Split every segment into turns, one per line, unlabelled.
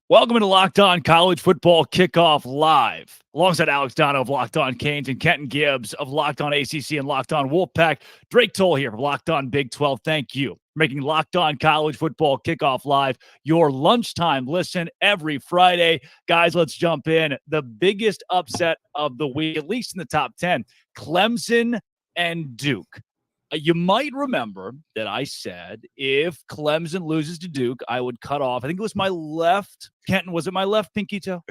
Welcome to Locked On College Football Kickoff Live. Alongside Alex Dono of Locked On Canes and Kenton Gibbs of Locked On ACC and Locked On Wolfpack. Drake Toll here from Locked On Big 12. Thank you for making Locked On College Football Kickoff Live your lunchtime listen every Friday. Guys, let's jump in. The biggest upset of the week, at least in the top 10, Clemson and Duke. You might remember that I said if Clemson loses to Duke, I would cut off. I think it was my left. Kenton, was it my left pinky toe?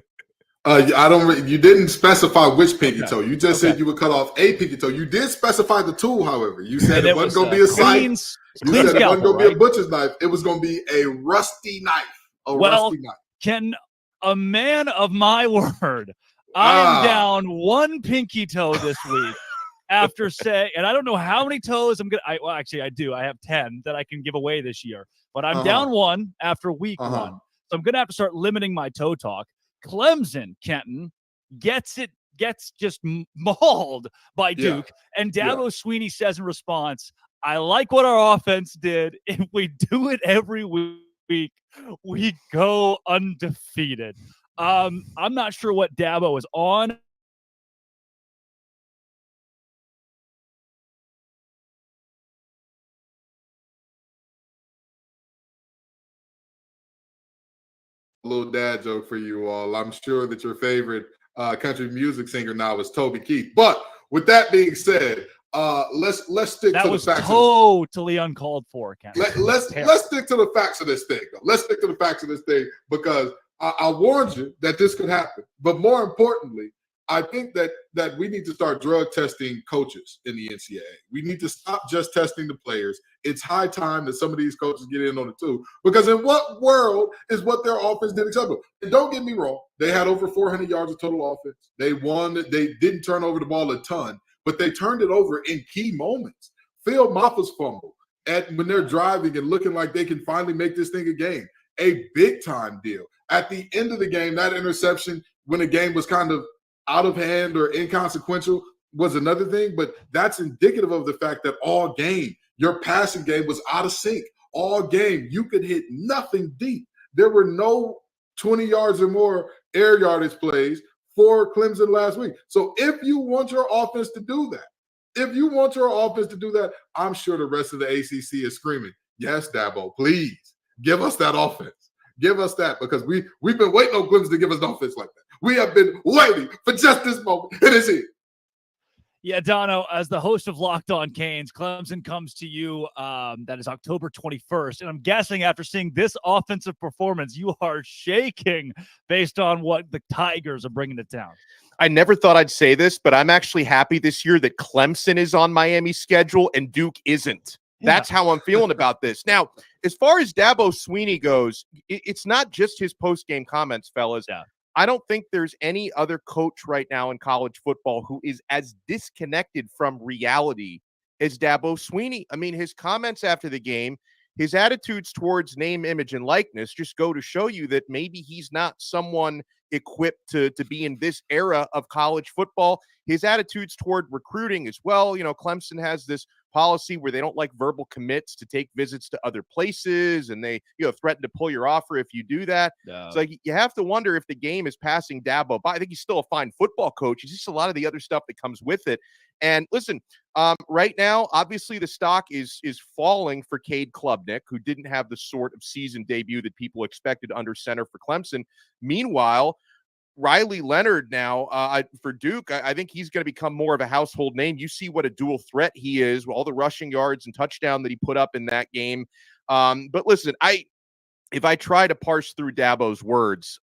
I don't. You didn't specify which pinky toe. You just said you would cut off a pinky toe. You did specify the tool, however. You said it wasn't going to be a scythe. You said it wasn't going to be a butcher's knife. It was going to be a rusty knife. Rusty knife.
Ken, a man of my word, I am down one pinky toe this week. After saying, and I don't know how many toes I'm going to, well, actually I do. I have 10 that I can give away this year, but I'm down one after week one. So I'm going to have to start limiting my toe talk. Clemson, Kenton, gets just mauled by Duke. And Dabo Swinney says in response, I like what our offense did. If we do it every week, we go undefeated. I'm not sure what Dabo is on.
Little dad joke for you all. I'm sure that your favorite country music singer now is Toby Keith. But with that being said, let's stick to the facts.
That was totally uncalled for, Ken.
Let's stick to the facts of this thing. Let's stick to the facts of this thing because I warned you that this could happen. But more importantly, I think that we need to start drug testing coaches in the NCAA. We need to stop just testing the players. It's high time that some of these coaches get in on it too. Because in what world is what their offense did acceptable? And don't get me wrong, they had over 400 yards of total offense. They won. They didn't turn over the ball a ton, but they turned it over in key moments. Phil Maffa's fumble when they're driving and looking like they can finally make this thing a game. A big time deal. At the end of the game, that interception when the game was kind of out of hand or inconsequential was another thing, but that's indicative of the fact that all game, your passing game was out of sync. All game, you could hit nothing deep. There were no 20 yards or more air yardage plays for Clemson last week. So if you want your offense to do that, I'm sure the rest of the ACC is screaming, yes, Dabo, please give us that offense. Give us that because we've been waiting on Clemson to give us an offense like that. We have been waiting for just this moment. It is here.
Yeah, Dono, as the host of Locked On Canes, Clemson comes to you. That is October 21st. And I'm guessing after seeing this offensive performance, you are shaking based on what the Tigers are bringing to town.
I never thought I'd say this, but I'm actually happy this year that Clemson is on Miami's schedule and Duke isn't. That's how I'm feeling about this. Now, as far as Dabo Swinney goes, it's not just his post-game comments, fellas.
Yeah.
I don't think there's any other coach right now in college football who is as disconnected from reality as Dabo Swinney. I mean, his comments after the game, his attitudes towards name, image, and likeness just go to show you that maybe he's not someone equipped to be in this era of college football. His attitudes toward recruiting as well. You know, Clemson has this policy where they don't like verbal commits to take visits to other places, and they, threaten to pull your offer if you do that.
No.
It's like you have to wonder if the game is passing Dabo by. I think he's still a fine football coach. It's just a lot of the other stuff that comes with it. And listen, right now, obviously the stock is falling for Cade Klubnik, who didn't have the sort of season debut that people expected under center for Clemson. Meanwhile, Riley Leonard now for Duke, I think he's going to become more of a household name. You see what a dual threat he is, all the rushing yards and touchdown that he put up in that game. But listen, if I try to parse through Dabo's words,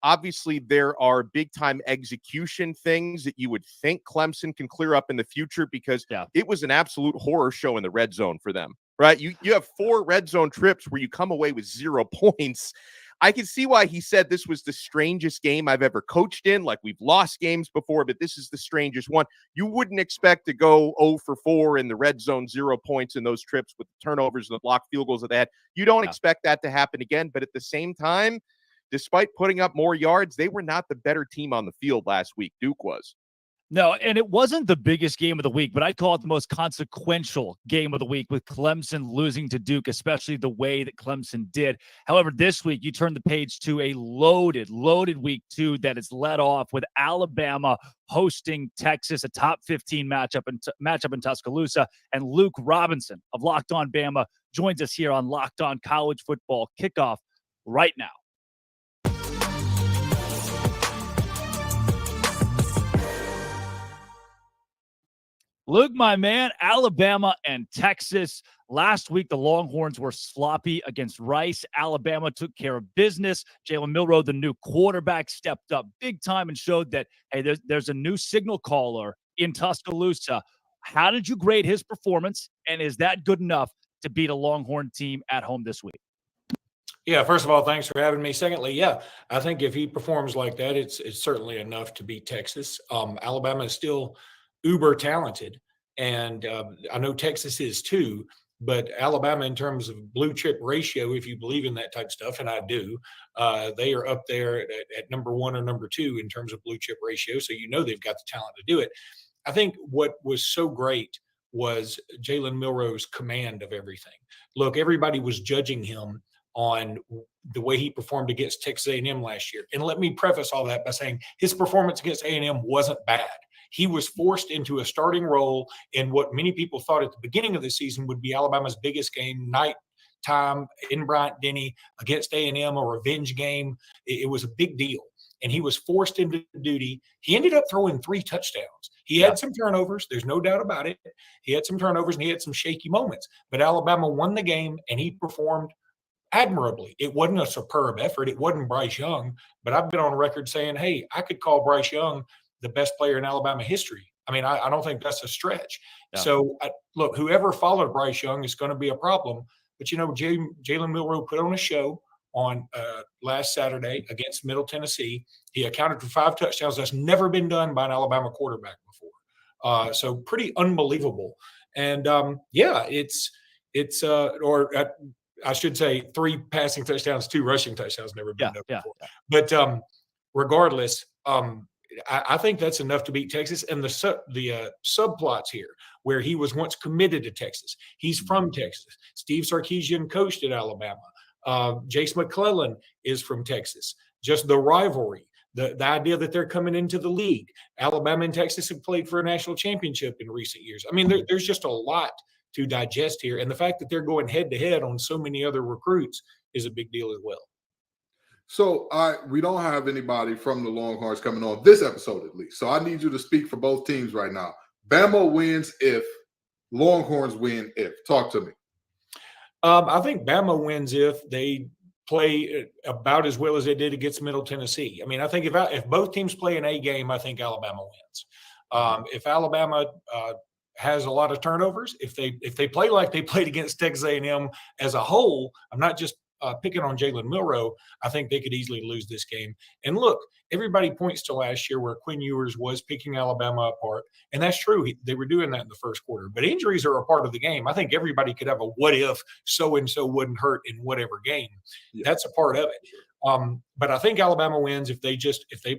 obviously there are big-time execution things that you would think Clemson can clear up in the future because it was an absolute horror show in the red zone for them, right? You have 4 red zone trips where you come away with 0 points. I can see why he said this was the strangest game I've ever coached in. Like, we've lost games before, but this is the strangest one. You wouldn't expect to go 0 for 4 in the red zone, 0 points in those trips with the turnovers and the blocked field goals that they had. You don't expect that to happen again. But at the same time, despite putting up more yards, they were not the better team on the field last week. Duke was.
No, and it wasn't the biggest game of the week, but I'd call it the most consequential game of the week with Clemson losing to Duke, especially the way that Clemson did. However, this week you turn the page to a loaded week 2 that is led off with Alabama hosting Texas, a top 15 matchup in Tuscaloosa, and Luke Robinson of Locked On Bama joins us here on Locked On College Football Kickoff right now. Luke, my man, Alabama and Texas. Last week, the Longhorns were sloppy against Rice. Alabama took care of business. Jalen Milroe, the new quarterback, stepped up big time and showed that, hey, there's a new signal caller in Tuscaloosa. How did you grade his performance, and is that good enough to beat a Longhorn team at home this week?
Yeah, first of all, thanks for having me. Secondly, yeah, I think if he performs like that, it's certainly enough to beat Texas. Alabama is still uber talented, and I know Texas is too, but Alabama, in terms of blue chip ratio, if you believe in that type of stuff, and I do, they are up there at number 1 or number 2 in terms of blue chip ratio, so you know they've got the talent to do it. I think what was so great was Jalen Milroe's command of everything. Look, everybody was judging him on the way he performed against Texas A&M last year, and let me preface all that by saying his performance against A&M wasn't bad. He was forced into a starting role in what many people thought at the beginning of the season would be Alabama's biggest game, nighttime in Bryant-Denny against A&M, a revenge game. It was a big deal, and he was forced into duty. He ended up throwing 3 touchdowns. He had some turnovers. There's no doubt about it. He had some turnovers, and he had some shaky moments. But Alabama won the game, and he performed admirably. It wasn't a superb effort. It wasn't Bryce Young, but I've been on record saying, hey, I could call Bryce Young the best player in Alabama history. I mean, I don't think that's a stretch. Yeah. So, look, whoever followed Bryce Young is going to be a problem. But, you know, Jalen Milroe put on a show on last Saturday against Middle Tennessee. He accounted for 5 touchdowns. That's never been done by an Alabama quarterback before. So pretty unbelievable. And, yeah, I should say 3 passing touchdowns, 2 rushing touchdowns, never been done before. Yeah. But regardless, I think that's enough to beat Texas. And the subplots here, where he was once committed to Texas. He's from Texas. Steve Sarkisian coached at Alabama. Jace McClellan is from Texas. Just the rivalry, the idea that they're coming into the league. Alabama and Texas have played for a national championship in recent years. I mean, there's just a lot to digest here. And the fact that they're going head-to-head on so many other recruits is a big deal as well.
So we don't have anybody from the Longhorns coming on this episode, at least. So I need you to speak for both teams right now. Bama wins if, Longhorns win if. Talk to me.
I think Bama wins if they play about as well as they did against Middle Tennessee. I mean, I think if both teams play an A game, I think Alabama wins. If Alabama has a lot of turnovers, if they play like they played against Texas A&M as a whole, I'm not just picking on Jalen Milroe, I think they could easily lose this game. And look, everybody points to last year where Quinn Ewers was picking Alabama apart, and that's true. They were doing that in the first quarter. But injuries are a part of the game. I think everybody could have a what if so-and-so wouldn't hurt in whatever game. Yeah. That's a part of it. But I think Alabama wins if they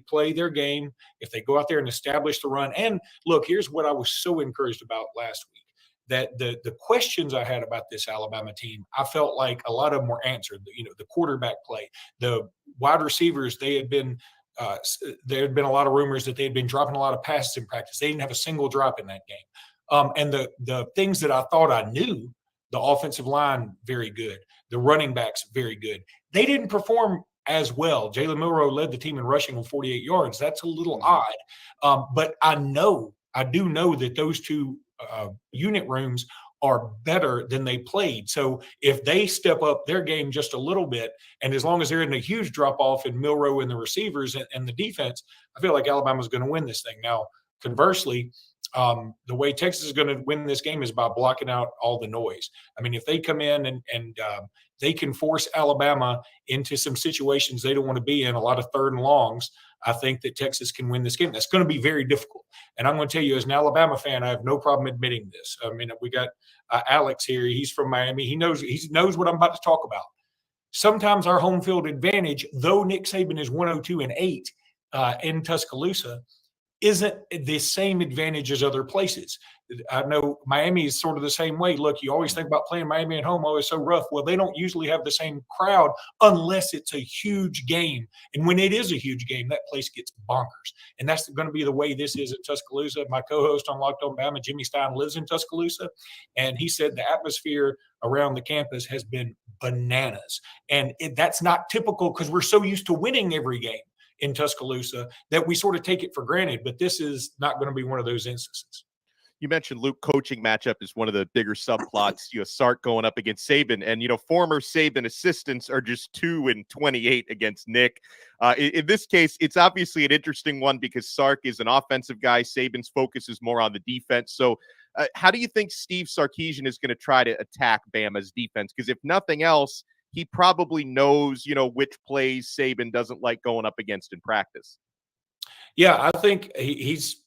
play their game, if they go out there and establish the run. And look, here's what I was so encouraged about last week. That the questions I had about this Alabama team, I felt like a lot of them were answered. You know, the quarterback play, the wide receivers, there had been a lot of rumors that they had been dropping a lot of passes in practice. They didn't have a single drop in that game. And the things that I thought I knew, the offensive line, very good. The running backs, very good. They didn't perform as well. Jalen Milroe led the team in rushing with 48 yards. That's a little odd. But I do know that those two unit rooms are better than they played. So if they step up their game just a little bit, and as long as they're in a huge drop-off in Milroe and the receivers and the defense, I feel like Alabama's going to win this thing. Now, conversely, the way Texas is going to win this game is by blocking out all the noise. I mean, if they come in and they can force Alabama into some situations they don't want to be in, a lot of 3rd and longs, I think that Texas can win this game. That's going to be very difficult. And I'm going to tell you, as an Alabama fan, I have no problem admitting this. I mean, we got Alex here. He's from Miami. He knows what I'm about to talk about. Sometimes our home field advantage, though Nick Saban is 102-8 in Tuscaloosa, isn't the same advantage as other places. I know Miami is sort of the same way. Look, you always think about playing Miami at home, always so rough. Well, they don't usually have the same crowd unless it's a huge game. And when it is a huge game, that place gets bonkers. And that's going to be the way this is in Tuscaloosa. My co-host on Locked On Bama, Jimmy Stein, lives in Tuscaloosa. And he said the atmosphere around the campus has been bananas. And that's not typical because we're so used to winning every game in Tuscaloosa that we sort of take it for granted. But this is not going to be one of those instances.
You mentioned Luke, coaching matchup is one of the bigger subplots. Sark going up against Saban, and former Saban assistants are just 2-28 against Nick. In this case, it's obviously an interesting one because Sark is an offensive guy. Saban's focus is more on the defense. So, how do you think Steve Sarkisian is going to try to attack Bama's defense? Because if nothing else, he probably knows, which plays Saban doesn't like going up against in practice.
Yeah, I think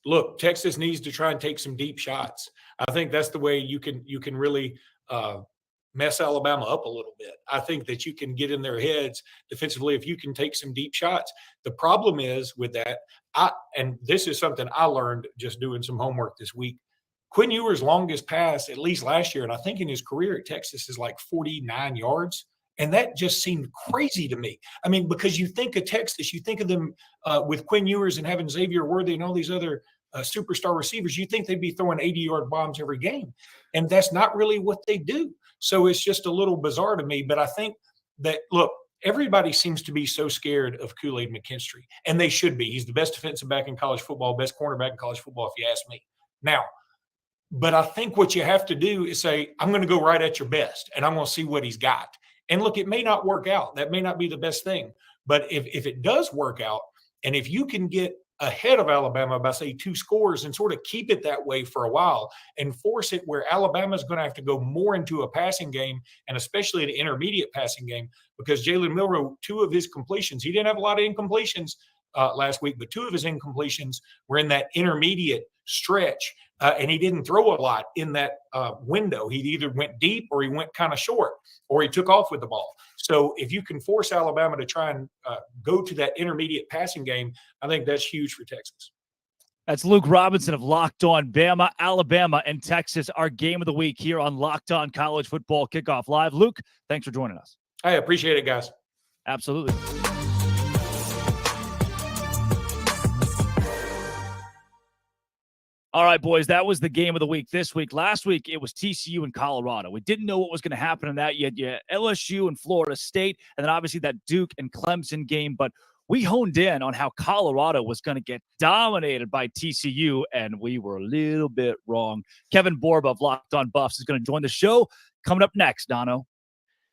look, Texas needs to try and take some deep shots. I think that's the way you can really mess Alabama up a little bit. I think that you can get in their heads defensively if you can take some deep shots. The problem is with that, and this is something I learned just doing some homework this week. Quinn Ewers' longest pass, at least last year, and I think in his career at Texas, is like 49 yards. And that just seemed crazy to me. I mean, because you think of Texas, you think of them with Quinn Ewers and having Xavier Worthy and all these other superstar receivers, you think they'd be throwing 80-yard bombs every game. And that's not really what they do. So it's just a little bizarre to me. But I think that, look, everybody seems to be so scared of Kool-Aid McKinstry. And they should be. He's the best defensive back in college football, best cornerback in college football, if you ask me. Now, but I think what you have to do is say, I'm going to go right at your best, and I'm going to see what he's got. And look, it may not work out. That may not be the best thing. But if it does work out, and if you can get ahead of Alabama by, say, 2 scores and sort of keep it that way for a while and force it where Alabama's going to have to go more into a passing game, and especially an intermediate passing game, because Jalen Milroe, 2 of his completions, he didn't have a lot of incompletions last week, but 2 of his incompletions were in that intermediate stretch, and he didn't throw a lot in that window. He either went deep or he went kind of short, or he took off with the ball. So if you can force Alabama to try and go to that intermediate passing game, I think that's huge for Texas.
That's Luke Robinson of Locked On Bama. Alabama and Texas, our game of the week here on Locked On College Football Kickoff Live. Luke, thanks for joining us.
I appreciate it, guys.
Absolutely. All right, boys, that was the game of the week this week. Last week, it was TCU and Colorado. We didn't know what was going to happen in that. You had LSU and Florida State, and then obviously that Duke and Clemson game. But we honed in on how Colorado was going to get dominated by TCU, and we were a little bit wrong. Kevin Borba of Locked On Buffs is going to join the show. Coming up next, Dono.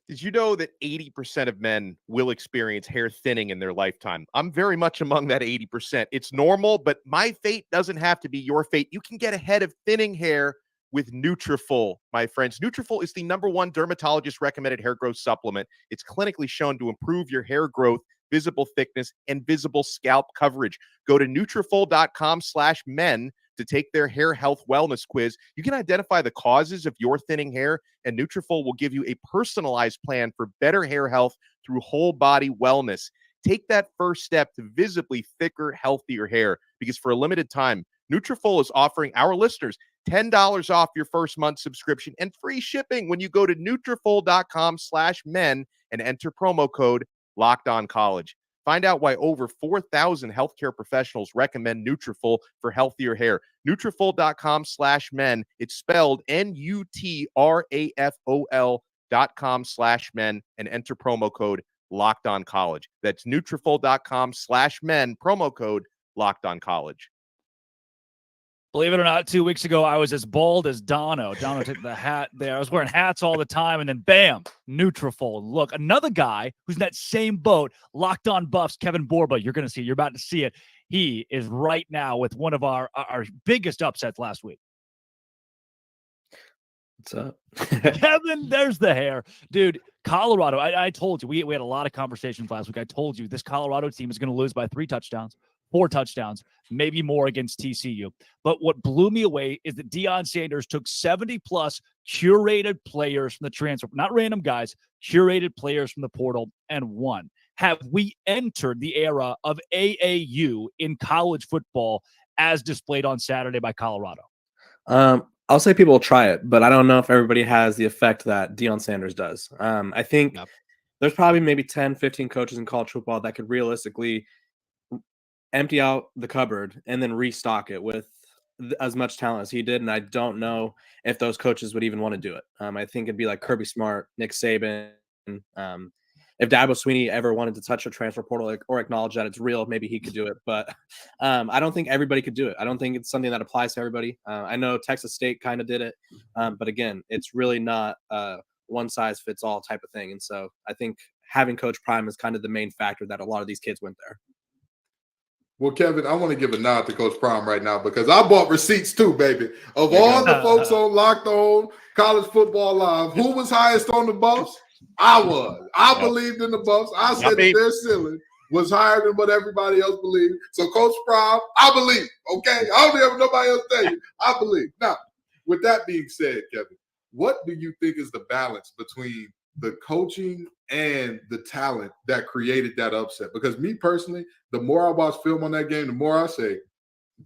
Did you know that 80% of men will experience hair thinning in their lifetime? I'm very much among that 80%. It's normal, but my fate doesn't have to be your fate. You can get ahead of thinning hair with Nutrafol, my friends. Nutrafol is the #1 dermatologist-recommended hair growth supplement. It's clinically shown to improve your hair growth, visible thickness, and visible scalp coverage. Go to Nutrafol.com/men to take their hair health wellness quiz. You can identify the causes of your thinning hair, and Nutrafol will give you a personalized plan for better hair health through whole body wellness. Take that first step to visibly thicker, healthier hair, because for a limited time, Nutrafol is offering our listeners $10 off your first month subscription and free shipping when you go to Nutrafol.com/men and enter promo code LOCKEDONCollege. Find out why over 4,000 healthcare professionals recommend Nutrafol for healthier hair. Nutrafol.com/men. It's spelled Nutrafol.com/men and enter promo code LOCKEDONCollege. That's Nutrafol.com/men, promo code LOCKEDONCollege.
Believe it or not, 2 weeks ago, I was as bald as Dono. Dono took the hat there. I was wearing hats all the time, and then bam, Nutrafol. Look, another guy who's in that same boat, Locked On Buffs, Kevin Borba. You're going to see it. You're about to see it. He is right now with one of our biggest upsets last week.
What's up?
Kevin, there's the hair. Dude, Colorado, I told you, we had a lot of conversations last week. I told you this Colorado team is going to lose by 3 touchdowns. 4 touchdowns, maybe more against TCU. But what blew me away is that Deion Sanders took 70-plus curated players from the transfer, not random guys, curated players from the portal, and won. Have we entered the era of AAU in college football? as displayed on Saturday by Colorado?
I'll say people will try it, but I don't know if everybody has the effect that Deion Sanders does. I think there's probably maybe 10, 15 coaches in college football that could realistically empty out the cupboard and then restock it with as much talent as he did. And I don't know if those coaches would even want to do it. I think it'd be like Kirby Smart, Nick Saban. If Dabo Swinney ever wanted to touch a transfer portal or acknowledge that it's real, maybe he could do it. But I don't think everybody could do it. I don't think it's something that applies to everybody. I know Texas State kind of did it. But again, it's really not one size fits all type of thing. And so I think having Coach Prime is kind of the main factor that a lot of these kids went there.
Well, Kevin, I want to give a nod to Coach Prime right now because I bought receipts too, baby. Of all the folks on Locked On College Football Live, who was highest on the Buffs? I was. I believed in the Buffs. I said that their ceiling was higher than what everybody else believed. So, Coach Prime, I believe. Okay, I don't have nobody else tell you. I believe. Now, with that being said, Kevin, what do you think is the balance between the coaching and the talent that created that upset? Because me personally, the more I watch film on that game, the more I say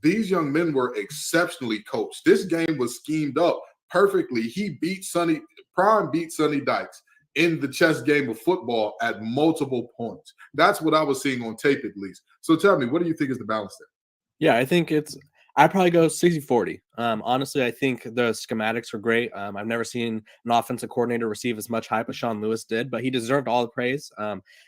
these young men were exceptionally coached. This game was schemed up perfectly. Prime beat Sonny Dykes in the chess game of football at multiple points. That's what I was seeing on tape, at least. So tell me, what do you think is the balance there?
Yeah, I think I'd probably go 60-40. Honestly, I think the schematics are great. I've never seen an offensive coordinator receive as much hype as Sean Lewis did, but he deserved all the praise.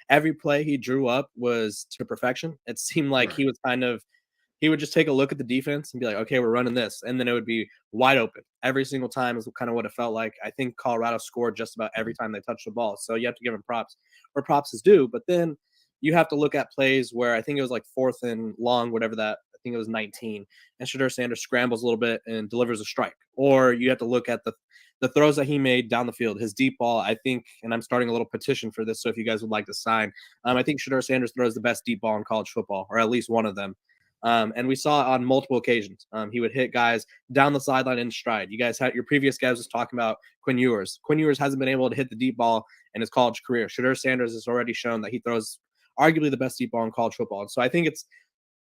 Every play he drew up was to perfection. It seemed like he would just take a look at the defense and be like, okay, we're running this. And then it would be wide open. Every single time is kind of what it felt like. I think Colorado scored just about every time they touched the ball. So you have to give him props where props is due. But then you have to look at plays where I think it was like 4th and long, whatever that, I think it was 19. And Shedeur Sanders scrambles a little bit and delivers a strike. Or you have to look at the throws that he made down the field. His deep ball, I think, and I'm starting a little petition for this, so if you guys would like to sign, I think Shedeur Sanders throws the best deep ball in college football, or at least one of them. And we saw it on multiple occasions. He would hit guys down the sideline in stride. You guys had your previous guys was talking about Quinn Ewers. Quinn Ewers hasn't been able to hit the deep ball in his college career. Shedeur Sanders has already shown that he throws arguably the best deep ball in college football. And so I think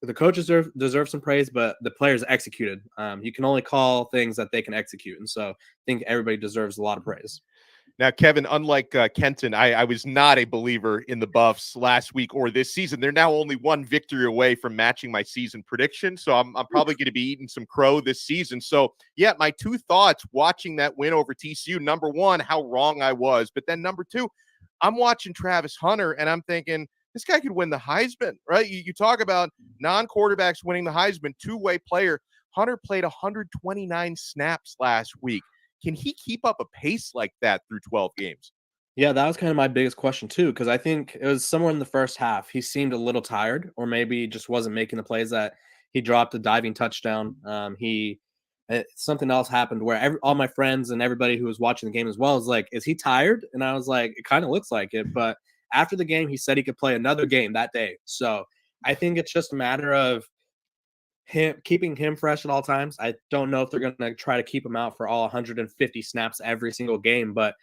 the coaches deserve some praise, but the players executed. You can only call things that they can execute. And so I think everybody deserves a lot of praise.
Now, Kevin, unlike Kenton, I was not a believer in the Buffs last week or this season. They're now only one victory away from matching my season prediction, so I'm probably going to be eating some crow this season. So, yeah, my two thoughts watching that win over TCU, number one, how wrong I was. But then number two, I'm watching Travis Hunter, and I'm thinking, this guy could win the Heisman, right? You talk about non-quarterbacks winning the Heisman, two-way player. Hunter played 129 snaps last week. Can he keep up a pace like that through 12 games?
Yeah, that was kind of my biggest question too, because I think it was somewhere in the first half. He seemed a little tired, or maybe just wasn't making the plays that he dropped a diving touchdown. Something else happened where all my friends and everybody who was watching the game as well was like, is he tired? And I was like, it kind of looks like it. But after the game, he said he could play another game that day. So I think it's just a matter of keeping him fresh at all times. I don't know if they're going to try to keep him out for all 150 snaps every single game, but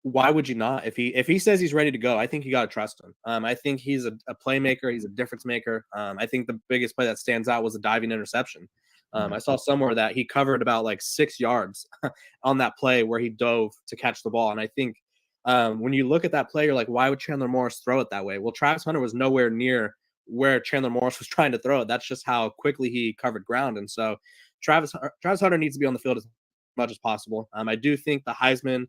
why would you not? If he says he's ready to go, I think you got to trust him. I think he's a playmaker. He's a difference maker. I think the biggest play that stands out was a diving interception. I saw somewhere that he covered about like 6 yards on that play where he dove to catch the ball. And I think when you look at that play, you're like, why would Chandler Morris throw it that way? Well, Travis Hunter was nowhere near where Chandler Morris was trying to throw it. That's just how quickly he covered ground. And so Travis Hunter needs to be on the field as much as possible. I do think the Heisman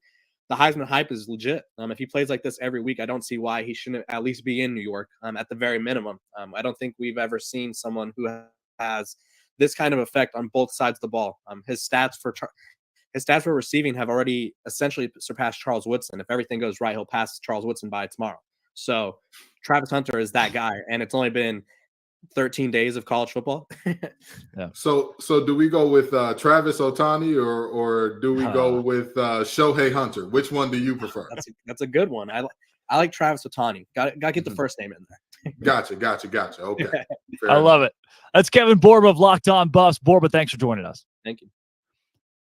hype is legit. If he plays like this every week, I don't see why he shouldn't at least be in New York at the very minimum. I don't think we've ever seen someone who has this kind of effect on both sides of the ball. His stats for receiving have already essentially surpassed Charles Woodson. If everything goes right, he'll pass Charles Woodson by tomorrow. So Travis Hunter is that guy, and it's only been 13 days of college football.
Yeah. So do we go with Travis Ohtani or do we go with Shohei Hunter? Which one do you prefer?
That's a good one. I like Travis Ohtani. Got to get the first name in there.
Gotcha. Okay.
I love it. That's Kevin Borba of Locked On Buffs. Borba, thanks for joining us.
Thank you.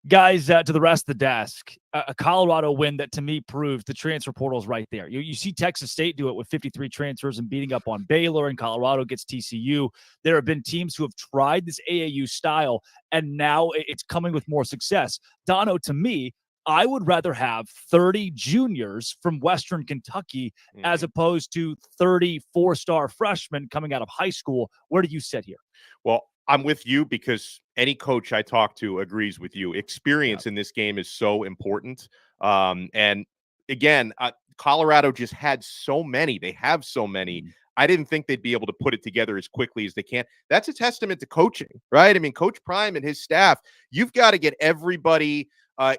Guys, to the rest of the desk, a Colorado win that to me proves the transfer portal's right there. You see Texas State do it with 53 transfers and beating up on Baylor, and Colorado gets TCU. There have been teams who have tried this AAU style, and now it's coming with more success. Dono, to me, I would rather have 30 juniors from Western Kentucky as opposed to 30 four-star freshmen coming out of high school. Where do you sit here?
Well, I'm with you because any coach I talk to agrees with you. Experience in this game is so important. And again, Colorado just had so many. They have so many. I didn't think they'd be able to put it together as quickly as they can. That's a testament to coaching, right? I mean, Coach Prime and his staff, you've got to get everybody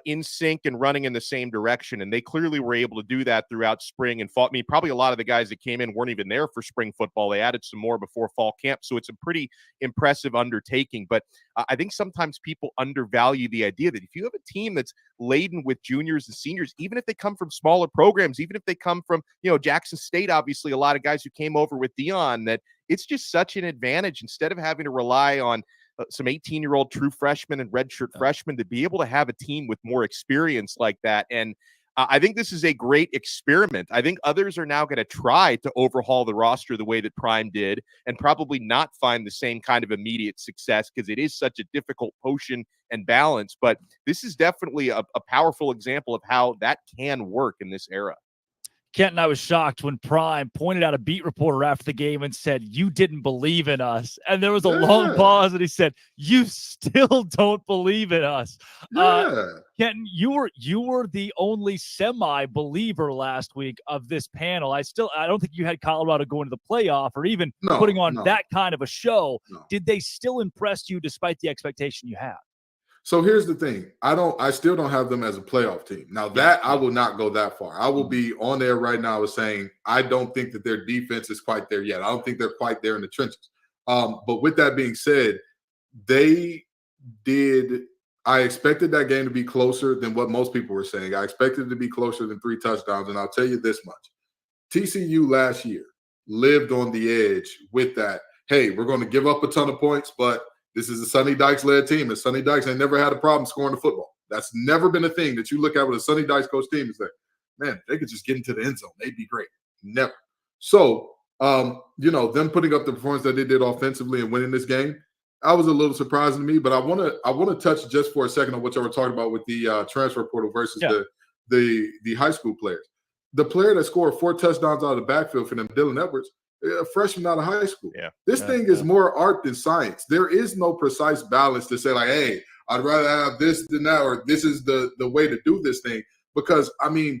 in sync and running in the same direction. And they clearly were able to do that throughout spring and fall. I mean, probably a lot of the guys that came in weren't even there for spring football. They added some more before fall camp. So it's a pretty impressive undertaking. But I think sometimes people undervalue the idea that if you have a team that's laden with juniors and seniors, even if they come from smaller programs, even if they come from, Jackson State, obviously a lot of guys who came over with Deion, that it's just such an advantage instead of having to rely on some 18-year-old true freshmen and redshirt freshmen to be able to have a team with more experience like that. And I think this is a great experiment. I think others are now going to try to overhaul the roster the way that Prime did and probably not find the same kind of immediate success because it is such a difficult potion and balance. But this is definitely a powerful example of how that can work in this era.
Kent and I was shocked when Prime pointed out a beat reporter after the game and said, "You didn't believe in us." And there was a long pause, and he said, "You still don't believe in us." Kenton, you were the only semi-believer last week of this panel. I don't think you had Colorado going to the playoff or even putting on that kind of a show. Did they still impress you despite the expectation you had?
So here's the thing. I still don't have them as a playoff team. Now that I will not go that far. I will be on there right now as saying, I don't think that their defense is quite there yet. I don't think they're quite there in the trenches. But with that being said, I expected that game to be closer than what most people were saying. I expected it to be closer than 3 touchdowns. And I'll tell you this much. TCU last year lived on the edge with that. Hey, we're going to give up a ton of points, but this is a Sonny Dykes-led team, and Sonny Dykes ain't never had a problem scoring the football. That's never been a thing that you look at with a Sonny Dykes coach team and say, man, they could just get into the end zone. They'd be great. Never. So, them putting up the performance that they did offensively and winning this game, that was a little surprising to me. But I want to touch just for a second on what y'all were talking about with the transfer portal versus the high school players. The player that scored 4 touchdowns out of the backfield for them, Dylan Edwards, a freshman out of high school. This thing is more art than science. There is no precise balance to say like, hey, I'd rather have this than that, or this is the way to do this thing. Because, I mean,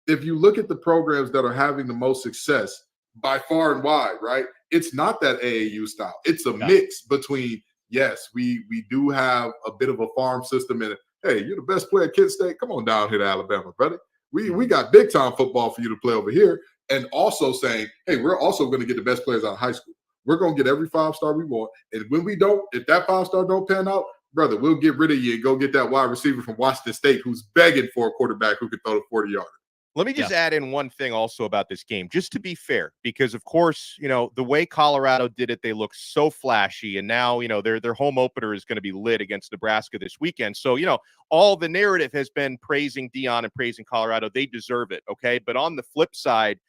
if you look at the programs that are having the most success by far and wide, right, it's not that AAU style. It's a mix between, yes, we do have a bit of a farm system in it. Hey, you're the best player at Kent State. Come on down here to Alabama, brother. We got big-time football for you to play over here. And also saying, hey, we're also going to get the best players out of high school. We're going to get every 5-star we want. And when we don't, if that 5-star don't pan out, brother, we'll get rid of you and go get that wide receiver from Washington State who's begging for a quarterback who can throw the 40-yarder.
Let me just add in one thing also about this game, just to be fair, because, of course, the way Colorado did it, they look so flashy. And now, their home opener is going to be lit against Nebraska this weekend. So, all the narrative has been praising Deion and praising Colorado. They deserve it, okay? But on the flip side,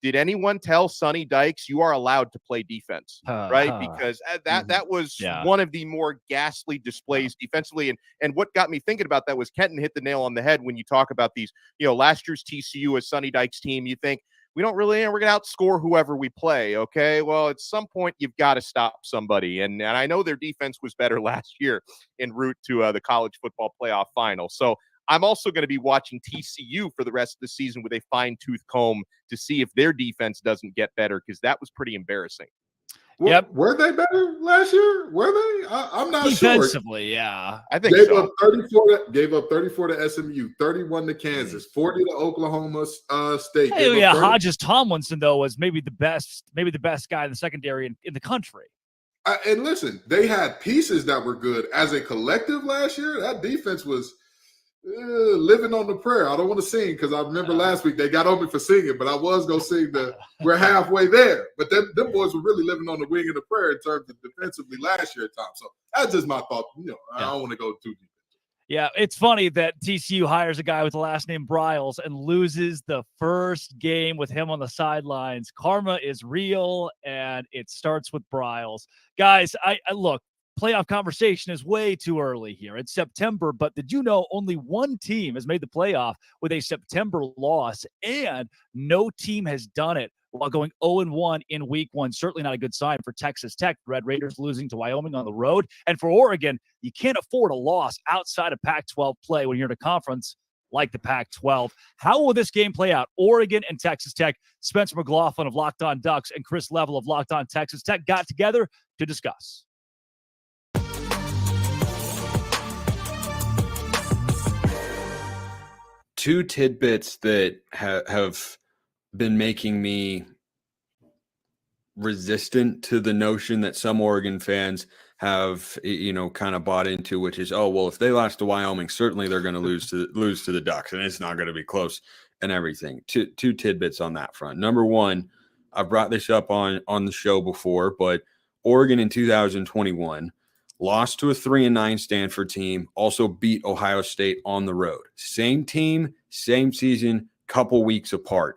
did anyone tell Sonny Dykes you are allowed to play defense, right? Because that was one of the more ghastly displays defensively. And what got me thinking about that was Kenton hit the nail on the head when you talk about these, last year's TCU as Sonny Dykes team. You think we're going to outscore whoever we play. Okay. Well, at some point you've got to stop somebody. And I know their defense was better last year en route to the college football playoff final. So I'm also going to be watching TCU for the rest of the season with a fine-tooth comb to see if their defense doesn't get better, because that was pretty embarrassing.
Were they better last year? Were they? I'm not sure.
Defensively, yeah.
I think so.
Gave up 34 to SMU, 31 to Kansas, 40 to Oklahoma State.
Hodges Tomlinson, though, was maybe the best guy in the secondary in the country.
And listen, they had pieces that were good. As a collective last year, that defense was living on the prayer. I don't want to sing because I remember last week they got on me for singing, but I was going to sing we're halfway there. But them boys were really living on the wing of the prayer in terms of defensively last year at times. So that's just my thought. I don't want to go too deep.
Yeah, it's funny that TCU hires a guy with the last name Bryles and loses the first game with him on the sidelines. Karma is real, and it starts with Bryles. Guys, I look, playoff conversation is way too early here. It's September, but did you know only one team has made the playoff with a September loss, and no team has done it while going 0-1 in week one? Certainly not a good sign for Texas Tech. Red Raiders losing to Wyoming on the road. And for Oregon, you can't afford a loss outside of Pac-12 play when you're in a conference like the Pac-12. How will this game play out? Oregon and Texas Tech. Spencer McLaughlin of Locked On Ducks and Chris Level of Locked On Texas Tech got together to discuss.
Two tidbits that have been making me resistant to the notion that some Oregon fans have, kind of bought into, which is, oh, well, if they lost to Wyoming, certainly they're going to lose to the Ducks, and it's not going to be close and everything. Two tidbits on that front. Number one, I've brought this up on the show before, but Oregon in 2021 lost to a 3-9 Stanford team, also beat Ohio State on the road. Same team, same season, couple weeks apart.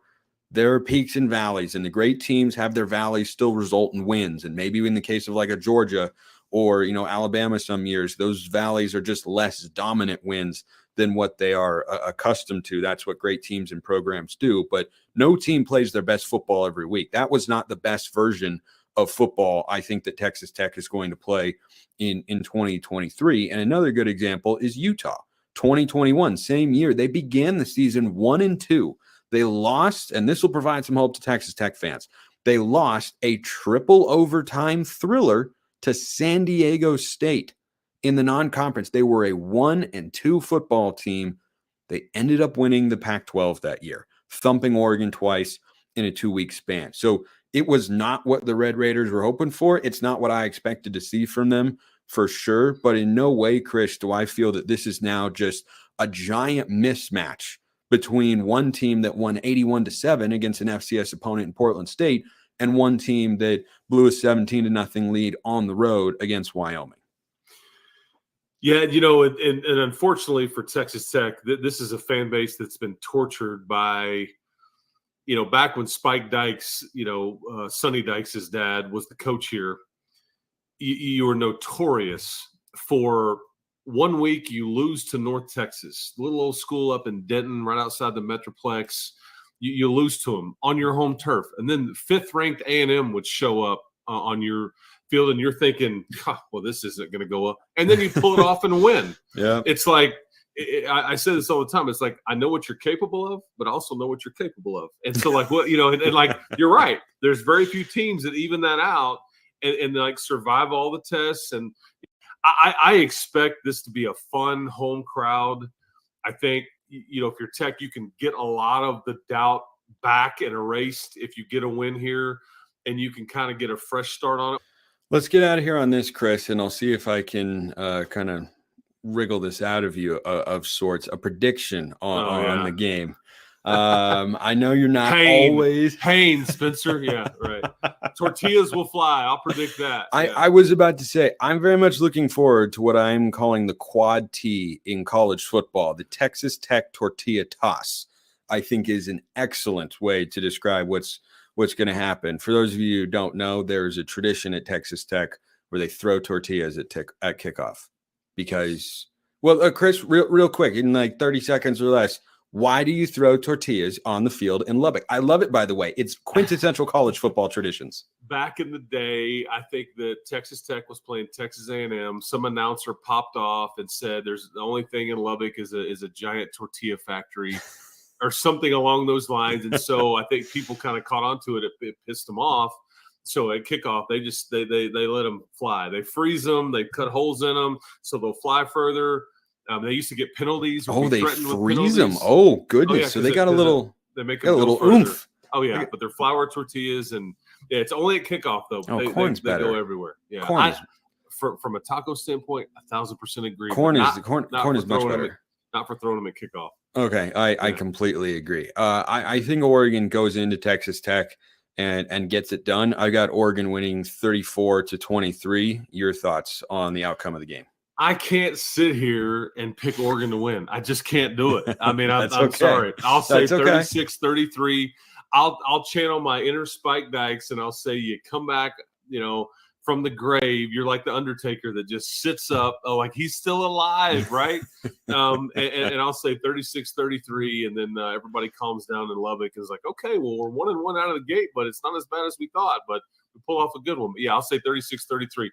There are peaks and valleys, and the great teams have their valleys still result in wins. And maybe in the case of like a Georgia or, Alabama some years, those valleys are just less dominant wins than what they are accustomed to. That's what great teams and programs do. But no team plays their best football every week. That was not the best version of football I think that Texas Tech is going to play in 2023. And another good example is Utah. 2021, same year, they began the season 1-2. They lost, and this will provide some hope to Texas Tech fans. They lost a triple overtime thriller to San Diego State in the non-conference. They were a 1-2 football team. They ended up winning the Pac-12 that year, thumping Oregon twice in a 2-week span. So it was not what the Red Raiders were hoping for. It's not what I expected to see from them for sure. But in no way, Chris, do I feel that this is now just a giant mismatch between one team that won 81-7 against an FCS opponent in Portland State and one team that blew a 17-0 lead on the road against Wyoming.
Yeah, and unfortunately for Texas Tech, this is a fan base that's been tortured by, back when Spike Dykes, Sonny Dykes' dad was the coach here, you were notorious for 1 week you lose to North Texas, little old school up in Denton, right outside the Metroplex. You lose to them on your home turf. And then fifth-ranked A&M would show up on your field, and you're thinking, well, this isn't going to go up. And then you pull it off and win.
Yeah,
it's like, I say this all the time. It's like, I know what you're capable of, but I also know what you're capable of. And so, like, what and like, you're right. There's very few teams that even that out and like survive all the tests. And I expect this to be a fun home crowd. I think, if you're Tech, you can get a lot of the doubt back and erased if you get a win here, and you can kind of get a fresh start on it.
Let's get out of here on this, Chris, and I'll see if I can kind of wriggle this out of you of sorts, a prediction on the game. I know you're not always
pain, Spencer. Yeah, right. Tortillas will fly. I'll predict that.
I was about to say, I'm very much looking forward to what I'm calling the quad T in college football. The Texas Tech tortilla toss, I think, is an excellent way to describe what's going to happen. For those of you who don't know, there's a tradition at Texas Tech where they throw tortillas at kickoff. Because, well, Chris, real quick, in like 30 seconds or less, why do you throw tortillas on the field in Lubbock? I love it, by the way. It's quintessential college football traditions.
Back in the day, I think that Texas Tech was playing Texas A&M. Some announcer popped off and said, "There's the only thing in Lubbock is a giant tortilla factory," or something along those lines. And so I think people kind of caught on to it. It pissed them off. So at kickoff, they let them fly. They freeze them. They cut holes in them so they'll fly further. They used to get penalties.
Oh, they freeze them. Oh, goodness. Oh, yeah, so they got a little oomph.
Oh, yeah. But they're flour tortillas. And it's only at kickoff, though.
Oh, corn's better.
They go everywhere. Yeah. From a taco standpoint, 1,000% agree.
Corn is much better.
Not for throwing them at kickoff.
Okay. I completely agree. I think Oregon goes into Texas Tech and gets it done. I got Oregon winning 34-23. Your thoughts on the outcome of the game?
I can't sit here and pick Oregon to win. I just can't do it. I mean, I'm
okay.
sorry. I'll say
That's okay.
36-33. I'll channel my inner Spike Dykes, and I'll say you come back, from the grave. You're like the Undertaker that just sits up. Oh, like he's still alive, right? And I'll say 36-33, and then everybody calms down in Lubbock and is like, okay, well, we're 1-1 out of the gate, but it's not as bad as we thought. But we pull off a good one. But yeah, I'll say 36-33.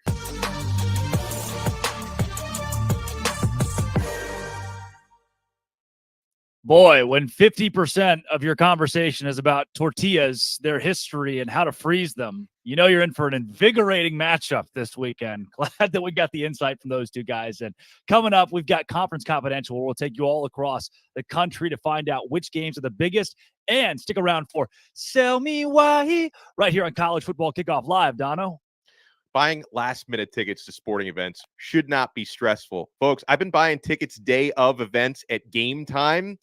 Boy, when 50% of your conversation is about tortillas, their history, and how to freeze them, you're in for an invigorating matchup this weekend. Glad that we got the insight from those two guys. And coming up, we've got Conference Confidential, where we'll take you all across the country to find out which games are the biggest. And stick around for Sell Me Why right here on College Football Kickoff Live, Dono.
Buying last-minute tickets to sporting events should not be stressful. Folks, I've been buying tickets day of events at Game Time.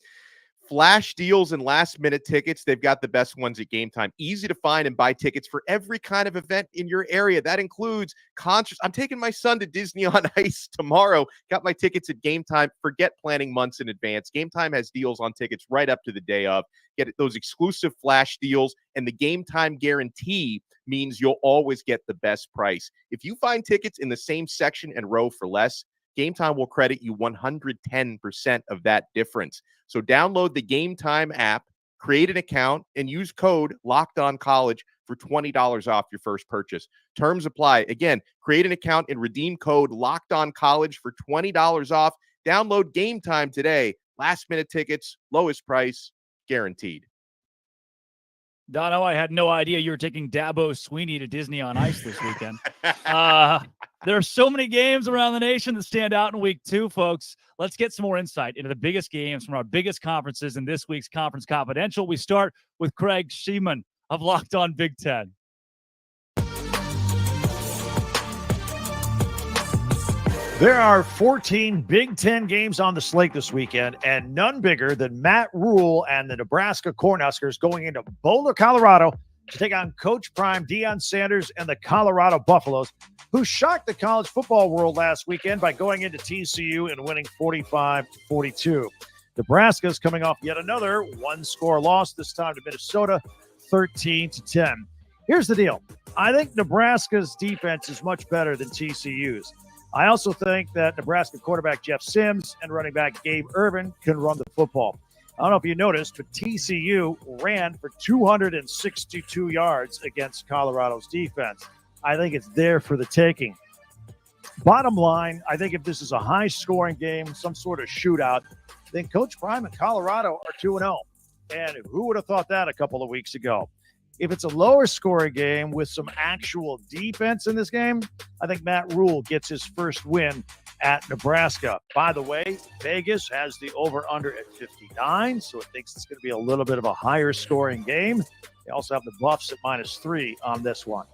Flash deals and last-minute tickets, they've got the best ones at Game Time. Easy to find and buy tickets for every kind of event in your area. That includes concerts. I'm taking my son to Disney on Ice tomorrow. Got my tickets at Game Time. Forget planning months in advance. Game Time has deals on tickets right up to the day of. Get those exclusive flash deals, and the Game Time guarantee means you'll always get the best price. If you find tickets in the same section and row for less, Game Time will credit you 110% of that difference. So download the Game Time app, create an account, and use code LOCKEDONCollege for $20 off your first purchase. Terms apply. Again, create an account and redeem code LOCKEDONCollege for $20 off. Download Game Time today. Last-minute tickets, lowest price, guaranteed.
Dono, I had no idea you were taking Dabo Swinney to Disney on Ice this weekend. There are so many games around the nation that stand out in week 2, folks. Let's get some more insight into the biggest games from our biggest conferences in this week's Conference Confidential. We start with Craig Sheeman of Locked On Big Ten.
There are 14 Big Ten games on the slate this weekend, and none bigger than Matt Rule and the Nebraska Cornhuskers going into Boulder, Colorado to take on Coach Prime Deion Sanders and the Colorado Buffaloes, who shocked the college football world last weekend by going into TCU and winning 45-42. Nebraska's coming off yet another one-score loss, this time to Minnesota, 13-10. Here's the deal. I think Nebraska's defense is much better than TCU's. I also think that Nebraska quarterback Jeff Sims and running back Gabe Ervin can run the football. I don't know if you noticed, but TCU ran for 262 yards against Colorado's defense. I think it's there for the taking. Bottom line, I think if this is a high-scoring game, some sort of shootout, then Coach Prime and Colorado are 2-0. And who would have thought that a couple of weeks ago? If it's a lower-scoring game with some actual defense in this game, I think Matt Rule gets his first win at Nebraska. By the way, Vegas has the over-under at 59, so it thinks it's going to be a little bit of a higher-scoring game. They also have the Buffs at -3 on this one.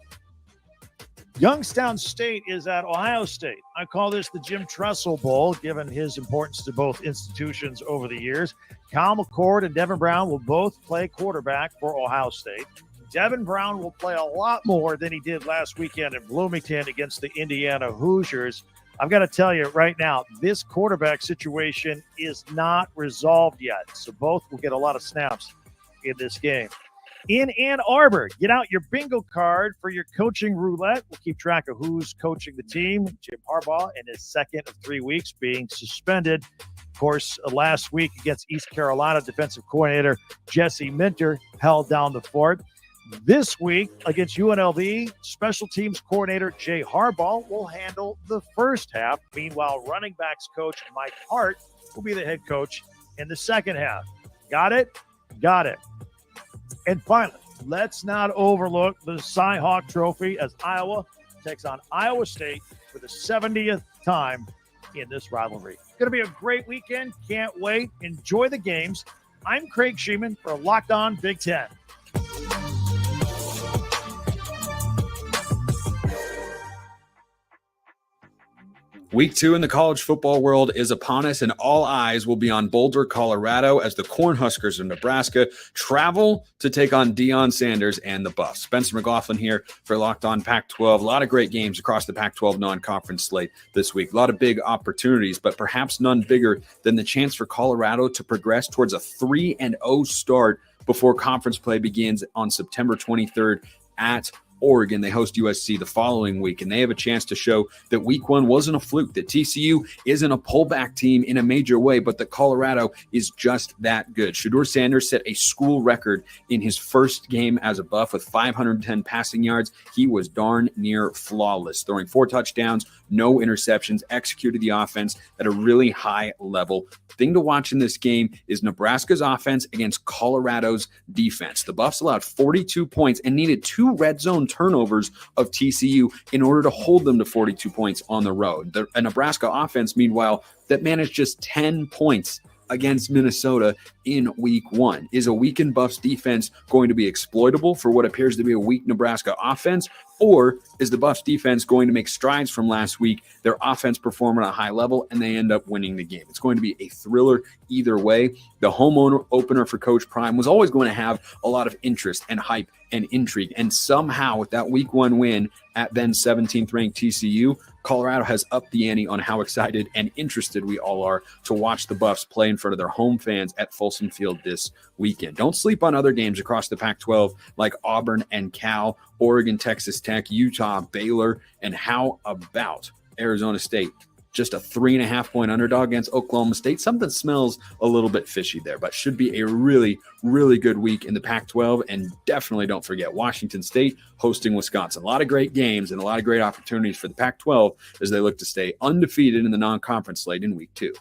Youngstown State is at Ohio State. I call this the Jim Tressel Bowl, given his importance to both institutions over the years. Kyle McCord and Devin Brown will both play quarterback for Ohio State. Devin Brown will play a lot more than he did last weekend in Bloomington against the Indiana Hoosiers. I've got to tell you right now, this quarterback situation is not resolved yet, so both will get a lot of snaps in this game. In Ann Arbor, get out your bingo card for your coaching roulette. We'll keep track of who's coaching the team. Jim Harbaugh in his second of 3 weeks being suspended. Of course, last week against East Carolina, defensive coordinator Jesse Minter held down the fort. This week against UNLV, special teams coordinator Jay Harbaugh will handle the first half. Meanwhile, running backs coach Mike Hart will be the head coach in the second half. Got it? Got it. And finally, let's not overlook the Cy-Hawk Trophy as Iowa takes on Iowa State for the 70th time in this rivalry. It's going to be a great weekend. Can't wait. Enjoy the games. I'm Craig Sheeman for Locked On Big Ten.
Week 2 in the college football world is upon us, and all eyes will be on Boulder, Colorado, as the Cornhuskers of Nebraska travel to take on Deion Sanders and the Buffs. Spencer McLaughlin here for Locked On Pac-12. A lot of great games across the Pac-12 non-conference slate this week. A lot of big opportunities, but perhaps none bigger than the chance for Colorado to progress towards a 3-0 start before conference play begins on September 23rd at Oregon. They host USC the following week, and they have a chance to show that week 1 wasn't a fluke, that TCU isn't a pullback team in a major way, but that Colorado is just that good. Shedeur Sanders set a school record in his first game as a Buff with 510 passing yards. He was darn near flawless, throwing 4 touchdowns, no interceptions, executed the offense at a really high level. Thing to watch in this game is Nebraska's offense against Colorado's defense. The Buffs allowed 42 points and needed 2 red zone turnovers of TCU in order to hold them to 42 points on the road. A Nebraska offense, meanwhile, that managed just 10 points against Minnesota in week 1. Is a weakened Buffs defense going to be exploitable for what appears to be a weak Nebraska offense? Or is the Buffs defense going to make strides from last week, their offense perform at a high level, and they end up winning the game? It's going to be a thriller either way. The home opener for Coach Prime was always going to have a lot of interest and hype and intrigue. And somehow with that week 1 win at then 17th ranked TCU, Colorado has upped the ante on how excited and interested we all are to watch the Buffs play in front of their home fans at Folsom Field this weekend. Don't sleep on other games across the Pac-12 like Auburn and Cal, Oregon, Texas Tech, Utah, Baylor, and how about Arizona State? Just a 3.5-point underdog against Oklahoma State. Something smells a little bit fishy there, but should be a really, really good week in the Pac-12. And definitely don't forget Washington State hosting Wisconsin. A lot of great games and a lot of great opportunities for the Pac-12 as they look to stay undefeated in the non-conference slate in week 2.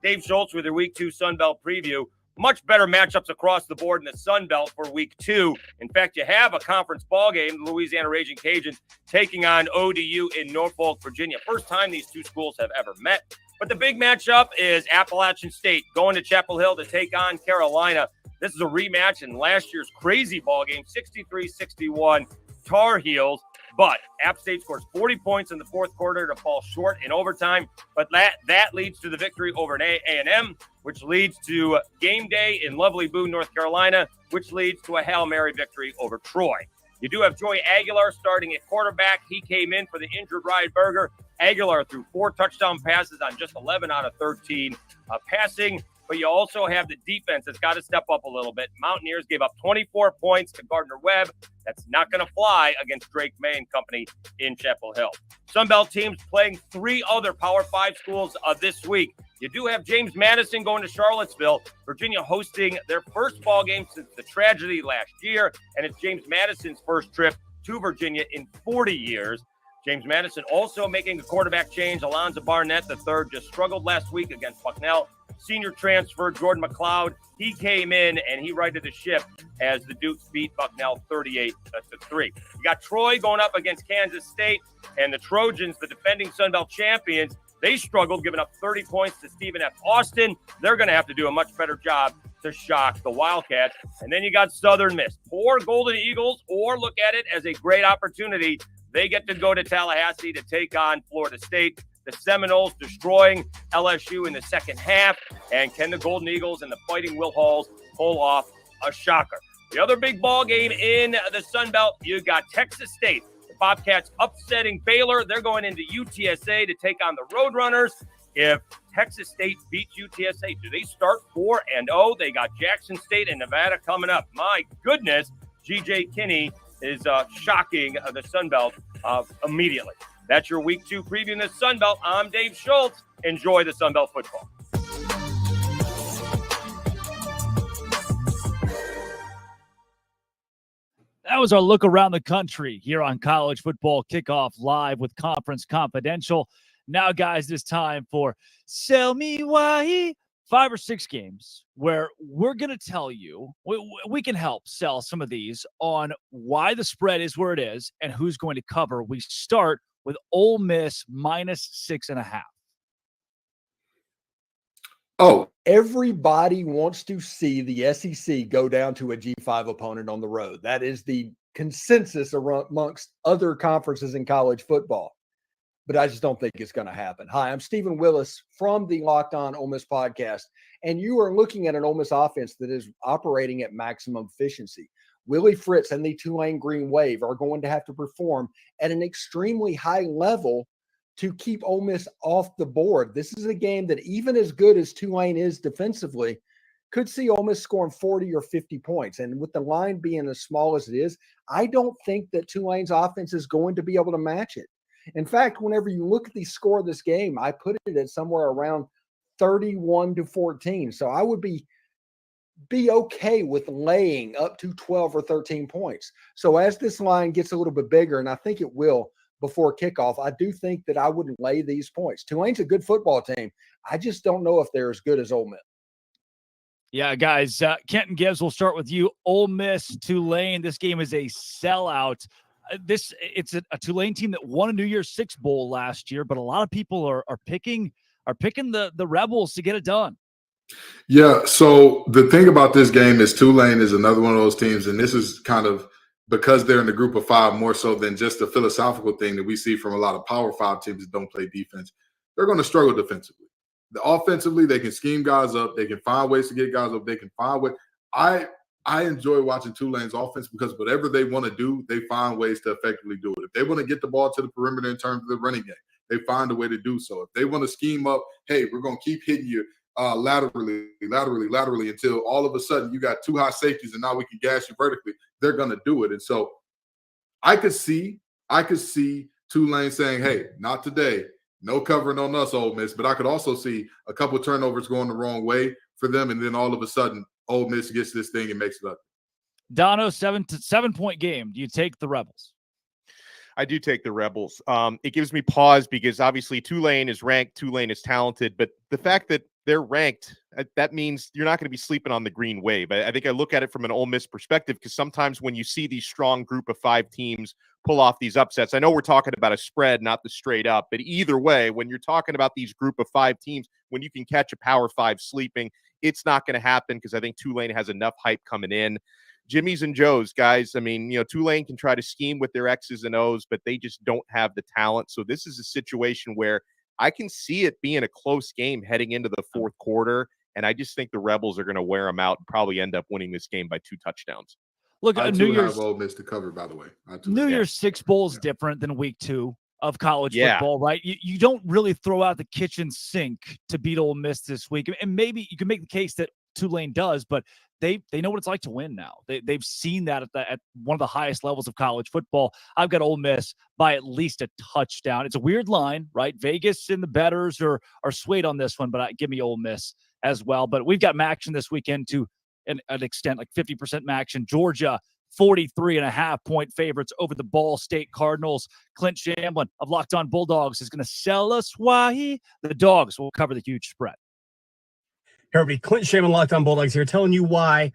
Dave Schultz with your Week 2 Sunbelt preview. Much better matchups across the board in the Sunbelt for Week 2. In fact, you have a conference ball game, the Louisiana Raging Cajuns taking on ODU in Norfolk, Virginia. First time these two schools have ever met. But the big matchup is Appalachian State going to Chapel Hill to take on Carolina. This is a rematch in last year's crazy ball game, 63-61 Tar Heels. But App State scores 40 points in the fourth quarter to fall short in overtime. But that leads to the victory over an A&M, which leads to game day in lovely Boone, North Carolina, which leads to a Hail Mary victory over Troy. You do have Joey Aguilar starting at quarterback. He came in for the injured Ryan Berger. Aguilar threw 4 touchdown passes on just 11 out of 13 passing. But you also have the defense that's got to step up a little bit. Mountaineers gave up 24 points to Gardner-Webb. That's not going to fly against Drake May and company in Chapel Hill. Sunbelt teams playing 3 other Power 5 schools this week. You do have James Madison going to Charlottesville. Virginia hosting their first ball game since the tragedy last year. And it's James Madison's first trip to Virginia in 40 years. James Madison also making a quarterback change. Alonzo Barnett III just struggled last week against Bucknell. Senior transfer Jordan McLeod, he came in and he righted the ship as the Dukes beat Bucknell 38-3. You got Troy going up against Kansas State, and the Trojans, the defending Sunbelt champions, they struggled, giving up 30 points to Stephen F. Austin. They're going to have to do a much better job to shock the Wildcats. And then you got Southern Miss. Poor Golden Eagles, or look at it as a great opportunity. They get to go to Tallahassee to take on Florida State. The Seminoles destroying LSU in the second half. And can the Golden Eagles and the Fighting Will Halls pull off a shocker? The other big ball game in the Sun Belt, you got Texas State. The Bobcats upsetting Baylor. They're going into UTSA to take on the Roadrunners. If Texas State beats UTSA, do they start 4-0? They got Jackson State and Nevada coming up. My goodness, G.J. Kinney is shocking the Sun Belt immediately. That's your Week 2 preview in the Sun Belt. I'm Dave Schultz. Enjoy the Sun Belt football.
That was our look around the country here on College Football Kickoff Live with Conference Confidential. Now, guys, it's time for Sell Me Why. 5 or 6 games where we're going to tell you, we can help sell some of these on why the spread is where it is and who's going to cover. We start with Ole Miss -6.5.
Oh,
Everybody wants to see the SEC go down to a G5 opponent on the road. That is the consensus amongst other conferences in college football. But I just don't think it's going to happen. Hi, I'm Stephen Willis from the Locked On Ole Miss podcast, and you are looking at an Ole Miss offense that is operating at maximum efficiency. Willie Fritz and the Tulane Green Wave are going to have to perform at an extremely high level to keep Ole Miss off the board. This is a game that, even as good as Tulane is defensively, could see Ole Miss scoring 40 or 50 points. And with the line being as small as it is, I don't think that Tulane's offense is going to be able to match it. In fact, whenever you look at the score of this game, I put it at somewhere around 31-14. So I would be okay with laying up to 12 or 13 points. So as this line gets a little bit bigger, and I think it will before kickoff, I do think that I wouldn't lay these points. Tulane's a good football team. I just don't know if they're as good as Ole Miss.
Yeah, guys, Kenton Gibbs, we'll start with you. Ole Miss, Tulane, this game is a sellout. It's a Tulane team that won a New Year's Six Bowl last year, but a lot of people are picking the Rebels to get it done.
Yeah, so the thing about this game is Tulane is another one of those teams, and this is kind of because they're in the group of five more so than just a philosophical thing that we see from a lot of Power 5 teams that don't play defense. They're going to struggle defensively. Offensively, they can scheme guys up. They can find ways to get guys up. They can find ways. I enjoy watching Tulane's offense because whatever they want to do, they find ways to effectively do it. If they want to get the ball to the perimeter in terms of the running game, they find a way to do so. If they want to scheme up, hey, we're going to keep hitting you laterally until all of a sudden you got two high safeties and now we can gas you vertically, they're going to do it. And so I could see Tulane saying, hey, not today. No covering on us, Ole Miss. But I could also see a couple of turnovers going the wrong way for them, and then all of a sudden Ole Miss gets this thing and makes it up.
Dono, 7-point game. Do you take the Rebels?
I do take the Rebels. It gives me pause because obviously Tulane is ranked, Tulane is talented, but the fact that they're ranked, that means you're not going to be sleeping on the green wave. I think I look at it from an Ole Miss perspective because sometimes when you see these strong group of 5 teams pull off these upsets, I know we're talking about a spread, not the straight up, but either way, when you're talking about these group of 5 teams, when you can catch a Power 5 sleeping, it's not going to happen because I think Tulane has enough hype coming in. Jimmy's and Joe's, guys. I mean, Tulane can try to scheme with their X's and O's, but they just don't have the talent. So this is a situation where I can see it being a close game heading into the fourth quarter, and I just think the Rebels are going to wear them out and probably end up winning this game by 2 touchdowns.
Look,
I
New
too
Year's
have Ole Miss to cover, by the way.
New Year's Six Bowl is different than week 2 of college
Yeah.
football, right? You don't really throw out the kitchen sink to beat Ole Miss this week. And maybe you can make the case that Tulane does, but they know what it's like to win now. They've seen that at one of the highest levels of college football. I've got Ole Miss by at least a touchdown. It's a weird line, right? Vegas and the bettors are swayed on this one, but give me Ole Miss as well. But we've got action this weekend to an extent, like 50% action. Georgia, 43.5-point favorites over the Ball State Cardinals. Clint Shamblin of Locked On Bulldogs is going to sell us why the Dogs will cover the huge spread.
Here we Clint Shamblin, Locked On Bulldogs here, telling you why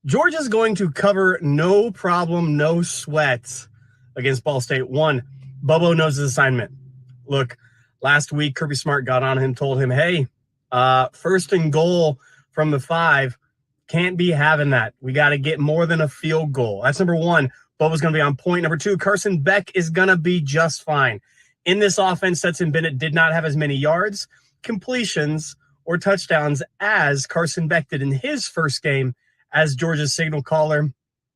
Georgia's going to cover no problem, no sweat against Ball State. 1, Bobo knows his assignment. Look, last week Kirby Smart got on him, told him, hey, first and goal from the 5. Can't be having that. We got to get more than a field goal. That's number 1. Bobo's going to be on point. Number 2, Carson Beck is going to be just fine. In this offense, Stetson Bennett did not have as many yards, completions, or touchdowns as Carson Beck did in his first game as Georgia's signal caller.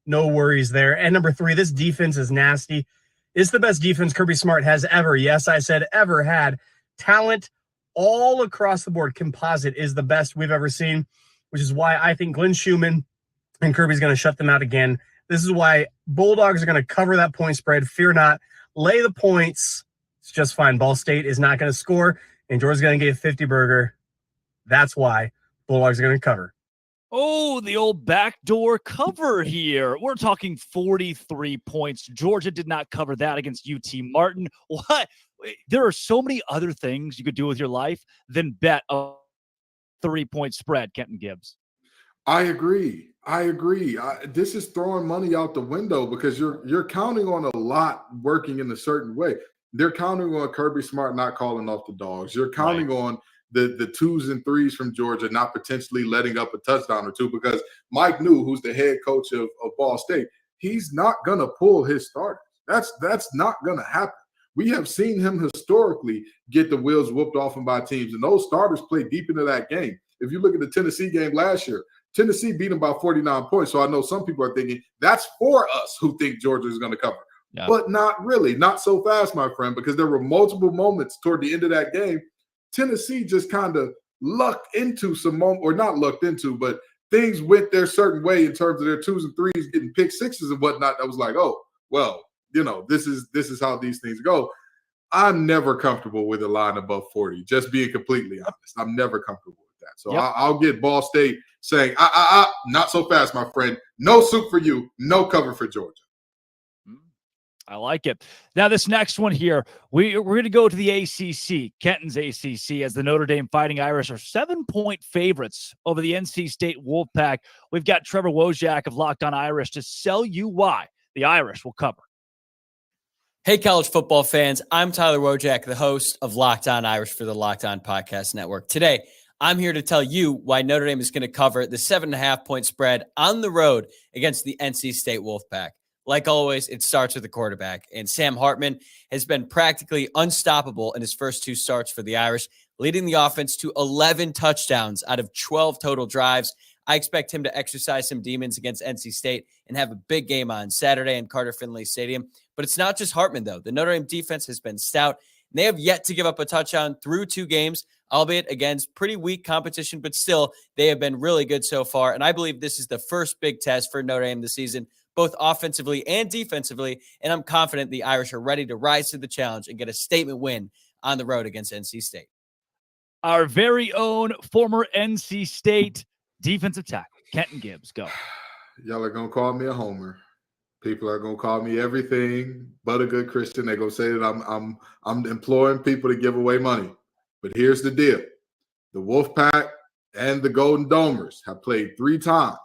No worries there. And number 3, this defense is nasty. It's the best defense Kirby Smart has ever, yes, I said ever had. Talent all across the board. Composite is the best we've ever seen, which is why I think Glenn Schumann and Kirby's going to shut them out again. This is why Bulldogs are going to cover that point spread. Fear not. Lay the points. It's just fine. Ball State is not going to score, and Georgia's going to get a 50 burger. That's why Bulldogs are going to cover.
Oh, the old backdoor cover here. We're talking 43 points. Georgia did not cover that against UT Martin. What? There are so many other things you could do with your life than bet a 3-point spread, Kenton Gibbs.
I agree. This is throwing money out the window because you're counting on a lot working in a certain way. They're counting on Kirby Smart not calling off the Dogs. You're counting on the 2s and 3s from Georgia not potentially letting up a touchdown or two, because Mike New, who's the head coach of Ball State, he's not going to pull his starters. That's not going to happen. We have seen him historically get the wheels whooped off him by teams, and those starters play deep into that game. If you look at the Tennessee game last year, Tennessee beat them by 49 points. So I know some people are thinking that's for us who think Georgia is going to cover. Yeah. But not really, not so fast, my friend, because there were multiple moments toward the end of that game. Tennessee just kind of lucked into some moment, or not lucked into, but things went their certain way in terms of their 2s and 3s getting pick sixes and whatnot. That was like, oh, well, this is how these things go. I'm never comfortable with a line above 40, just being completely honest. I'm never comfortable with that. So I'll get Ball State saying, not so fast, my friend. No soup for you. No cover for Georgia.
I like it. Now, this next one here, we're going to go to the ACC, Kenton's ACC, as the Notre Dame Fighting Irish are 7-point favorites over the NC State Wolfpack. We've got Trevor Wojak of Locked On Irish to sell you why the Irish will cover.
Hey, college football fans. I'm Tyler Wojak, the host of Locked On Irish for the Locked On Podcast Network. Today, I'm here to tell you why Notre Dame is going to cover the 7.5-point spread on the road against the NC State Wolfpack. Like always, it starts with the quarterback, and Sam Hartman has been practically unstoppable in his first 2 starts for the Irish, leading the offense to 11 touchdowns out of 12 total drives. I expect him to exercise some demons against NC State and have a big game on Saturday in Carter Finley Stadium. But it's not just Hartman, though. The Notre Dame defense has been stout, and they have yet to give up a touchdown through 2 games, albeit against pretty weak competition, but still, they have been really good so far. And I believe this is the first big test for Notre Dame this season, both offensively and defensively, and I'm confident the Irish are ready to rise to the challenge and get a statement win on the road against NC State.
Our very own former NC State defensive tackle, Kenton Gibbs, go.
Y'all are going to call me a homer. People are going to call me everything but a good Christian. They're going to say that I'm imploring people to give away money. But here's the deal. The Wolfpack and the Golden Domers have played 3 times.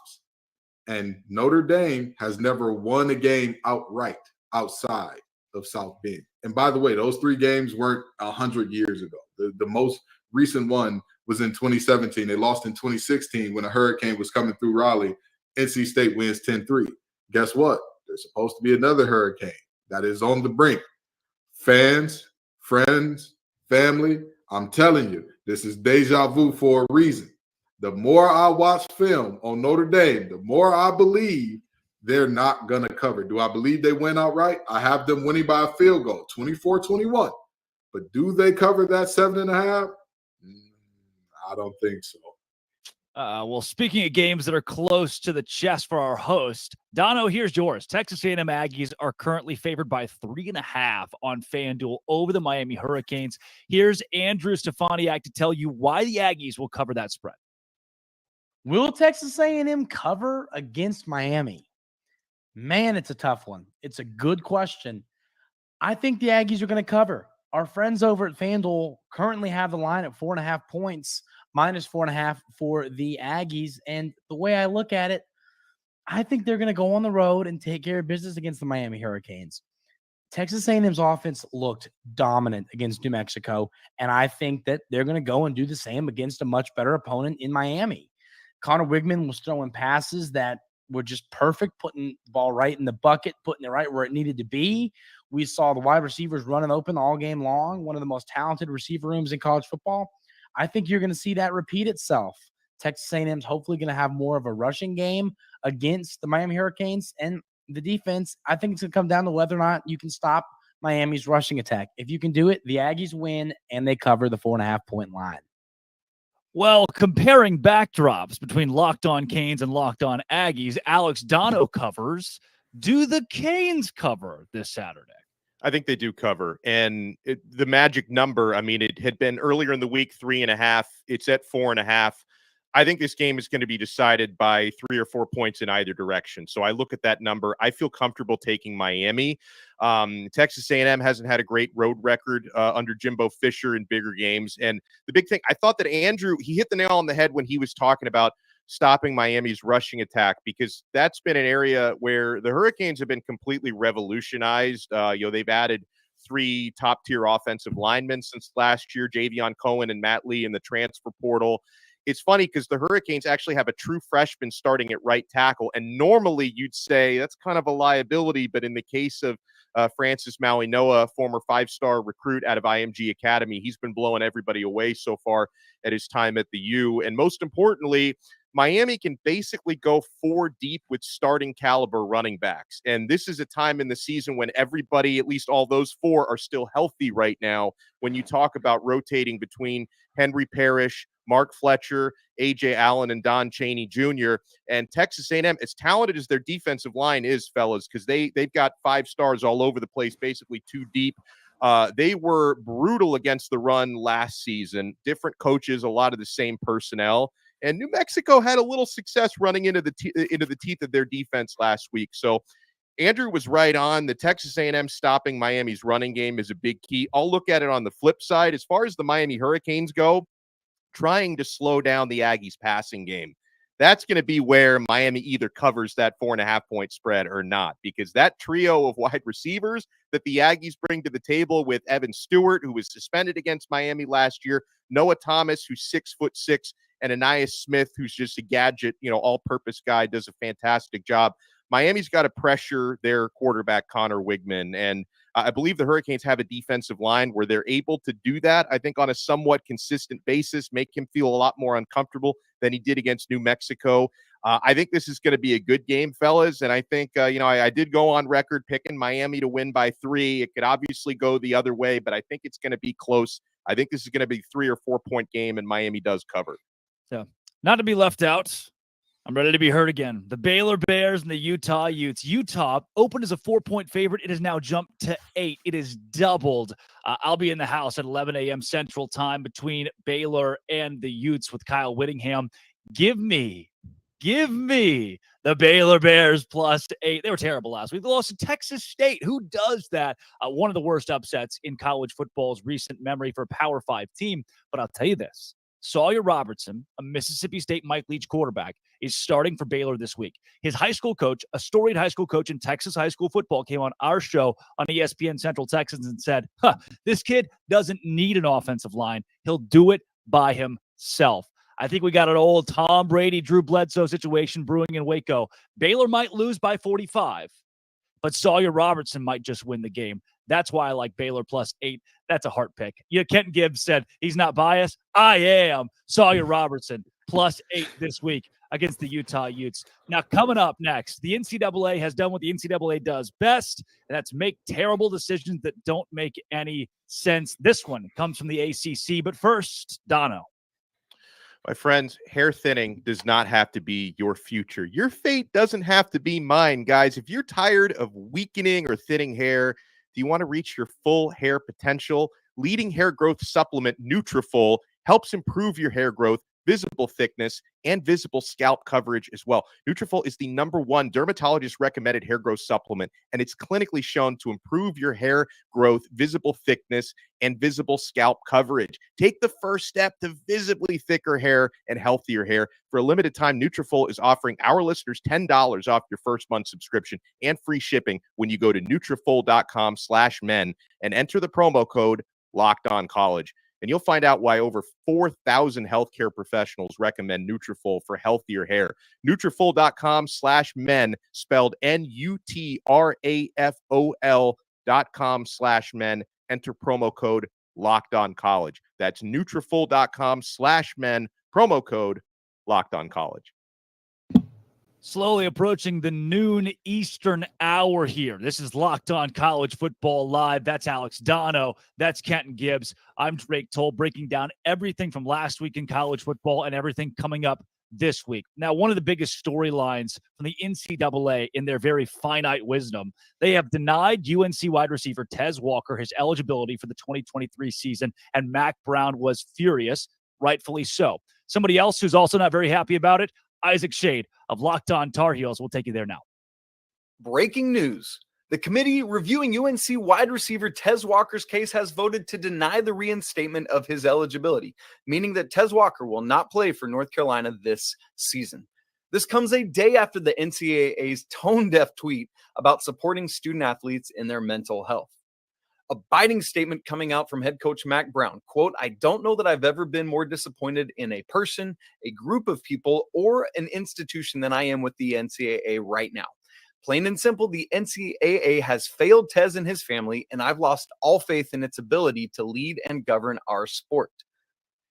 And Notre Dame has never won a game outright outside of South Bend. And by the way, those 3 games weren't 100 years ago. The most recent one was in 2017. They lost in 2016 when a hurricane was coming through Raleigh. NC State wins 10-3. Guess what? There's supposed to be another hurricane that is on the brink. Fans, friends, family, I'm telling you, this is deja vu for a reason. The more I watch film on Notre Dame, the more I believe they're not going to cover. Do I believe they win outright? I have them winning by a field goal, 24-21. But do they cover that 7.5? I don't think so.
Well, speaking of games that are close to the chest for our host, Dono, here's yours. Texas A&M Aggies are currently favored by 3.5 on FanDuel over the Miami Hurricanes. Here's Andrew Stefaniak to tell you why the Aggies will cover that spread.
Will Texas A&M cover against Miami? Man, it's a tough one. It's a good question. I think the Aggies are going to cover. Our friends over at FanDuel currently have the line at 4.5 points, minus 4.5 for the Aggies. And the way I look at it, I think they're going to go on the road and take care of business against the Miami Hurricanes. Texas A&M's offense looked dominant against New Mexico, and I think that they're going to go and do the same against a much better opponent in Miami. Connor Wigman was throwing passes that were just perfect, putting the ball right in the bucket, putting it right where it needed to be. We saw the wide receivers running open all game long, one of the most talented receiver rooms in college football. I think you're going to see that repeat itself. Texas A&M's hopefully going to have more of a rushing game against the Miami Hurricanes, and the defense, I think it's going to come down to whether or not you can stop Miami's rushing attack. If you can do it, the Aggies win, and they cover the 4.5-point line.
Well, comparing backdrops between Locked On Canes and Locked On Aggies, Alex Dono covers. Do the Canes cover this Saturday?
I think they do cover. And the magic number, I mean, it had been earlier in the week, 3.5. It's at 4.5. I think this game is going to be decided by 3 or 4 points in either direction. So I look at that number. I feel comfortable taking Miami. Texas A&M hasn't had a great road record under Jimbo Fisher in bigger games. And the big thing, I thought that Andrew, he hit the nail on the head when he was talking about stopping Miami's rushing attack, because that's been an area where the Hurricanes have been completely revolutionized. They've added 3 top-tier offensive linemen since last year, Javion Cohen and Matt Lee in the transfer portal. It's funny because the Hurricanes actually have a true freshman starting at right tackle, and normally you'd say that's kind of a liability, but in the case of Francis Maui-Noa, former 5-star recruit out of IMG Academy, he's been blowing everybody away so far at his time at the U. And most importantly, Miami can basically go 4 deep with starting caliber running backs. And this is a time in the season when everybody, at least all those 4, are still healthy right now. When you talk about rotating between Henry Parrish, Mark Fletcher, A.J. Allen, and Don Chaney Jr. And Texas A&M, as talented as their defensive line is, fellas, because they've got 5 stars all over the place, basically 2 deep. They were brutal against the run last season. Different coaches, a lot of the same personnel. And New Mexico had a little success running into the teeth of their defense last week. So Andrew was right on. The Texas A&M stopping Miami's running game is a big key. I'll look at it on the flip side. As far as the Miami Hurricanes go, trying to slow down the Aggies' passing game. That's going to be where Miami either covers that 4.5-point spread or not, because that trio of wide receivers that the Aggies bring to the table with Evan Stewart, who was suspended against Miami last year, Noah Thomas, who's 6'6", and Anais Smith, who's just a gadget, all-purpose guy, does a fantastic job. Miami's got to pressure their quarterback, Connor Wigman, and I believe the Hurricanes have a defensive line where they're able to do that, I think, on a somewhat consistent basis, make him feel a lot more uncomfortable than he did against New Mexico. I think this is going to be a good game, fellas, and I think, I did go on record picking Miami to win by 3. It could obviously go the other way, but I think it's going to be close. I think this is going to be a 3 or 4 point game, and Miami does cover.
Yeah. Not to be left out, I'm ready to be heard again. The Baylor Bears and the Utah Utes. Utah opened as a 4-point favorite. It has now jumped to 8. It is doubled. I'll be in the house at 11 a.m. Central Time between Baylor and the Utes with Kyle Whittingham. Give me the Baylor Bears plus 8. They were terrible last week. They lost to Texas State. Who does that? One of the worst upsets in college football's recent memory for a Power 5 team. But I'll tell you this. Sawyer Robertson, a Mississippi State Mike Leach quarterback, is starting for Baylor this week. His high school coach, a storied high school coach in Texas high school football, came on our show on ESPN Central Texans and said, this kid doesn't need an offensive line. He'll do it by himself. I think we got an old Tom Brady, Drew Bledsoe situation brewing in Waco. Baylor might lose by 45, but Sawyer Robertson might just win the game. That's why I like Baylor plus 8. That's a heart pick. Kenton Gibbs said he's not biased. I am. Sawyer Robertson plus 8 this week against the Utah Utes. Now, coming up next, the NCAA has done what the NCAA does best, and that's make terrible decisions that don't make any sense. This one comes from the ACC. But first, Dono.
My friends, hair thinning does not have to be your future. Your fate doesn't have to be mine, guys. If you're tired of weakening or thinning hair, do you want to reach your full hair potential? Leading hair growth supplement Nutrafol helps improve your hair growth, visible thickness, and visible scalp coverage as well. Nutrafol is the #1 dermatologist recommended hair growth supplement, and it's clinically shown to improve your hair growth, visible thickness, and visible scalp coverage. Take the first step to visibly thicker hair and healthier hair. For a limited time, Nutrafol is offering our listeners $10 off your first month subscription and free shipping when you go to Nutrafol.com/men and enter the promo code LOCKEDONCollege. And you'll find out why over 4,000 healthcare professionals recommend Nutrafol for healthier hair. Nutrafol.com/men, spelled Nutrafol.com/men. Enter promo code LOCKEDONCollege. That's Nutrafol.com/men, promo code LOCKEDONCollege.
Slowly approaching the noon Eastern hour here. This is Locked On College Football Live. That's Alex Dono. That's Kenton Gibbs. I'm Drake Toll, breaking down everything from last week in college football and everything coming up this week. Now, one of the biggest storylines from the NCAA in their very finite wisdom, they have denied UNC wide receiver Tez Walker his eligibility for the 2023 season, and Mac Brown was furious, rightfully so. Somebody else who's also not very happy about it, Isaac Shade of Locked On Tar Heels. We'll take you there now.
Breaking news. The committee reviewing UNC wide receiver Tez Walker's case has voted to deny the reinstatement of his eligibility, meaning that Tez Walker will not play for North Carolina this season. This comes a day after the NCAA's tone-deaf tweet about supporting student athletes in their mental health. A biting statement coming out from head coach Mac Brown. Quote, "I don't know that I've ever been more disappointed in a person, a group of people, or an institution than I am with the NCAA right now. Plain and simple, the NCAA has failed Tez and his family, and I've lost all faith in its ability to lead and govern our sport."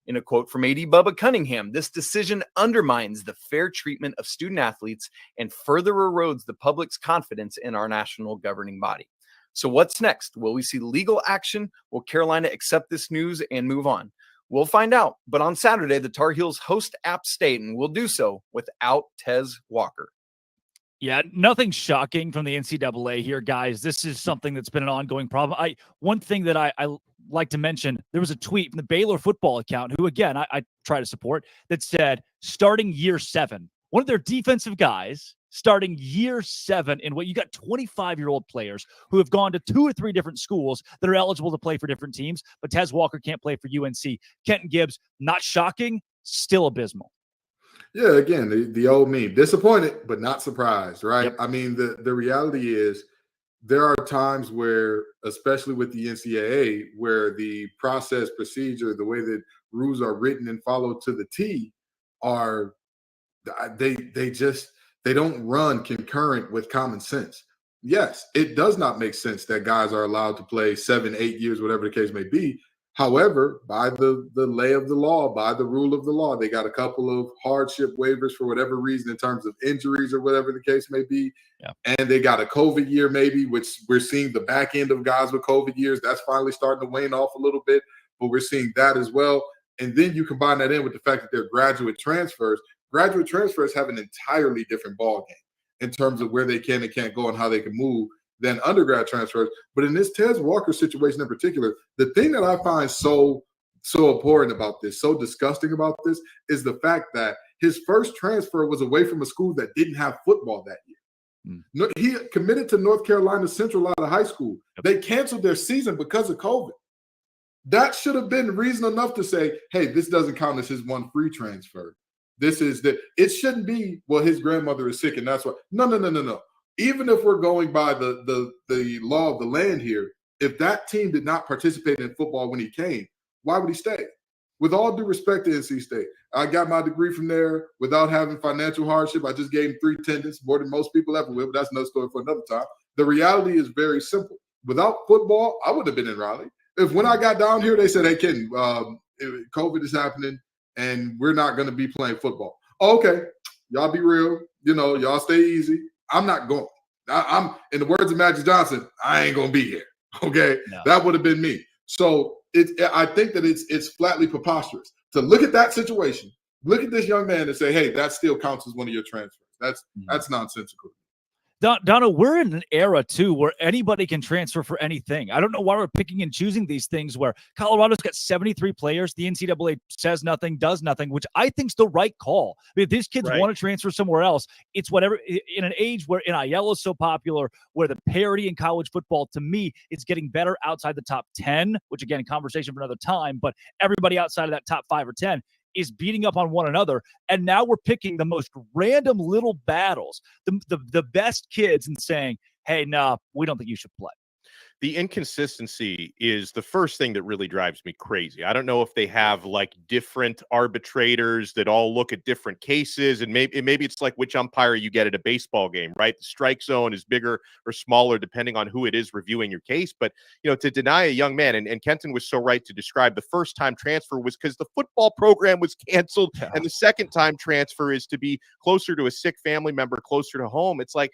In a quote from AD Bubba Cunningham, "This decision undermines the fair treatment of student athletes and further erodes the public's confidence in our national governing body." So what's next? Will we see legal action? Will Carolina accept this news and move on? We'll find out. But on Saturday, the Tar Heels host App State and will do so without Tez Walker.
Yeah, nothing shocking from the NCAA here, guys. This is something that's been an ongoing problem. One thing that I like to mention, there was a tweet from the Baylor football account, who, again, I try to support, that said, starting year 7, one of their defensive guys starting year 7 in what you got 25-year-old players who have gone to 2 or 3 different schools that are eligible to play for different teams, but Tez Walker can't play for UNC. Kenton Gibbs, not shocking, still abysmal.
Yeah, again, the old meme, disappointed but not surprised, right?
Yep.
I mean, the reality is there are times where, especially with the NCAA, where the process, procedure, the way that rules are written and followed to the T are they don't run concurrent with common sense. Yes, it does not make sense that guys are allowed to play 7, 8 years, whatever the case may be. However, by the lay of the law, by the rule of the law, they got a couple of hardship waivers for whatever reason in terms of injuries or whatever the case may be.
Yeah.
And they got a COVID year maybe, which we're seeing the back end of guys with COVID years. That's finally starting to wane off a little bit, but we're seeing that as well. And then you combine that in with the fact that they're graduate transfers. Graduate transfers have an entirely different ball game in terms of where they can and can't go and how they can move than undergrad transfers. But in this Tez Walker situation in particular, the thing that I find so abhorrent about this, so disgusting about this, is the fact that his first transfer was away from a school that didn't have football that year. No, he committed to North Carolina Central out of high school. They canceled their season because of COVID. That should have been reason enough to say, hey, this doesn't count as his one free transfer. This is that it shouldn't be, well, his grandmother is sick and that's why. No. Even if we're going by the law of the land here, if that team did not participate in football when he came, why would he stay? With all due respect to NC State, I got my degree from there without having financial hardship. I just gave him 3 attendance, more than most people ever will, but that's another story for another time. The reality is very simple. Without football, I wouldn't have been in Raleigh. If when I got down here, they said, hey, Kenton, COVID is happening and we're not going to be playing football. Okay, y'all be real. Y'all stay easy. I'm not going. I'm in the words of Magic Johnson, I ain't gonna be here. Okay, no. That would have been me. So I think that it's flatly preposterous to look at that situation, look at this young man and say, hey, that still counts as one of your transfers. That's nonsensical.
Donna, we're in an era, too, where anybody can transfer for anything. I don't know why we're picking and choosing these things where Colorado's got 73 players. The NCAA says nothing, does nothing, which I think is the right call. I mean, if these kids want to transfer somewhere else, it's whatever. In an age where NIL is so popular, where the parity in college football, to me, is getting better outside the top 10, which, again, conversation for another time, but everybody outside of that top 5 or 10 is beating up on one another. And now we're picking the most random little battles, the best kids, and saying, hey, no, we don't think you should play.
The inconsistency is the first thing that really drives me crazy. I don't know if they have like different arbitrators that all look at different cases, and maybe it's like which umpire you get at a baseball game, right? The strike zone is bigger or smaller depending on who it is reviewing your case. But, to deny a young man, and Kenton was so right to describe the first time transfer was because the football program was canceled, and the second time transfer is to be closer to a sick family member, closer to home. It's like,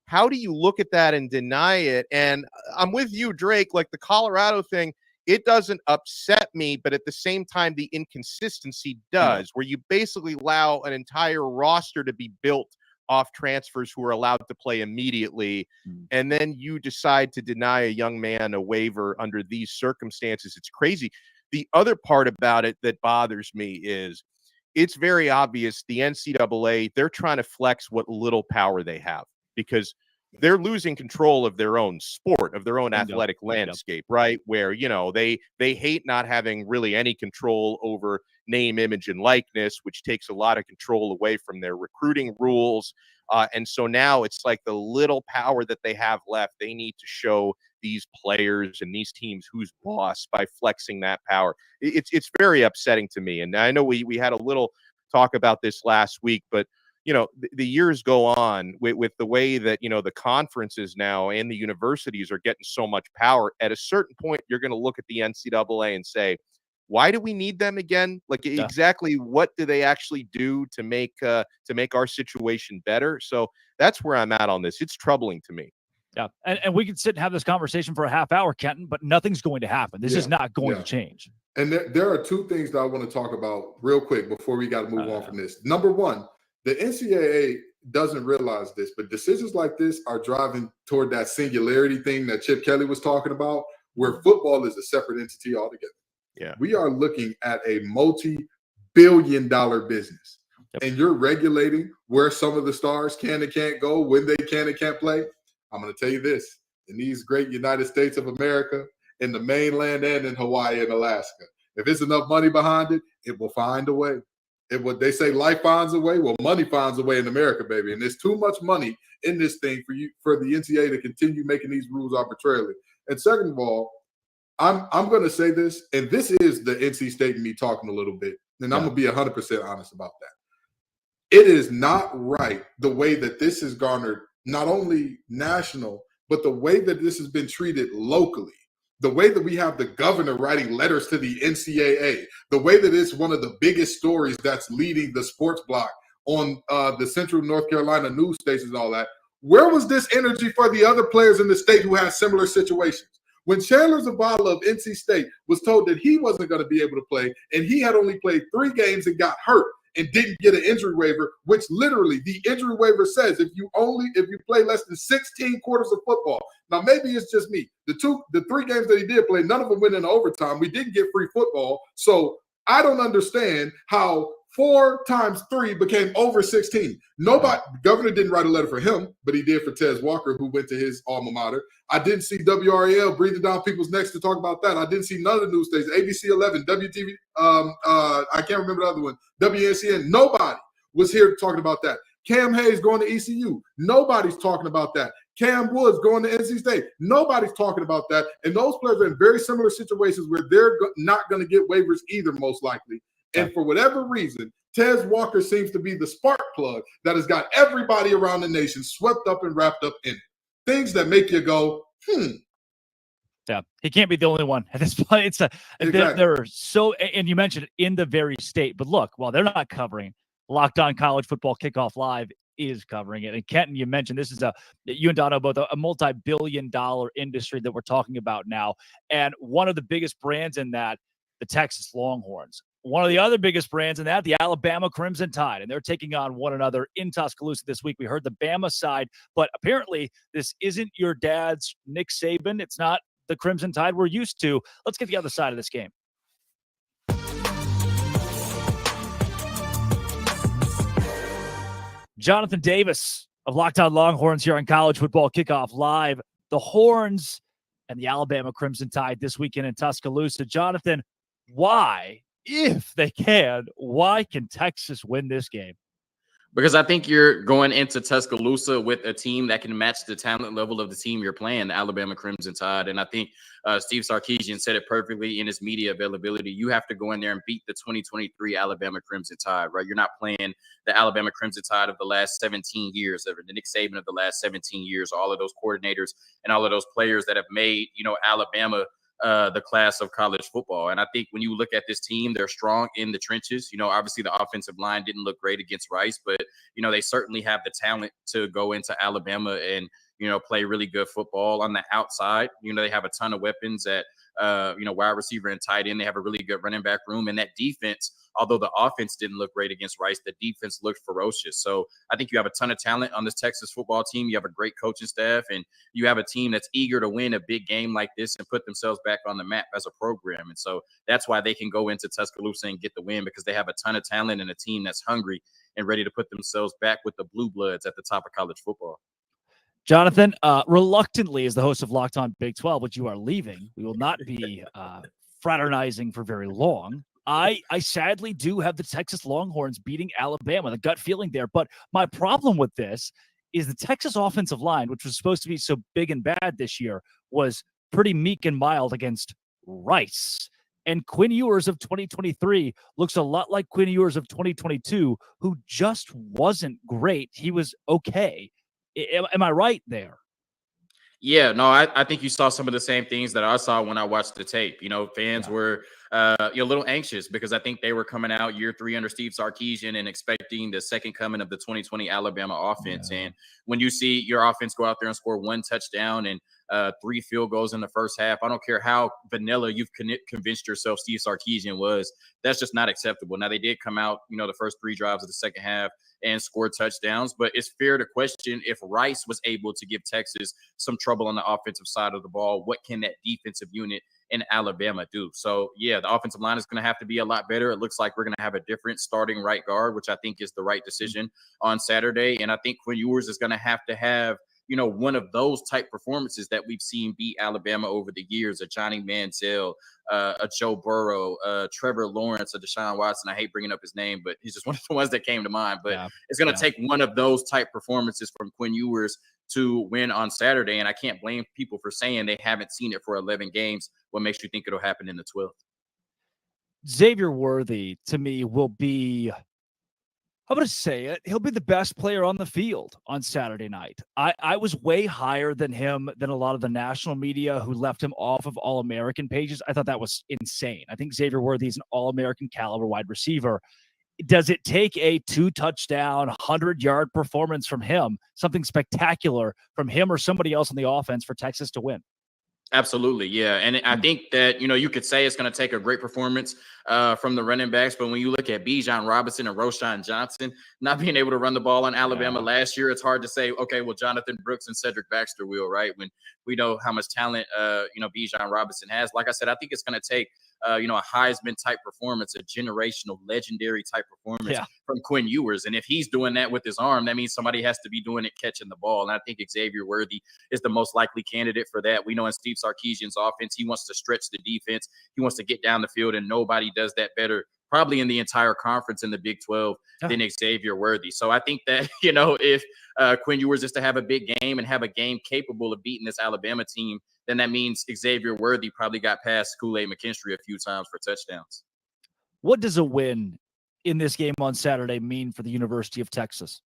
how do you look at that and deny it? And I'm with you, Drake, like the Colorado thing, it doesn't upset me, but at the same time, the inconsistency does, where you basically allow an entire roster to be built off transfers who are allowed to play immediately. And then you decide to deny a young man a waiver under these circumstances. It's crazy. The other part about it that bothers me is it's very obvious the NCAA, they're trying to flex what little power they have, because they're losing control of their own sport, of their own athletic landscape, right? Where, they hate not having really any control over name, image, and likeness, which takes a lot of control away from their recruiting rules. And so now it's like the little power that they have left, they need to show these players and these teams who's boss by flexing that power. It's very upsetting to me. And I know we had a little talk about this last week, but the years go on with the way that, the conferences now and the universities are getting so much power. At a certain point, you're going to look at the NCAA and say, why do we need them again? Like, exactly what do they actually do to make our situation better? So that's where I'm at on this. It's troubling to me.
Yeah. And we can sit and have this conversation for a half hour, Kenton, but nothing's going to happen. This is not going to change.
And there are two things that I want to talk about real quick before we got to move on from this. Number one, the NCAA doesn't realize this, but decisions like this are driving toward that singularity thing that Chip Kelly was talking about, where football is a separate entity altogether.
Yeah.
We are looking at a multi-billion-dollar business, and you're regulating where some of the stars can and can't go, when they can and can't play. I'm going to tell you this, in these great United States of America, in the mainland and in Hawaii and Alaska, if it's enough money behind it, it will find a way. They say life finds a way. Well, money finds a way in America, baby. And there's too much money in this thing for the NCAA to continue making these rules arbitrarily. And second of all, I'm going to say this, and this is the NC State and me talking a little bit, and I'm going to be 100% honest about that. It is not right the way that this has garnered not only national, but the way that this has been treated locally. The way that we have the governor writing letters to the NCAA, the way that it's one of the biggest stories that's leading the sports block on the Central North Carolina news stations and all that. Where was this energy for the other players in the state who had similar situations? When Chandler Zavala of NC State was told that he wasn't going to be able to play, and he had only played 3 games and got hurt and didn't get an injury waiver, which literally the injury waiver says if you play less than 16 quarters of football. Now, maybe it's just me. The 3 games that he did play, none of them went into overtime. We didn't get free football. So I don't understand how 4 times 3 became over 16. The governor didn't write a letter for him, but he did for Tez Walker, who went to his alma mater. I didn't see WRAL breathing down people's necks to talk about that. I didn't see none of the news stations, ABC 11, WTV, I can't remember the other one, WNCN. Nobody was here talking about that. Cam Hayes going to ECU. Nobody's talking about that. Cam Woods going to NC State. Nobody's talking about that. And those players are in very similar situations where they're not going to get waivers either, most likely. And for whatever reason, Tez Walker seems to be the spark plug that has got everybody around the nation swept up and wrapped up in it. Things that make you go,
Yeah, he can't be the only one at this point. It's they're so, and you mentioned it in the very state. But look, while they're not covering, Locked On College Football Kickoff Live is covering it. And Kenton, you mentioned this is you and Dono both a multi-billion-dollar industry that we're talking about now, and one of the biggest brands in that, the Texas Longhorns. One of the other biggest brands in that, the Alabama Crimson Tide, and they're taking on one another in Tuscaloosa this week. We heard the Bama side, but apparently this isn't your dad's Nick Saban. It's not the Crimson Tide we're used to. Let's get the other side of this game. Jonathan Davis of Locked On Longhorns here on College Football Kickoff Live. The Horns and the Alabama Crimson Tide this weekend in Tuscaloosa. Jonathan, why, if they can, why can Texas win this game?
Because I think you're going into Tuscaloosa with a team that can match the talent level of the team you're playing, the Alabama Crimson Tide. And I think Steve Sarkisian said it perfectly in his media availability. You have to go in there and beat the 2023 Alabama Crimson Tide, right? You're not playing the Alabama Crimson Tide of the last 17 years, or the Nick Saban of the last 17 years, all of those coordinators and all of those players that have made, Alabama the class of college football. And I think when you look at this team, they're strong in the trenches. Obviously the offensive line didn't look great against Rice, but, they certainly have the talent to go into Alabama and, play really good football on the outside. They have a ton of weapons at, wide receiver and tight end. They have a really good running back room, and that defense, although the offense didn't look great against Rice, the defense looked ferocious. So I think you have a ton of talent on this Texas football team. You have a great coaching staff, and you have a team that's eager to win a big game like this and put themselves back on the map as a program. And so that's why they can go into Tuscaloosa and get the win, because they have a ton of talent and a team that's hungry and ready to put themselves back with the blue bloods at the top of college football.
Jonathan, reluctantly, as the host of Locked On Big 12, which you are leaving, we will not be fraternizing for very long. I sadly do have the Texas Longhorns beating Alabama, the gut feeling there. But my problem with this is the Texas offensive line, which was supposed to be so big and bad this year, was pretty meek and mild against Rice. And Quinn Ewers of 2023 looks a lot like Quinn Ewers of 2022, who just wasn't great. He was okay. Am I right there?
Yeah, no, I think you saw some of the same things that I saw when I watched the tape. Fans were a little anxious because I think they were coming out year 3 under Steve Sarkisian and expecting the second coming of the 2020 Alabama offense. And when you see your offense go out there and score 1 touchdown and 3 field goals in the first half, I don't care how vanilla you've convinced yourself Steve Sarkisian was, that's just not acceptable. Now, they did come out, the first 3 drives of the second half and score touchdowns, but it's fair to question if Rice was able to give Texas some trouble on the offensive side of the ball. What can that defensive unit in Alabama do? So, yeah, the offensive line is going to have to be a lot better. It looks like we're going to have a different starting right guard, which I think is the right decision on Saturday. And I think Quinn Ewers is going to have one of those type performances that we've seen beat Alabama over the years, a Johnny Manziel, a Joe Burrow, Trevor Lawrence, a Deshaun Watson. I hate bringing up his name, but he's just one of the ones that came to mind. But it's going to take one of those type performances from Quinn Ewers to win on Saturday. And I can't blame people for saying they haven't seen it for 11 games. What makes you think it'll happen in the 12th?
Xavier Worthy, to me, will be, I'm going to say it, he'll be the best player on the field on Saturday night. I was way higher than him than a lot of the national media who left him off of All-American pages. I thought that was insane. I think Xavier Worthy is an All-American caliber wide receiver. Does it take a 2-touchdown, 100-yard performance from him, something spectacular from him or somebody else on the offense for Texas to win?
Absolutely, yeah. And I think that, you could say it's going to take a great performance from the running backs, but when you look at Bijan Robinson and Roschon Johnson not being able to run the ball on Alabama last year, it's hard to say, okay, well, Jonathan Brooks and Cedric Baxter will, right? When we know how much talent, Bijan Robinson has. Like I said, I think it's going to take a Heisman type performance, a generational, legendary type performance from Quinn Ewers. And if he's doing that with his arm, that means somebody has to be doing it catching the ball. And I think Xavier Worthy is the most likely candidate for that. We know in Steve Sarkisian's offense, he wants to stretch the defense. He wants to get down the field, and nobody does that better probably in the entire conference in the Big 12 than Xavier Worthy. So I think that, if Quinn Ewers is to have a big game and have a game capable of beating this Alabama team, then that means Xavier Worthy probably got past Kool-Aid McKinstry a few times for touchdowns.
What does a win in this game on Saturday mean for the University of Texas?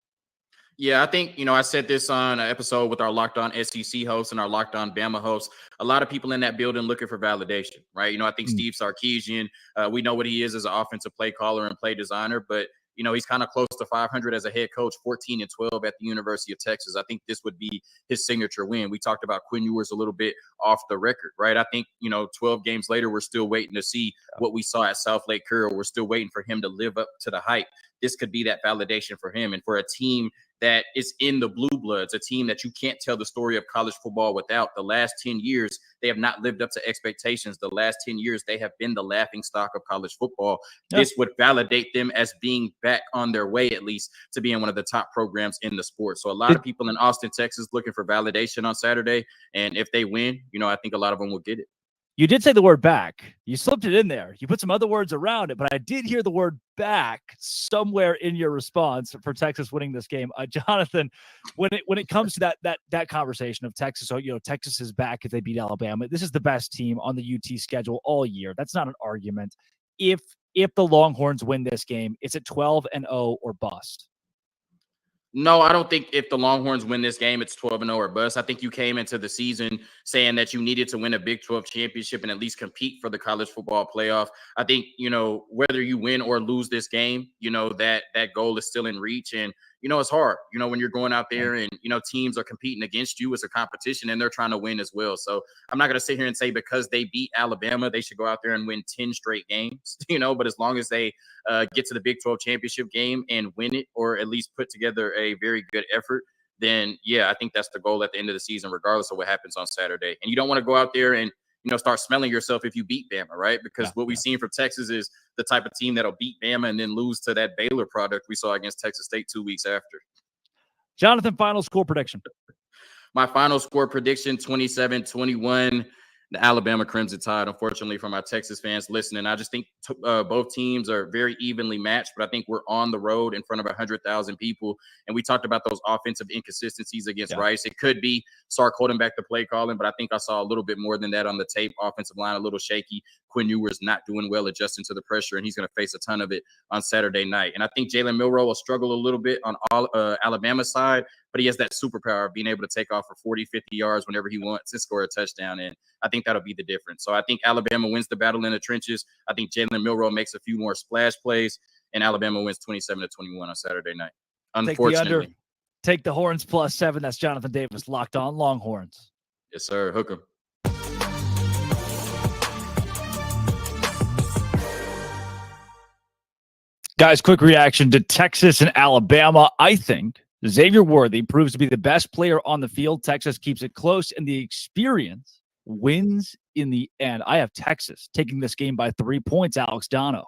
Yeah, I think, I said this on an episode with our Locked On SEC host and our Locked On Bama host. A lot of people in that building looking for validation, right? I think Steve Sarkisian, we know what he is as an offensive play caller and play designer, but he's kind of close to 500 as a head coach, 14-12 at the University of Texas. I think this would be his signature win. We talked about Quinn Ewers a little bit off the record, right? I think, 12 games later, we're still waiting to see what we saw at South Lake Carroll. We're still waiting for him to live up to the hype. This could be that validation for him. And for a team that is in the blue bloods, a team that you can't tell the story of college football without. The last 10 years, they have not lived up to expectations. The last 10 years, they have been the laughingstock of college football. This would validate them as being back on their way, at least, to being one of the top programs in the sport. So a lot of people in Austin, Texas, looking for validation on Saturday. And if they win, I think a lot of them will get it.
You did say the word back. You slipped it in there. You put some other words around it, but I did hear the word back somewhere in your response for Texas winning this game. Jonathan, when it comes to that conversation of Texas, Texas is back if they beat Alabama. This is the best team on the UT schedule all year. That's not an argument. If the Longhorns win this game, it's at 12-0 or bust.
No, I don't think if the Longhorns win this game, it's 12-0 or bust. I think you came into the season saying that you needed to win a Big 12 championship and at least compete for the college football playoff. I think, whether you win or lose this game, that goal is still in reach. And, it's hard, when you're going out there and, teams are competing against you. It's a competition and they're trying to win as well. So I'm not going to sit here and say because they beat Alabama, they should go out there and win 10 straight games, but as long as they get to the Big 12 championship game and win it, or at least put together a very good effort, then yeah, I think that's the goal at the end of the season, regardless of what happens on Saturday. And you don't want to go out there and, start smelling yourself if you beat Bama, right? Because what we've seen from Texas is the type of team that'll beat Bama and then lose to that Baylor product we saw against Texas State 2 weeks after.
Jonathan, final score prediction.
My final score prediction, 27-21. the Alabama Crimson Tide, unfortunately, from our Texas fans listening. I just think both teams are very evenly matched, but I think we're on the road in front of 100,000 people. And we talked about those offensive inconsistencies against Rice. It could be Sark holding back the play calling, but I think I saw a little bit more than that on the tape. Offensive line a little shaky. Quinn Ewers not doing well adjusting to the pressure, and he's going to face a ton of it on Saturday night. And I think Jalen Milroe will struggle a little bit on Alabama's side, but he has that superpower of being able to take off for 40, 50 yards whenever he wants and score a touchdown. And I think that'll be the difference. So I think Alabama wins the battle in the trenches. I think Jalen Milroe makes a few more splash plays, and Alabama wins 27-21 on Saturday night. Unfortunately.
Take the Horns +7. That's Jonathan Davis, Locked On Longhorns.
Yes, sir. Hook 'em.
Guys, quick reaction to Texas and Alabama. I think Xavier Worthy proves to be the best player on the field. Texas keeps it close, and the experience wins in the end. I have Texas taking this game by 3 points, Alex Dono.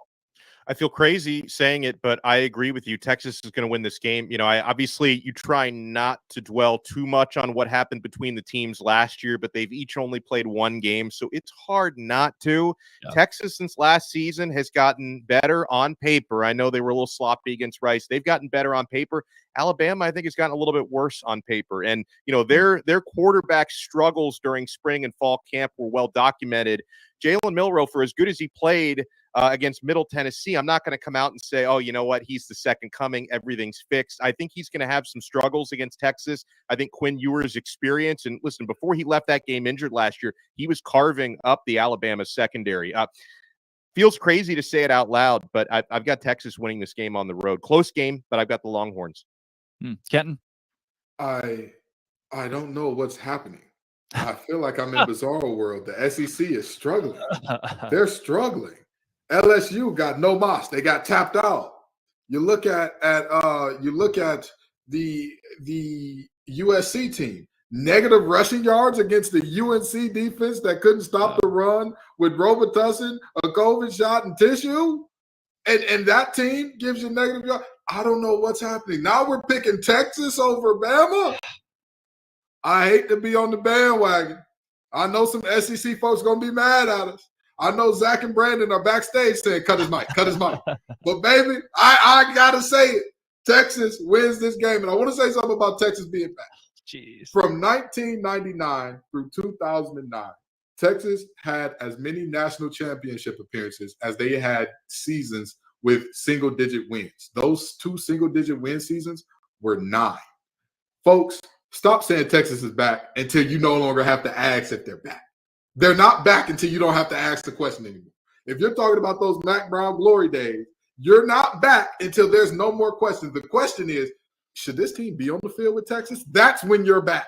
I feel crazy saying it, but I agree with you. Texas is going to win this game. You know, obviously you try not to dwell too much on what happened between the teams last year, but they've each only played one game, so it's hard not to. Yeah. Texas, since last season, has gotten better on paper. I know they were a little sloppy against Rice. They've gotten better on paper. Alabama, I think, has gotten a little bit worse on paper. And, you know, their quarterback struggles during spring and fall camp were well documented. Jalen Milroe, for as good as he played against Middle Tennessee, I'm not going to come out and say, oh, you know what, he's the second coming, everything's fixed. I think he's going to have some struggles against Texas. I think Quinn Ewers' experience, and listen, before he left that game injured last year, he was carving up the Alabama secondary. Feels crazy to say it out loud, but I've got Texas winning this game on the road. Close game, but I've got the Longhorns.
Kenton?
I don't know what's happening. I feel like I'm in bizarro world. The SEC is struggling. They're struggling. LSU got no moss. They got tapped out. You look at the USC team. Negative rushing yards against the UNC defense that couldn't stop the run with Robitussin, a COVID shot, and tissue. And that team gives you negative yards. I don't know what's happening. Now we're picking Texas over Bama. I hate to be on the bandwagon. I know some SEC folks going to be mad at us. I know Zach and Brandon are backstage saying, cut his mic. But, baby, I got to say it. Texas wins this game. And I want to say something about Texas being back.
Jeez.
From 1999 through 2009, Texas had as many national championship appearances as they had seasons with single-digit wins. Those 2 single-digit win seasons were 9. Folks, stop saying Texas is back until you no longer have to ask if they're back. They're not back until you don't have to ask the question anymore. If you're talking about those Mac Brown glory days, you're not back until there's no more questions. The question is, should this team be on the field with Texas? That's when you're back.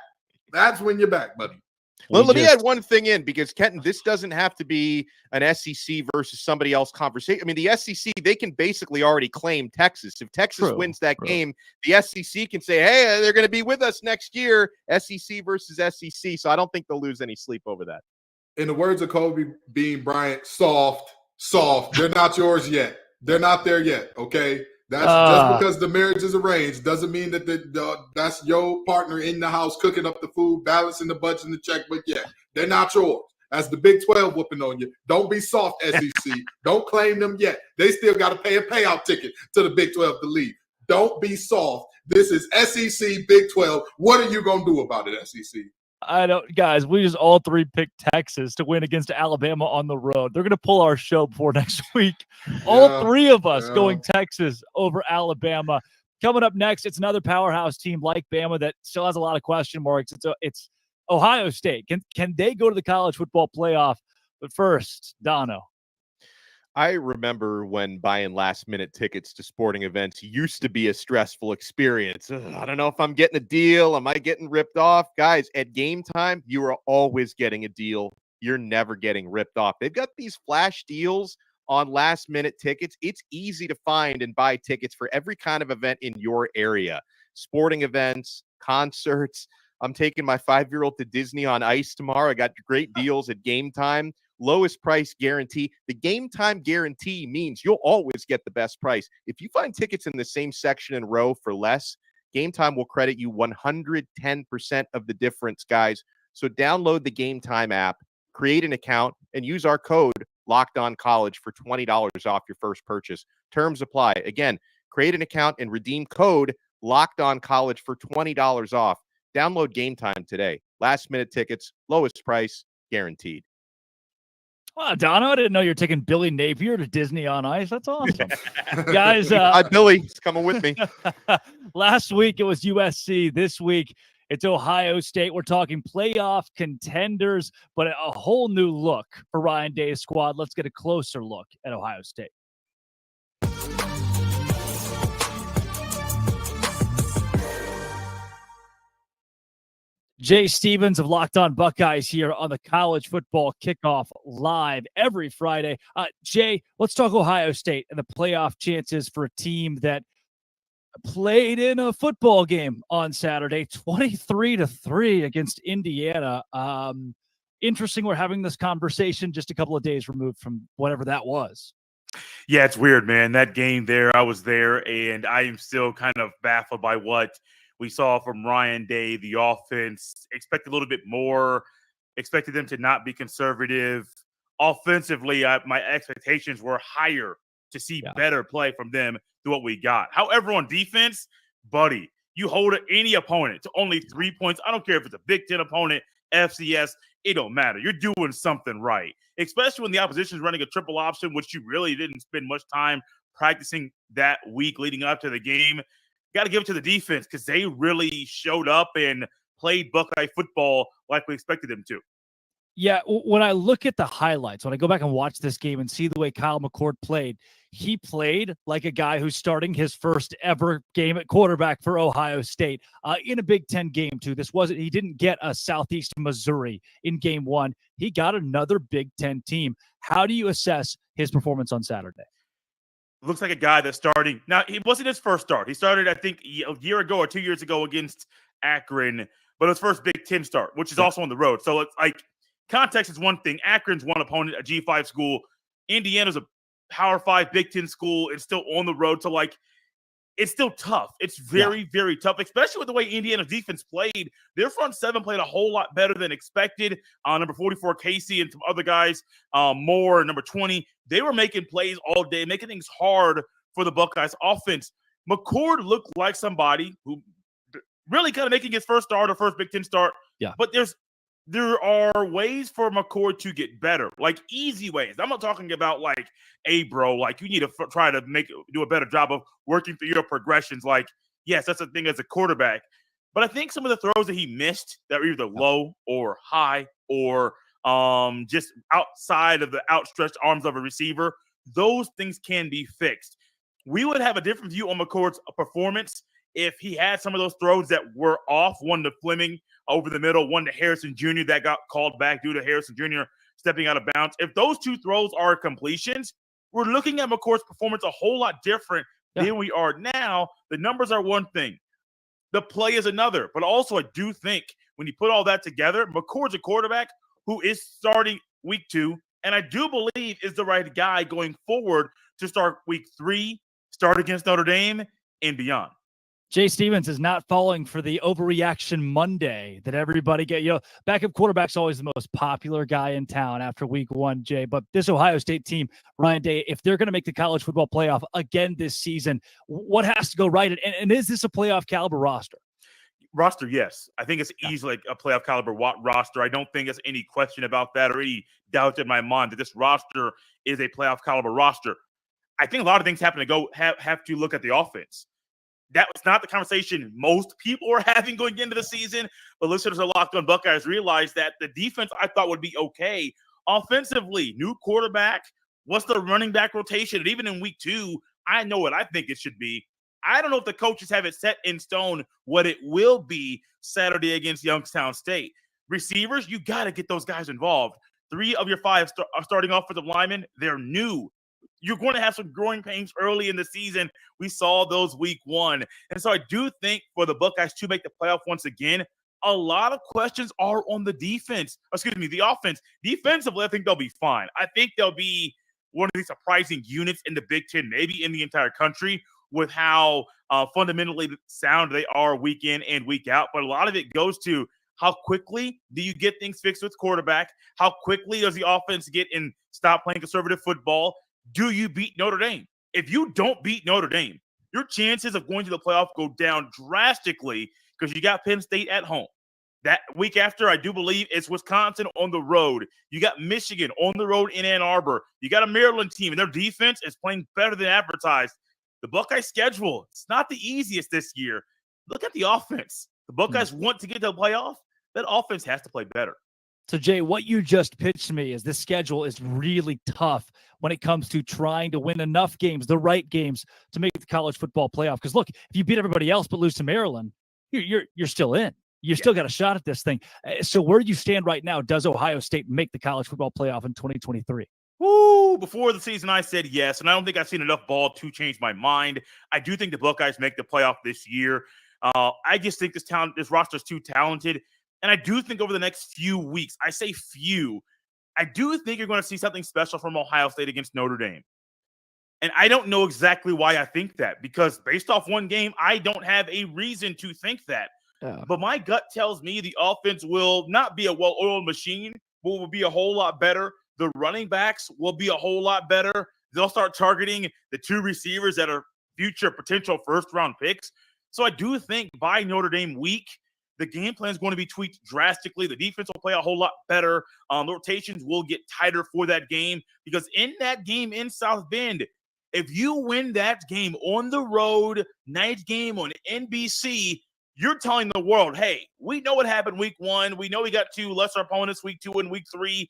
That's when you're back, buddy.
Well, let me add one thing in, because, Kenton, this doesn't have to be an SEC versus somebody else conversation. I mean, the SEC, they can basically already claim Texas. If Texas wins that game, the SEC can say, hey, they're going to be with us next year, SEC versus SEC. So I don't think they'll lose any sleep over that.
In the words of Kobe Bean Bryant, soft. They're not yours yet. They're not there yet, okay? That's just because the marriage is arranged doesn't mean that that's your partner in the house cooking up the food, balancing the budget and the checkbook yet. They're not yours. That's the Big 12 whooping on you. Don't be soft, SEC. Don't claim them yet. They still got to pay a payout ticket to the Big 12 to leave. Don't be soft. This is SEC, Big 12. What are you going to do about it, SEC?
Guys, we just all 3 picked Texas to win against Alabama on the road. They're going to pull our show before next week. All 3 of us going Texas over Alabama. Coming up next, it's another powerhouse team like Bama that still has a lot of question marks. It's Ohio State. Can they go to the college football playoff? But first, Dono.
I remember when buying last-minute tickets to sporting events used to be a stressful experience. I don't know if I'm getting a deal. Am I getting ripped off? Guys, at game time, you are always getting a deal. You're never getting ripped off. They've got these flash deals on last-minute tickets. It's easy to find and buy tickets for every kind of event in your area. Sporting events, concerts. I'm taking my 5-year-old to Disney on Ice tomorrow. I got great deals at game time. Lowest price guarantee. The game time guarantee means you'll always get the best price. If you find tickets in the same section and row for less, Game Time will credit you 110% of the difference, guys. So download the Game Time app, create an account, and use our code LOCKEDONCollege for $20 off your first purchase. Terms apply. Again, create an account and redeem code LOCKEDONCollege for $20 off. Download Game Time today. Last-minute tickets, lowest price, guaranteed.
Wow, Dono, I didn't know you're taking Billy Napier to Disney on Ice. That's awesome. Guys,
Hi, Billy. He's coming with me.
Last week it was USC. This week it's Ohio State. We're talking playoff contenders, but a whole new look for Ryan Day's squad. Let's get a closer look at Ohio State. Jay Stevens of Locked On Buckeyes here on the College Football Kickoff live every Friday. Jay, let's talk Ohio State and the playoff chances for a team that played in a football game on Saturday, 23-3 against Indiana. Interesting we're having this conversation just a couple of days removed from whatever that was.
Yeah, it's weird, man. That game there, I was there, and I am still kind of baffled by what we saw from Ryan Day. The offense expected a little bit more, expected them to not be conservative. Offensively, my expectations were higher to see better play from them than what we got. However, on defense, buddy, you hold any opponent to only 3 points. I don't care if it's a Big Ten opponent, FCS, it don't matter. You're doing something right, especially when the opposition is running a triple option, which you really didn't spend much time practicing that week leading up to the game. Got to give it to the defense because they really showed up and played Buckeye football like we expected them to.
Yeah, when I look at the highlights, when I go back and watch this game and see the way Kyle McCord played, he played like a guy who's starting his first ever game at quarterback for Ohio State in a Big Ten game, too. He didn't get a Southeast Missouri in game one. He got another Big Ten team. How do you assess his performance on Saturday?
Looks like a guy that's starting. Now, it wasn't his first start. He started, I think, a year ago or 2 years ago against Akron, but his first Big Ten start, which is also on the road. So it's like context is one thing. Akron's one opponent, a G5 school. Indiana's a Power 5 Big Ten school. It's still on the road. So, like, it's still tough. It's very, very tough, especially with the way Indiana's defense played. Their front seven played a whole lot better than expected. Number 44, Casey, and some other guys, Moore, number 20. They were making plays all day, making things hard for the Buckeyes offense. McCord looked like somebody who really kind of making his first start or first Big Ten start.
Yeah.
But there are ways for McCord to get better, like easy ways. I'm not talking about like, hey, bro, like you need to try to do a better job of working through your progressions. Like, yes, that's a thing as a quarterback. But I think some of the throws that he missed that were either low or high or just outside of the outstretched arms of a receiver, those things can be fixed. We would have a different view on McCord's performance if he had some of those throws that were off, one to Fleming over the middle, one to Harrison Jr. that got called back due to Harrison Jr. stepping out of bounds. If those two throws are completions, we're looking at McCord's performance a whole lot different than we are now. The numbers are one thing. The play is another. But also I do think when you put all that together, McCord's a quarterback who is starting week 2, and I do believe is the right guy going forward to start week 3, start against Notre Dame, and beyond.
Jay Stevens is not falling for the overreaction Monday that everybody get. You know, backup quarterback's always the most popular guy in town after week 1, Jay. But this Ohio State team, Ryan Day, if they're going to make the college football playoff again this season, what has to go right? And is this a playoff caliber roster?
Roster, yes. I think it's easily a playoff caliber roster. I don't think there's any question about that or any doubt in my mind that this roster is a playoff caliber roster. I think a lot of things have to look at the offense. That was not the conversation most people were having going into the season, but listeners of Locked On Buckeyes realized that the defense I thought would be okay. Offensively, new quarterback, what's the running back rotation? And even in week 2, I know what I think it should be. I don't know if the coaches have it set in stone what it will be Saturday against Youngstown State. Receivers, you got to get those guys involved. 3 of your 5 starting offensive linemen, they're new. You're going to have some growing pains early in the season. We saw those week 1. And so I do think for the Buckeyes to make the playoff once again, a lot of questions are on the defense. The offense. Defensively, I think they'll be fine. I think they'll be one of these surprising units in the Big Ten, maybe in the entire country, with how fundamentally sound they are week in and week out. But a lot of it goes to, How quickly do you get things fixed with quarterback? How quickly does the offense get and stop playing conservative football? Do you beat Notre Dame? If you don't beat Notre Dame, your chances of going to the playoff go down drastically because you got Penn State at home. That week after, I do believe it's Wisconsin on the road. You got Michigan on the road in Ann Arbor. You got a Maryland team, and their defense is playing better than advertised. The Buckeye schedule, it's not the easiest this year. Look at the offense. The Buckeyes want to get to the playoff. That offense has to play better.
So, Jay, what you just pitched me is this schedule is really tough when it comes to trying to win enough games, the right games, to make the college football playoff. Because, look, if you beat everybody else but lose to Maryland, you're still in. You still got a shot at this thing. So where do you stand right now? Does Ohio State make the college football playoff in 2023?
Woo! Before the season, I said yes, and I don't think I've seen enough ball to change my mind. I do think the Buckeyes make the playoff this year. I just think this roster is too talented, and I do think over the next few weeks, I say few, I do think you're going to see something special from Ohio State against Notre Dame. And I don't know exactly why I think that, because based off one game, I don't have a reason to think that. But my gut tells me the offense will not be a well-oiled machine, but will be a whole lot better. The running backs will be a whole lot better. They'll start targeting the two receivers that are future potential first-round picks. So I do think by Notre Dame week, the game plan is going to be tweaked drastically. The defense will play a whole lot better. The rotations will get tighter for that game, because in that game in South Bend, if you win that game on the road, night game on NBC, you're telling the world, hey, we know what happened week 1. We know we got 2 lesser opponents week 2 and week 3,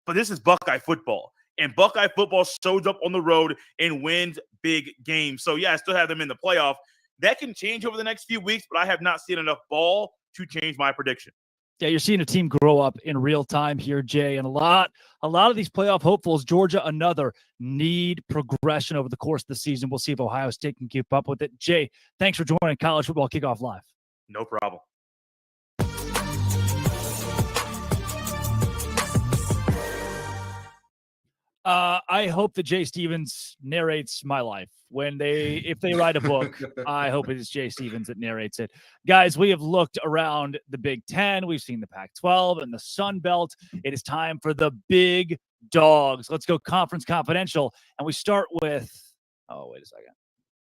but this is Buckeye football. And Buckeye football shows up on the road and wins big games. So, yeah, I still have them in the playoff. That can change over the next few weeks, but I have not seen enough ball to change my prediction.
Yeah, you're seeing a team grow up in real time here, Jay. And a lot of these playoff hopefuls, Georgia, another, need progression over the course of the season. We'll see if Ohio State can keep up with it. Jay, thanks for joining College Football Kickoff Live.
No problem.
I hope that Jay Stevens narrates my life. If they write a book, I hope it is Jay Stevens that narrates it. Guys, we have looked around the Big Ten. We've seen the Pac-12 and the Sunbelt. It is time for the big dogs. Let's go Conference Confidential. And we start with, wait a second.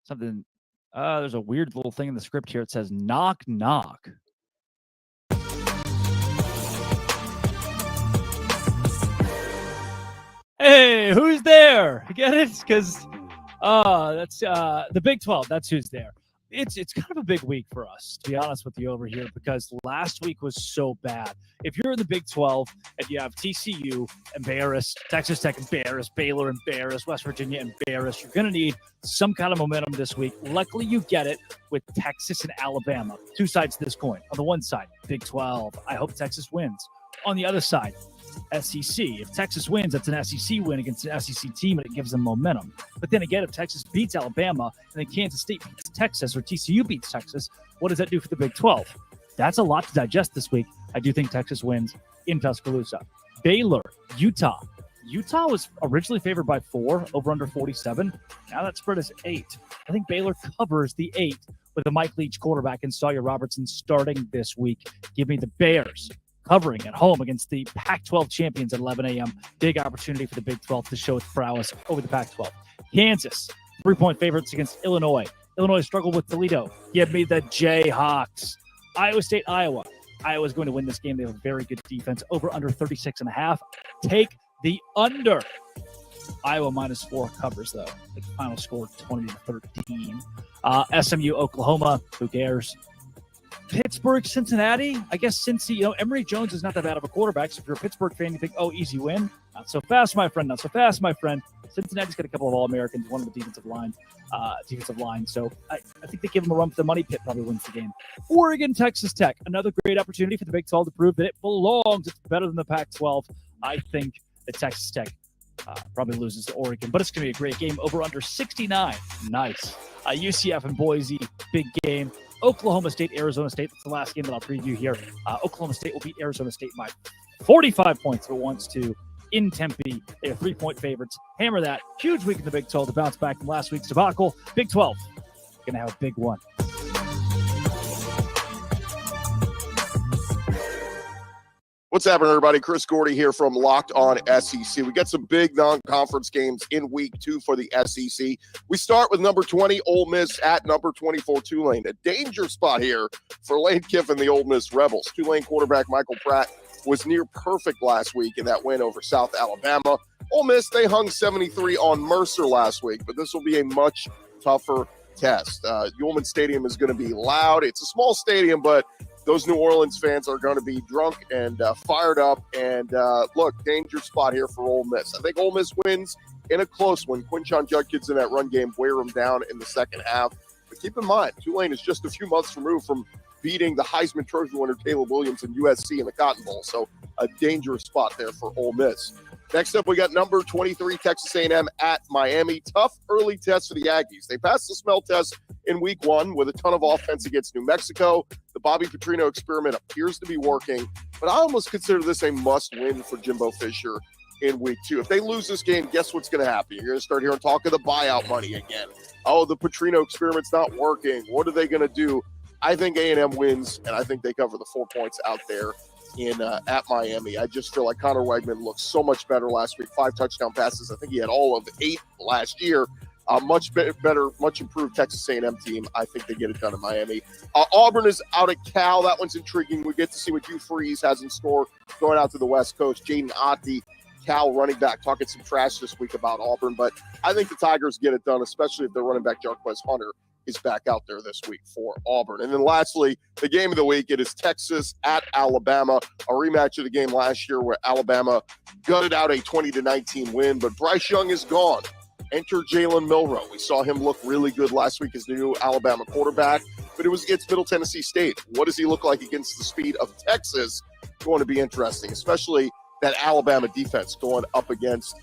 Something, there's a weird little thing in the script here. It says knock, knock. Hey, who's there? You get it? Because that's the Big 12. That's who's there. It's kind of a big week for us, to be honest with you over here, because last week was so bad. If you're in the Big 12 and you have TCU embarrassed, Texas Tech embarrassed, Baylor embarrassed, West Virginia embarrassed, you're going to need some kind of momentum this week. Luckily, you get it with Texas and Alabama. Two sides to this coin. On the one side, Big 12. I hope Texas wins. On the other side, SEC. If Texas wins, that's an SEC win against an SEC team, and it gives them momentum. But then again, if Texas beats Alabama and then Kansas State beats Texas or TCU beats Texas, what does that do for the Big 12? That's a lot to digest this week. I do think Texas wins in Tuscaloosa. Baylor, Utah. Utah was originally favored by 4, over under 47. Now that spread is 8. I think Baylor covers the 8 with a Mike Leach quarterback and Sawyer Robertson starting this week. Give me the Bears covering at home against the Pac-12 champions at 11 a.m. Big opportunity for the Big 12 to show its prowess over the Pac-12. Kansas, 3-point favorites against Illinois. Illinois struggled with Toledo. Give me the Jayhawks. Iowa State, Iowa. Iowa's going to win this game. They have a very good defense. Over under 36.5. Take the under. Iowa -4 covers, though. The final score 20-13. SMU, Oklahoma. Who cares? Pittsburgh, Cincinnati. I guess Cincy, Emory Jones is not that bad of a quarterback. So if you're a Pittsburgh fan, you think, easy win. Not so fast, my friend. Not so fast, my friend. Cincinnati's got a couple of All-Americans, one of the defensive line. So I think they give them a run for the money. Pitt probably wins the game. Oregon, Texas Tech. Another great opportunity for the Big 12 to prove that it belongs. It's better than the Pac-12. I think that Texas Tech probably loses to Oregon, but it's going to be a great game. Over under 69. Nice. UCF and Boise, big game. Oklahoma State, Arizona State. That's the last game that I'll preview here. Oklahoma State will beat Arizona State by 45 points if it wants to in Tempe. They are 3-point favorites. Hammer that. Huge week in the Big 12 to bounce back from last week's debacle. Big 12 going to have a big one.
What's happening, everybody? Chris Gordy here from Locked On SEC. We got some big non-conference games in week 2 for the SEC. We start with number 20, Ole Miss at number 24, Tulane. A danger spot here for Lane Kiffin, the Ole Miss Rebels. Tulane quarterback Michael Pratt was near perfect last week in that win over South Alabama. Ole Miss, they hung 73 on Mercer last week, but this will be a much tougher test. Ullman Stadium is going to be loud. It's a small stadium, but those New Orleans fans are going to be drunk and fired up. And look, danger spot here for Ole Miss. I think Ole Miss wins in a close one. Quinshon Judkins in that run game wear them down in the second half. But keep in mind, Tulane is just a few months removed from beating the Heisman Trophy winner Caleb Williams and USC in the Cotton Bowl. So a dangerous spot there for Ole Miss. Next up, we got number 23, Texas A&M at Miami. Tough early test for the Aggies. They passed the smell test in week 1 with a ton of offense against New Mexico. The Bobby Petrino experiment appears to be working, but I almost consider this a must-win for Jimbo Fisher in week 2. If they lose this game, guess what's going to happen? You're going to start hearing talk of the buyout money again. Oh, the Petrino experiment's not working. What are they going to do? I think A&M wins, and I think they cover the 4 points out there in at Miami. I just feel like Connor Wegman looked so much better last week. 5 touchdown passes. I think he had all of 8 last year. Much better, much improved Texas A&M team. I think they get it done in Miami. Auburn is out at Cal. That one's intriguing. We get to see what Hugh Freeze has in store going out to the West Coast. Jaden Otte, Cal running back, talking some trash this week about Auburn. But I think the Tigers get it done, especially if their running back Jarquez Hunter is back out there this week for Auburn. And then lastly, the game of the week, it is Texas at Alabama, a rematch of the game last year where Alabama gutted out a 20-19 win, but Bryce Young is gone. Enter Jalen Milroe. We saw him look really good last week as the new Alabama quarterback, but it was against Middle Tennessee State. What does he look like against the speed of Texas? Going to be interesting, especially that Alabama defense going up against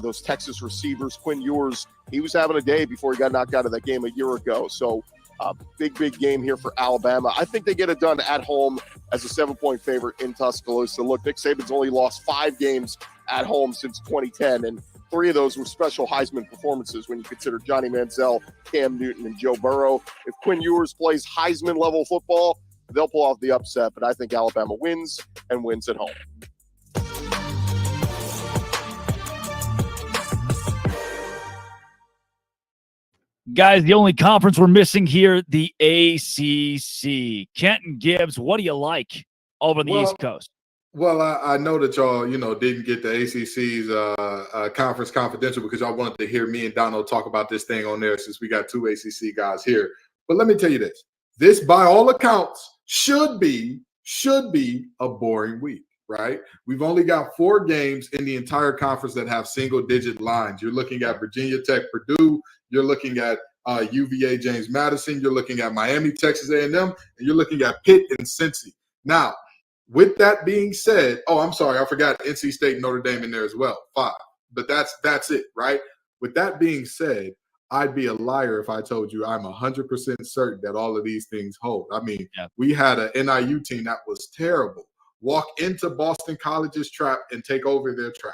those Texas receivers. Quinn Ewers, he was having a day before he got knocked out of that game a year ago. So big game here for Alabama. I think they get it done at home as a 7-point favorite in Tuscaloosa. Look, Nick Saban's only lost 5 games at home since 2010, and 3 of those were special Heisman performances when you consider Johnny Manziel, Cam Newton, and Joe Burrow. If Quinn Ewers plays Heisman-level football, they'll pull off the upset, but I think Alabama wins and wins at home.
Guys, the only conference we're missing here, the ACC. Kenton Gibbs, what do you like over on the East Coast?
Well, I know that y'all, didn't get the ACC's conference confidential because y'all wanted to hear me and Donald talk about this thing on there since we got 2 ACC guys here. But let me tell you this. This, by all accounts, should be a boring week, right? We've only got 4 games in the entire conference that have single-digit lines. You're looking at Virginia Tech, Purdue. You're looking at UVA, James Madison. You're looking at Miami, Texas A&M. And you're looking at Pitt and Cincy. Now, with that being said, I'm sorry, I forgot NC State and Notre Dame in there as well, 5. But that's it, right? With that being said, I'd be a liar if I told you I'm 100% certain that all of these things hold. I mean, we had an NIU team that was terrible walk into Boston College's trap and take over their trap.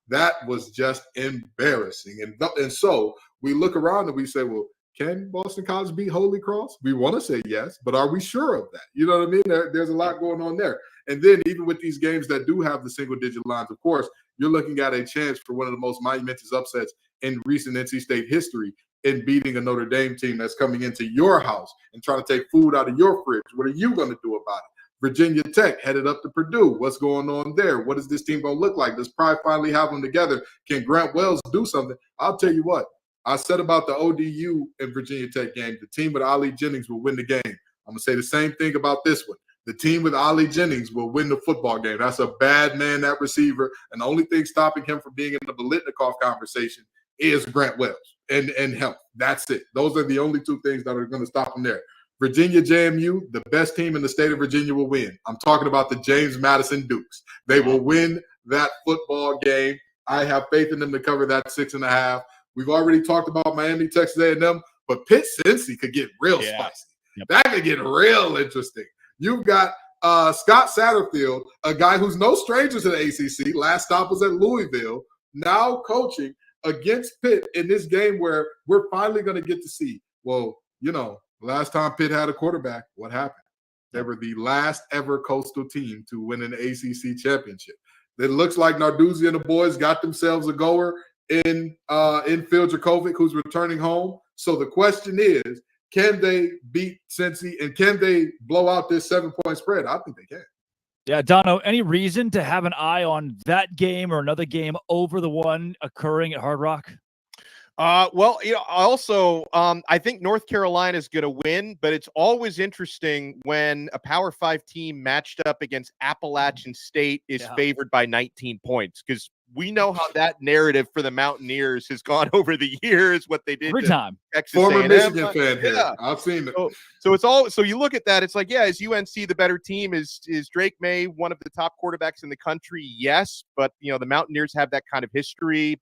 That was just embarrassing. And so we look around and we say, well, can Boston College beat Holy Cross? We want to say yes, but are we sure of that? You know what I mean? There's a lot going on there. And then even with these games that do have the single-digit lines, of course, you're looking at a chance for one of the most monumentous upsets in recent NC State history in beating a Notre Dame team that's coming into your house and trying to take food out of your fridge. What are you going to do about it? Virginia Tech headed up to Purdue. What's going on there? What is this team going to look like? Does Pride finally have them together? Can Grant Wells do something? I'll tell you what. I said about the ODU and Virginia Tech game, the team with Ali Jennings will win the game. I'm going to say the same thing about this one. The team with Ali Jennings will win the football game. That's a bad man, that receiver. And the only thing stopping him from being in the Biletnikoff conversation is Grant Wells and health. That's it. Those are the only 2 things that are going to stop him there. Virginia JMU, the best team in the state of Virginia will win. I'm talking about the James Madison Dukes. They will win that football game. I have faith in them to cover that 6.5. We've already talked about Miami, Texas A&M, but Pitt Cincy could get real spicy. Yep. That could get real interesting. You've got Scott Satterfield, a guy who's no stranger to the ACC. Last stop was at Louisville, now coaching against Pitt in this game where we're finally going to get to see, last time Pitt had a quarterback, what happened? They were the last ever Coastal team to win an ACC championship. It looks like Narduzzi and the boys got themselves a goer in Phil Dracovic, who's returning home. So the question is, can they beat Cincy and can they blow out this 7-point spread? I think they can.
Yeah, Dono, any reason to have an eye on that game or another game over the one occurring at Hard Rock?
Well, also, I think North Carolina is going to win, but it's always interesting when a Power 5 team matched up against Appalachian State is favored by 19 points, because we know how that narrative for the Mountaineers has gone over the years, what they did
every time.
Texas
Former
A&M.
Michigan fan here. I've seen it.
So it's all. So you look at that. It's like, yeah, is UNC the better team? Is Drake May one of the top quarterbacks in the country? Yes, but the Mountaineers have that kind of history.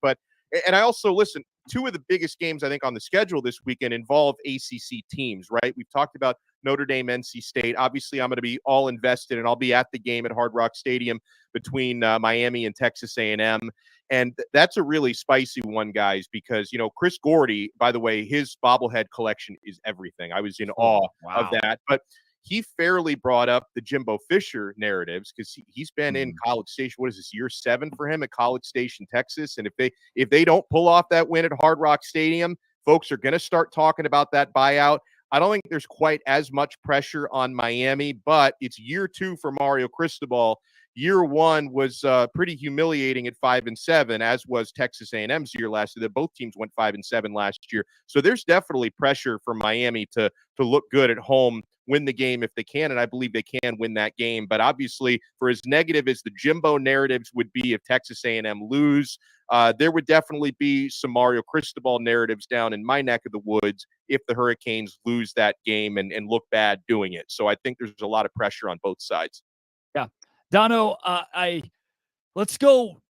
And I also listen. Two of the biggest games I think on the schedule this weekend involve ACC teams. Right? We've talked about Notre Dame, NC State. Obviously, I'm going to be all invested, and I'll be at the game at Hard Rock Stadium between Miami and Texas A&M. And that's a really spicy one, guys, because, Chris Gordy, by the way, his bobblehead collection is everything. I was in awe of that. But he fairly brought up the Jimbo Fisher narratives because he's been in College Station. What is this, year 7 for him at College Station, Texas? And if they don't pull off that win at Hard Rock Stadium, folks are going to start talking about that buyout. I don't think there's quite as much pressure on Miami, but it's year 2 for Mario Cristobal. Year 1 was pretty humiliating at 5-7, as was Texas A&M's year last year. Both teams went 5-7 last year. So there's definitely pressure for Miami to look good at home, win the game if they can, and I believe they can win that game. But obviously, for as negative as the Jimbo narratives would be if Texas A&M lose, there would definitely be some Mario Cristobal narratives down in my neck of the woods if the Hurricanes lose that game and look bad doing it. So I think there's a lot of pressure on both sides.
Yeah. Dono, let's go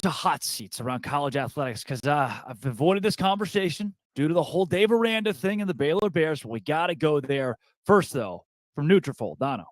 to hot seats around college athletics because I've avoided this conversation due to the whole Dave Aranda thing and the Baylor Bears. We got to go there first, though, from Nutrafol. Dono.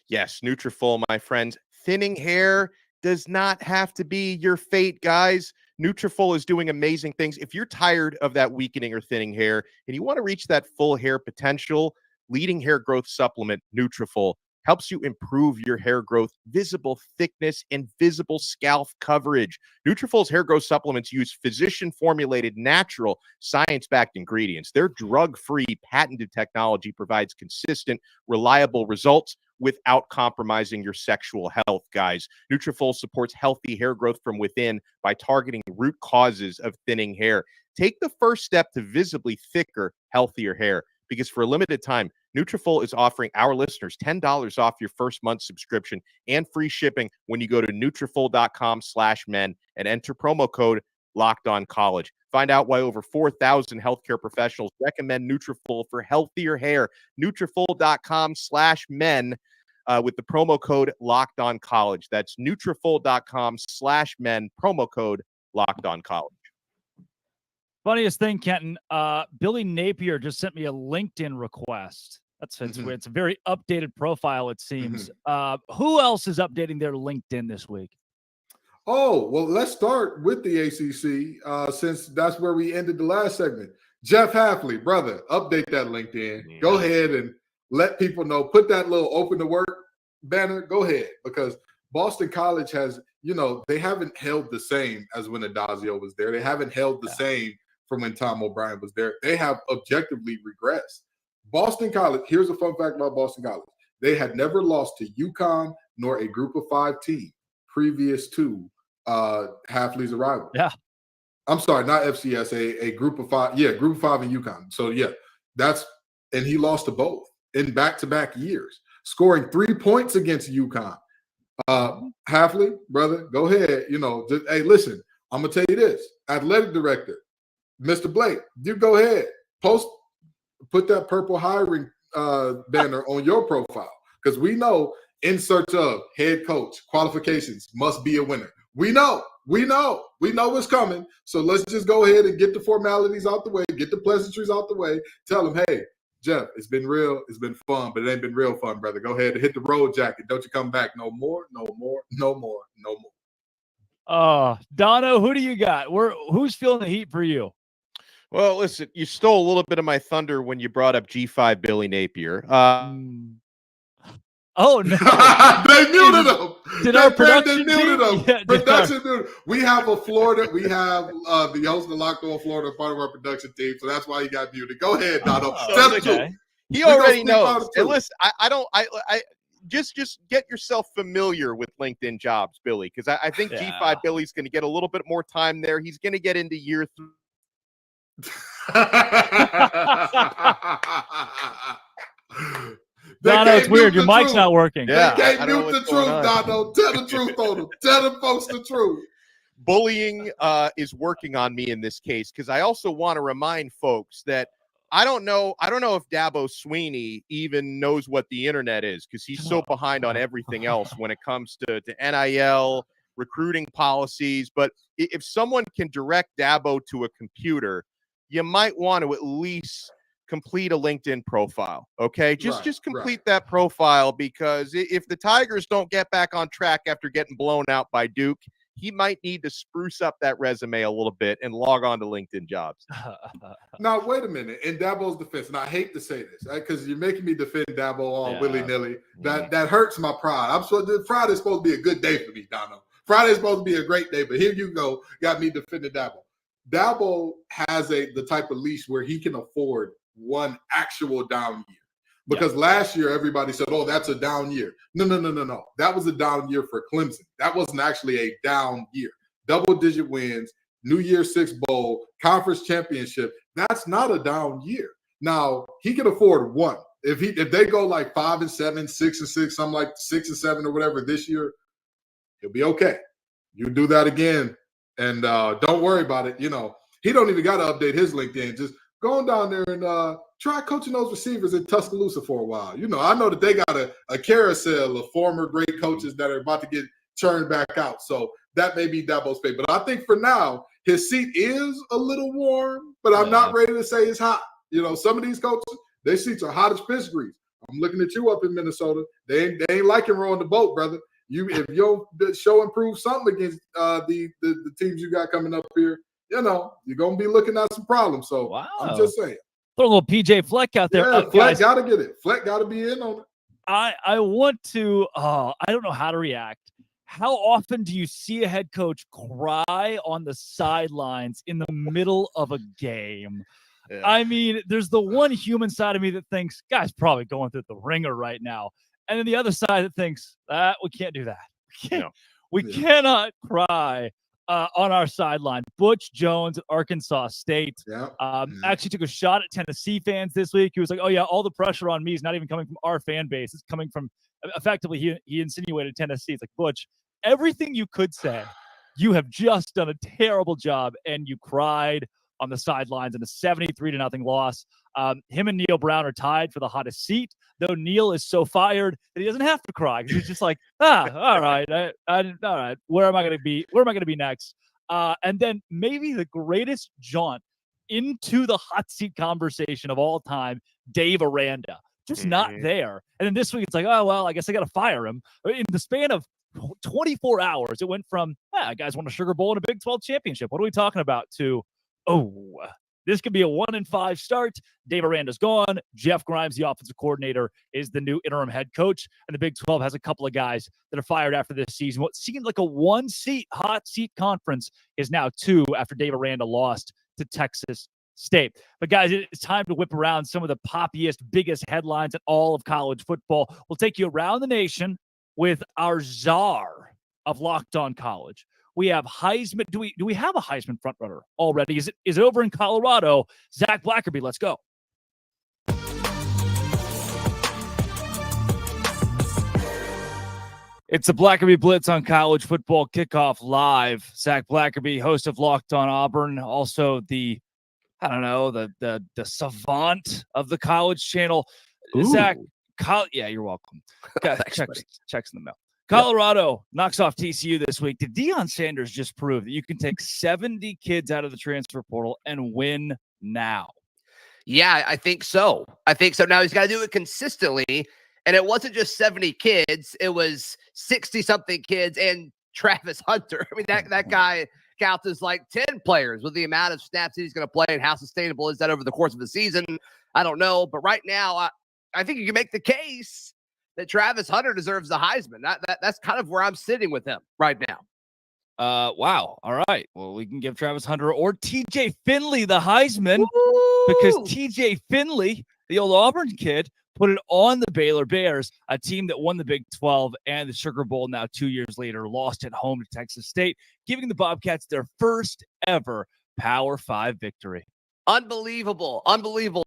Yes, Nutrafol, my friends. Thinning hair does not have to be your fate, guys. Nutrafol is doing amazing things. If you're tired of that weakening or thinning hair and you want to reach that full hair potential, leading hair growth supplement, Nutrafol, helps you improve your hair growth, visible thickness, and visible scalp coverage. Nutrafol's hair growth supplements use physician-formulated, natural, science-backed ingredients. Their drug-free, patented technology provides consistent, reliable results without compromising your sexual health, guys. Nutrafol supports healthy hair growth from within by targeting root causes of thinning hair. Take the first step to visibly thicker, healthier hair, because for a limited time, Nutrafol is offering our listeners $10 off your first month subscription and free shipping when you go to Nutrafol.com/men and enter promo code LOCKEDONCollege. Find out why over 4,000 healthcare professionals recommend Nutrafol for healthier hair. Nutrafol.com/men with the promo code LOCKEDONCollege. That's Nutrafol.com/men, promo code LOCKEDONCollege.
Funniest thing, Kenton, Billy Napier just sent me a LinkedIn request. It's a very updated profile, it seems. Who else is updating their LinkedIn this week?
Oh, well, let's start with the ACC since that's where we ended the last segment. Jeff Hafley, brother, update that LinkedIn. Yeah. Go ahead and let people know. Put that little open to work banner. Go ahead, because Boston College has, they haven't held the same as when Adazio was there. They haven't held the same from when Tom O'Brien was there. They have objectively regressed. Boston College, here's a fun fact about Boston College. They had never lost to UConn nor a Group of 5 team previous to Hafley's arrival.
Yeah.
I'm sorry, not FCS, a Group of 5. Yeah, Group of 5 in UConn. So, yeah, and he lost to both in back-to-back years, scoring 3 points against UConn. Hafley, brother, go ahead. Hey, listen, I'm going to tell you this. Athletic director, Mr. Blake, you go ahead. Put that purple hiring banner on your profile, because we know in search of head coach qualifications must be a winner. We know what's coming. So let's just go ahead and get the formalities out the way, get the pleasantries out the way. Tell them, hey, Jeff, it's been real. It's been fun, but it ain't been real fun, brother. Go ahead and hit the road jacket. Don't you come back no more.
Dono, who do you got? Who's feeling the heat for you?
Well, listen, you stole a little bit of my thunder when you brought up G5 Billy Napier.
Oh no!
They muted him.
Did our production
they muted
team?
him?
Yeah,
Production muted. We have a Florida. We have the host of Locked On Florida, part of our production team. So that's why he got muted. Go ahead, Dono. Tell the truth.
He
We gonna
already
speak on
knows.
the
And
truth.
listen, I just get yourself familiar with LinkedIn Jobs, Billy, because I think G5 Billy's going to get a little bit more time there. He's going to get into year 3.
Dono, it's weird. Your mic's not working.
They can't mute the truth, Dono. Tell the truth on them. Tell them folks the truth.
Bullying is working on me in this case, because I also want to remind folks that I don't know if Dabo Swinney even knows what the internet is, because he's so behind on everything else when it comes to NIL, recruiting policies. But if someone can direct Dabo to a computer, you might want to at least complete a LinkedIn profile. Okay, just complete that profile, because if the Tigers don't get back on track after getting blown out by Duke, he might need to spruce up that resume a little bit and log on to LinkedIn Jobs.
Now, wait a minute. In Dabo's defense, and I hate to say this, because you're making me defend Dabo all willy-nilly. That hurts my pride. Friday's supposed to be a good day for me, Dono. Friday's supposed to be a great day, but here you go. Got me defending Dabo. Dabo has the type of leash where he can afford one actual down year. Because last year, everybody said, oh, that's a down year. No. That was a down year for Clemson. That wasn't actually a down year. Double-digit wins, New Year's Six Bowl, conference championship. That's not a down year. Now, he can afford one. If they go like 5-7, 6-6, something like 6-7 or whatever this year, he'll be okay. You do that again, and don't worry about it. You know, he don't even got to update his LinkedIn. Just go on down there and try coaching those receivers in Tuscaloosa for a while. You know, I know that they got a carousel of former great coaches that are about to get churned back out. So that may be Dabo's fate. But I think for now, his seat is a little warm, but I'm not ready to say it's hot. You know, some of these coaches, their seats are hot as fish grease. I'm looking at you up in Minnesota. They ain't liking rowing the boat, brother. If you don't show improve something against the teams you got coming up here, you know, you're going to be looking at some problems. So I'm just saying.
Throw a little PJ Fleck out there.
Yeah, Fleck got to get it. Fleck got to be in on it.
I want to, I don't know how to react. How often do you see a head coach cry on the sidelines in the middle of a game? Yeah. I mean, there's the one human side of me that thinks, guy's probably going through the ringer right now. And then the other side that thinks, we can't do that. We cannot cry on our sideline. Butch Jones at Arkansas State actually took a shot at Tennessee fans this week. He was like, oh, yeah, all the pressure on me is not even coming from our fan base. It's coming from, effectively, he insinuated Tennessee. It's like, Butch, everything you could say, you have just done a terrible job, and you cried on the sidelines in a 73-0 loss. Him and Neil Brown are tied for the hottest seat, though Neil is so fired that he doesn't have to cry. He's just like, all right, all right. Where am I going to be? Where am I going to be next? And then maybe the greatest jaunt into the hot seat conversation of all time, Dave Aranda, just not there. And then this week it's like, oh, well, I guess I got to fire him. In the span of 24 hours, it went from, guys won a Sugar Bowl and a Big 12 championship. What are we talking about? To, this could be a 1-5 start. Dave Aranda's gone. Jeff Grimes, the offensive coordinator, is the new interim head coach. And the Big 12 has a couple of guys that are fired after this season. What seemed like a one-seat, hot seat conference is now 2 after Dave Aranda lost to Texas State. But guys, it's time to whip around some of the poppiest, biggest headlines in all of college football. We'll take you around the nation with our czar of Locked On College. We have Heisman. Do we have a Heisman frontrunner already? Is it over in Colorado? Zach Blackerby, let's go. It's the Blackerby Blitz on College Football Kickoff Live. Zach Blackerby, host of Locked On Auburn, also the savant of the college channel. Ooh. Zach, yeah, you're welcome. Checks in the mail. Colorado knocks off TCU this week. Did Deion Sanders just prove that you can take 70 kids out of the transfer portal and win now?
Yeah, I think so. Now he's got to do it consistently. And it wasn't just 70 kids. It was 60-something kids and Travis Hunter. I mean, that guy counts as like 10 players with the amount of snaps he's going to play, and how sustainable is that over the course of the season? I don't know. But right now, I think you can make the case that Travis Hunter deserves the Heisman. That's kind of where I'm sitting with him right now.
Wow. All right. Well, we can give Travis Hunter or TJ Finley the Heisman because TJ Finley, the old Auburn kid, put it on the Baylor Bears, a team that won the Big 12 and the Sugar Bowl now 2 years later, lost at home to Texas State, giving the Bobcats their first ever Power 5 victory.
Unbelievable.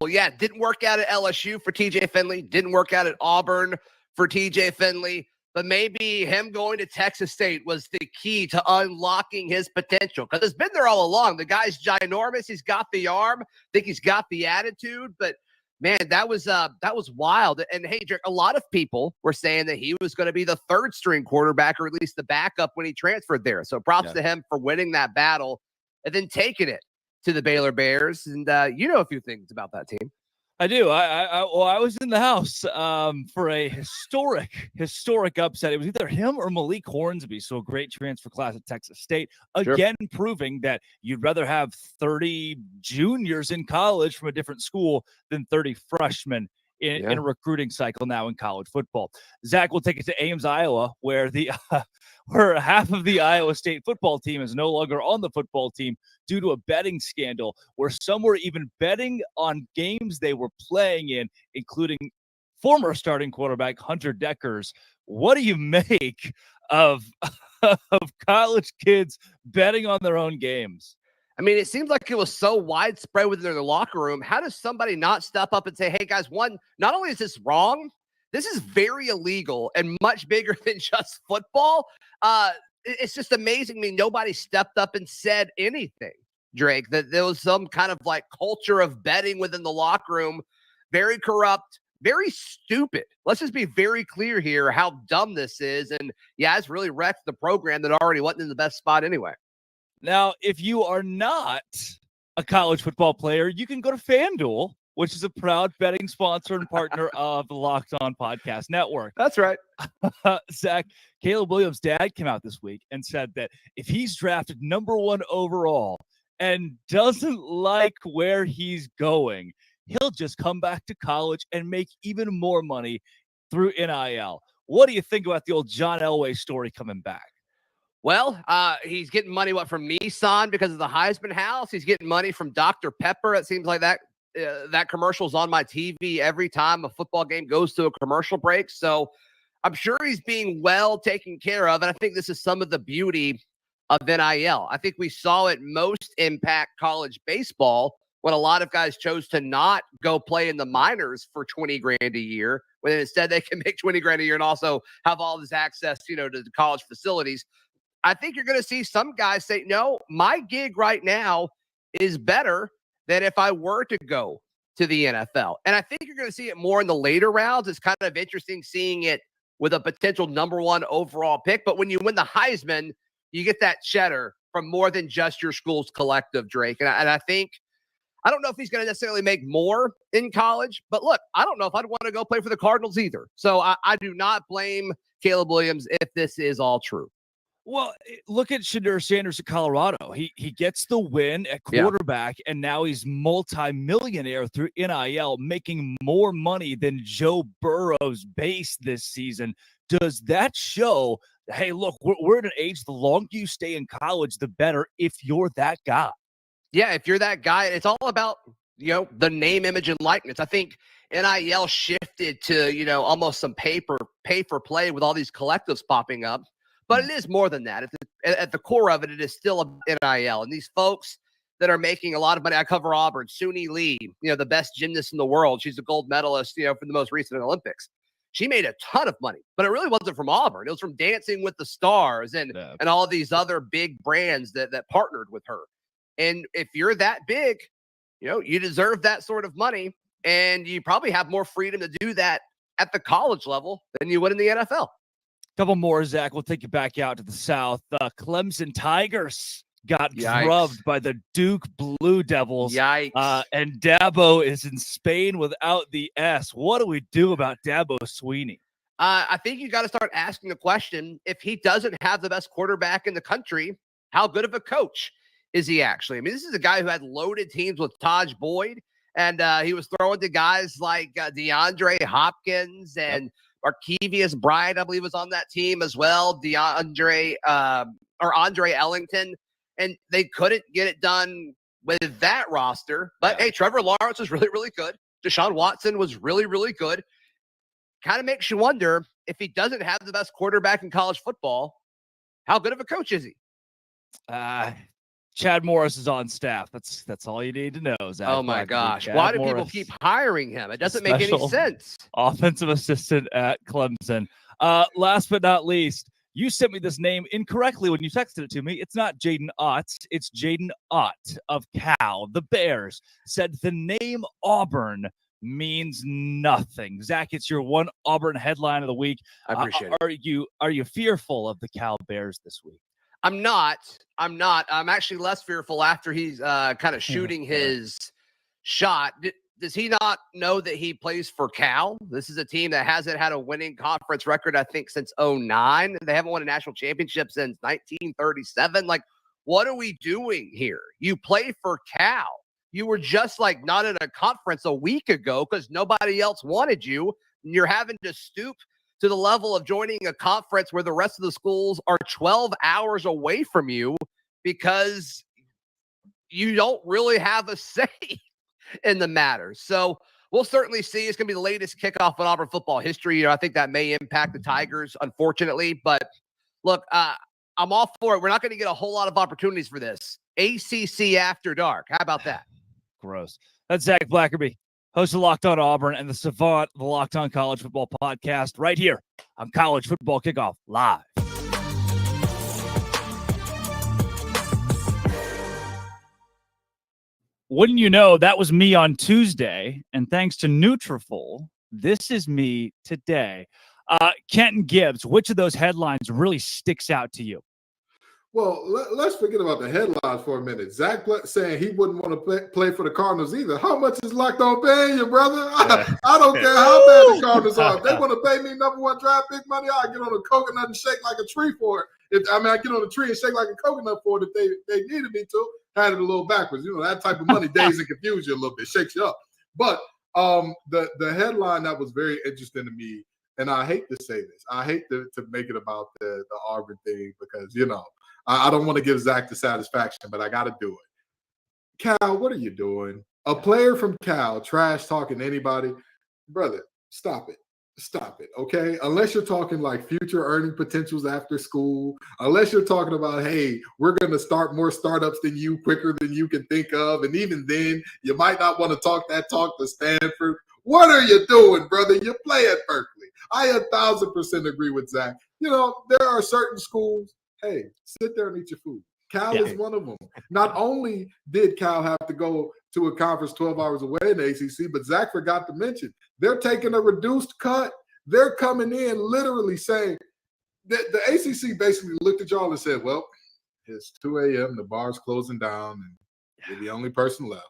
Yeah, didn't work out at LSU for TJ Finley, didn't work out at Auburn for TJ Finley, but maybe him going to Texas State was the key to unlocking his potential because it's been there all along. The guy's ginormous. He's got the arm. I think he's got the attitude, but man, that was wild. And hey, Drake, a lot of people were saying that he was going to be the third string quarterback or at least the backup when he transferred there. So props to him for winning that battle and then taking it to the Baylor Bears. And you know a few things about that team.
I do. I was in the house for a historic upset. It was either him or Malik Hornsby. So a great transfer class at Texas State. Again, proving that you'd rather have 30 juniors in college from a different school than 30 freshmen in a recruiting cycle now in college football. Zach will take it to Ames, Iowa, where where half of the Iowa State football team is no longer on the football team due to a betting scandal where some were even betting on games they were playing in, including former starting quarterback Hunter Deckers. What do you make of college kids betting on their own games?
I mean, it seems like it was so widespread within their locker room. How does somebody not step up and say, hey, guys, not only is this wrong, this is very illegal and much bigger than just football. It's just amazing. I mean, nobody stepped up and said anything, Drake, that there was some kind of like culture of betting within the locker room. Very corrupt, very stupid. Let's just be very clear here how dumb this is. And yeah, it's really wrecked the program that already wasn't in the best spot anyway.
Now, if you are not a college football player, you can go to FanDuel, which is a proud betting sponsor and partner of the Locked On Podcast Network.
That's right.
Zach, Caleb Williams' dad came out this week and said that if he's drafted number 1 overall and doesn't like where he's going, he'll just come back to college and make even more money through NIL. What do you think about the old John Elway story coming back?
Well, he's getting money, from Nissan because of the Heisman House. He's getting money from Dr. Pepper. It seems like that commercial's on my TV every time a football game goes to a commercial break. So I'm sure he's being well taken care of. And I think this is some of the beauty of NIL. I think we saw it most impact college baseball when a lot of guys chose to not go play in the minors for 20 grand a year, when instead they can make 20 grand a year and also have all this access, to the college facilities. I think you're going to see some guys say, no, my gig right now is better than if I were to go to the NFL. And I think you're going to see it more in the later rounds. It's kind of interesting seeing it with a potential number 1 overall pick. But when you win the Heisman, you get that cheddar from more than just your school's collective, Drake. And I think, I don't know if he's going to necessarily make more in college, but look, I don't know if I'd want to go play for the Cardinals either. So I do not blame Caleb Williams if this is all true.
Well, look at Deion Sanders at Colorado. He gets the win at quarterback, and now he's multi-millionaire through NIL, making more money than Joe Burrow's base this season. Does that show, hey, look, we're at an age, the longer you stay in college, the better if you're that guy?
Yeah, if you're that guy, it's all about, the name, image, and likeness. I think NIL shifted to, almost some pay for play with all these collectives popping up. But it is more than that. At the core of it, it is still a NIL. And these folks that are making a lot of money, I cover Auburn, Swinney Lee, the best gymnast in the world. She's a gold medalist, for the most recent Olympics. She made a ton of money, but it really wasn't from Auburn. It was from Dancing with the Stars and all these other big brands that partnered with her. And if you're that big, you deserve that sort of money. And you probably have more freedom to do that at the college level than you would in the NFL.
Couple more, Zach. We'll take you back out to the South. Clemson Tigers got drubbed by the Duke Blue Devils.
Yikes.
And Dabo is in Spain without the S. What do we do about Dabo Swinney?
I think you got to start asking the question, if he doesn't have the best quarterback in the country, how good of a coach is he actually? I mean, this is a guy who had loaded teams with Taj Boyd, and he was throwing to guys like DeAndre Hopkins and Markevius Bryant, I believe, was on that team as well. Andre Ellington. And they couldn't get it done with that roster. But, hey, Trevor Lawrence was really, really good. Deshaun Watson was really, really good. Kind of makes you wonder, if he doesn't have the best quarterback in college football, how good of a coach is he?
Chad Morris is on staff. That's all you need to know, Zach.
Oh, my gosh. Why do people keep hiring him? It doesn't make any sense.
Offensive assistant at Clemson. Last but not least, you sent me this name incorrectly when you texted it to me. It's not Jaden Ott. It's Jaden Ott of Cal. The Bears said the name Auburn means nothing. Zach, it's your one Auburn headline of the week.
I appreciate it.
Are you fearful of the Cal Bears this week?
I'm not. I'm actually less fearful after he's kind of shooting his shot. Does he not know that he plays for Cal? This is a team that hasn't had a winning conference record, I think, since 2009. They haven't won a national championship since 1937. Like, what are we doing here? You play for Cal. You were just like not in a conference a week ago because nobody else wanted you. And you're having to stoop to the level of joining a conference where the rest of the schools are 12 hours away from you because you don't really have a say in the matter. So we'll certainly see. It's going to be the latest kickoff in Auburn football history. I think that may impact the Tigers, unfortunately. But look, I'm all for it. We're not going to get a whole lot of opportunities for this. ACC After Dark. How about that?
Gross. That's Zach Blackerby, host of Locked On Auburn and the savant, the Locked On College Football podcast, right here on College Football Kickoff Live. Wouldn't you know, that was me on Tuesday, and thanks to Nutrafol, this is me today. Kenton Gibbs, which of those headlines really sticks out to you?
Well, let's forget about the headlines for a minute. Zach saying he wouldn't want to play for the Cardinals either. How much is Locked On paying you, brother? I don't care how bad the Cardinals are. If they want to pay me number one draft pick money, I'll get on a coconut and shake like a tree for it. I get on a tree and shake like a coconut for it if they needed me to. Had it a little backwards. You know, that type of money dazes and confuses you a little bit, shakes you up. But the headline that was very interesting to me, and I hate to say this, I hate to make it about the Auburn thing because, you know, I don't want to give Zach the satisfaction, but I got to do it. Cal, what are you doing? A player from Cal trash talking to anybody, brother, stop it. Stop it, okay? Unless you're talking like future earning potentials after school, unless you're talking about, hey, we're going to start more startups than you quicker than you can think of, and even then, you might not want to talk that talk to Stanford. What are you doing, brother? You play at Berkeley. I 1,000% agree with Zach. You know, there are certain schools, hey, sit there and eat your food. Cal is one of them. Not only did Cal have to go to a conference 12 hours away in the ACC, but Zach forgot to mention, they're taking a reduced cut. They're coming in literally saying, the ACC basically looked at y'all and said, well, it's 2 a.m., the bar's closing down, and you're the only person left.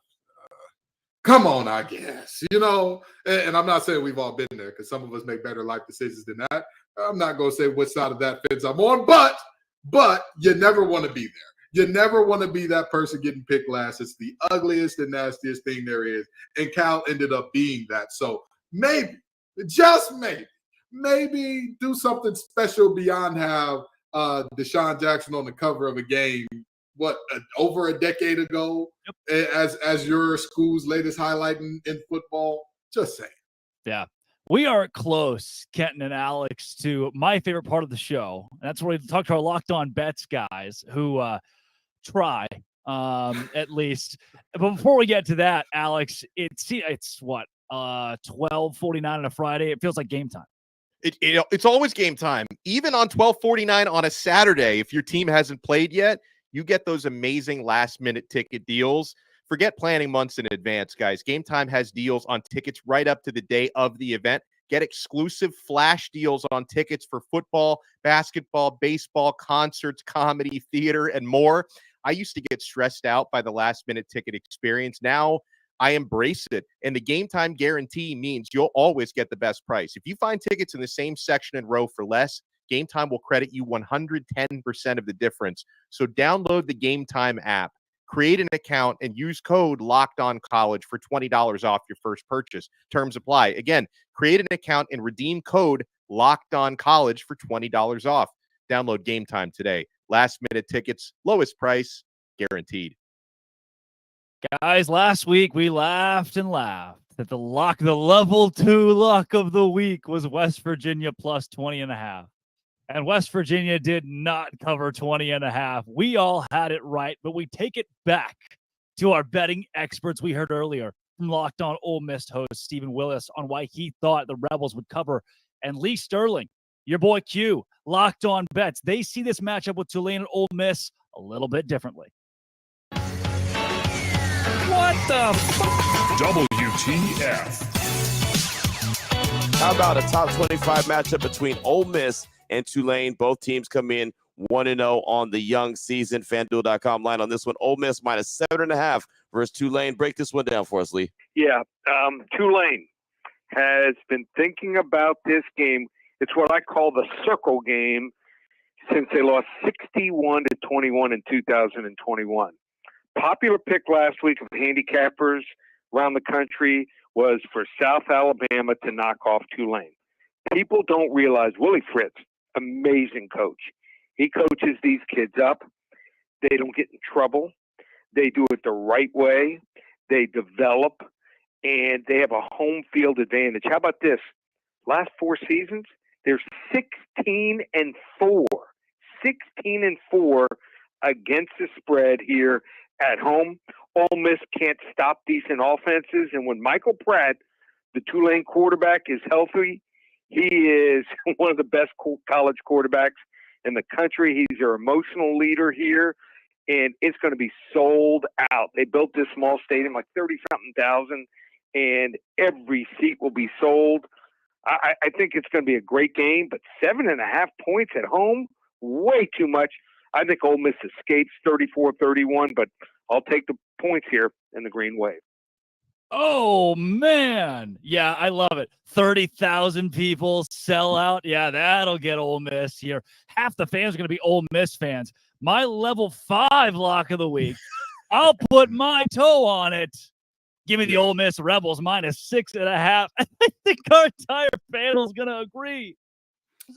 Come on, I guess. You know, and I'm not saying we've all been there because some of us make better life decisions than that. I'm not going to say which side of that fence I'm on, but you never want to be there. You never want to be that person getting picked last. It's the ugliest and nastiest thing there is. And Cal ended up being that. So maybe, just maybe do something special beyond have Deshaun Jackson on the cover of a game, over a decade ago, as your school's latest highlight in football. Just saying.
Yeah. We are close, Kenton and Alex, to my favorite part of the show. And that's where we talk to our Locked On Bets guys who try, at least. But before we get to that, Alex, it's what, 12:49 on a Friday? It feels like game time.
It's always game time. Even on 12:49 on a Saturday, if your team hasn't played yet, you get those amazing last-minute ticket deals. Forget planning months in advance, guys. Game Time has deals on tickets right up to the day of the event. Get exclusive flash deals on tickets for football, basketball, baseball, concerts, comedy, theater, and more. I used to get stressed out by the last-minute ticket experience. Now I embrace it. And the Game Time guarantee means you'll always get the best price. If you find tickets in the same section and row for less, Game Time will credit you 110% of the difference. So download the Game Time app, create an account, and use code LOCKEDONCollege for $20 off your first purchase. Terms apply. Again, create an account and redeem code Locked On College for $20 off. Download Game Time today. Last minute tickets, lowest price, guaranteed.
Guys, last week we laughed and laughed that the level 2 lock of the week was West Virginia plus 20.5. And West Virginia did not cover 20.5. We all had it right, but we take it back to our betting experts we heard earlier from Locked On Ole Miss host Stephen Willis on why he thought the Rebels would cover. And Lee Sterling, your boy Q, Locked On Bets. They see this matchup with Tulane and Ole Miss a little bit differently.
What the WTF?
How about a top 25 matchup between Ole Miss and Tulane? Both teams come in 1-0 on the young season. FanDuel.com line on this one. Ole Miss minus 7.5 versus Tulane. Break this one down for us, Lee.
Yeah, Tulane has been thinking about this game. It's what I call the circle game since they lost 61-21 in 2021. Popular pick last week of handicappers around the country was for South Alabama to knock off Tulane. People don't realize Willie Fritz, amazing coach. He coaches these kids up. They don't get in trouble. They do it the right way. They develop, and they have a home field advantage. How about this? Last 4 seasons, they're 16-4. 16-4 against the spread here at home. Ole Miss can't stop decent offenses, and when Michael Pratt, the Tulane quarterback, is healthy, he is one of the best college quarterbacks in the country. He's their emotional leader here, and it's going to be sold out. They built this small stadium, like 30-something thousand, and every seat will be sold. I think it's going to be a great game, but 7.5 points at home, way too much. I think Ole Miss escapes 34-31, but I'll take the points here in the Green Wave.
Oh, man. Yeah, I love it. 30,000 people sell out. Yeah, that'll get Ole Miss here. Half the fans are going to be Ole Miss fans. My level 5 lock of the week, I'll put my toe on it. Give me the Ole Miss Rebels minus 6.5. I think our entire panel is going to agree.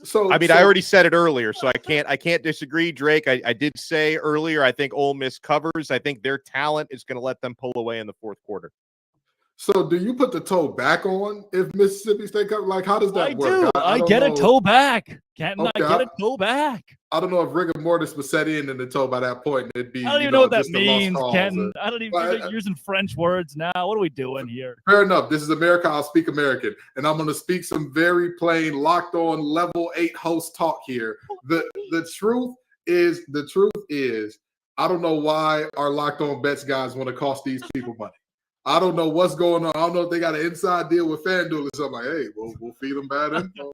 So
I already said it earlier, so I can't disagree, Drake. I did say earlier, I think Ole Miss covers. I think their talent is going to let them pull away in the fourth quarter.
So do you put the toe back on if Mississippi State comes? Like, how does that work?
I get a toe back. Can't I get a toe back?
I don't know if rigor mortis was set in the toe by that point. It'd be,
I don't even know what that means, Ken. I don't even you're using French words now. What are we doing here?
Fair enough. This is America. I'll speak American. And I'm going to speak some very plain, locked on level 8 host talk here. The truth is, I don't know why our locked on bets guys want to cost these people money. I don't know what's going on. I don't know if they got an inside deal with FanDuel or something. Like, hey, we'll feed them bad info.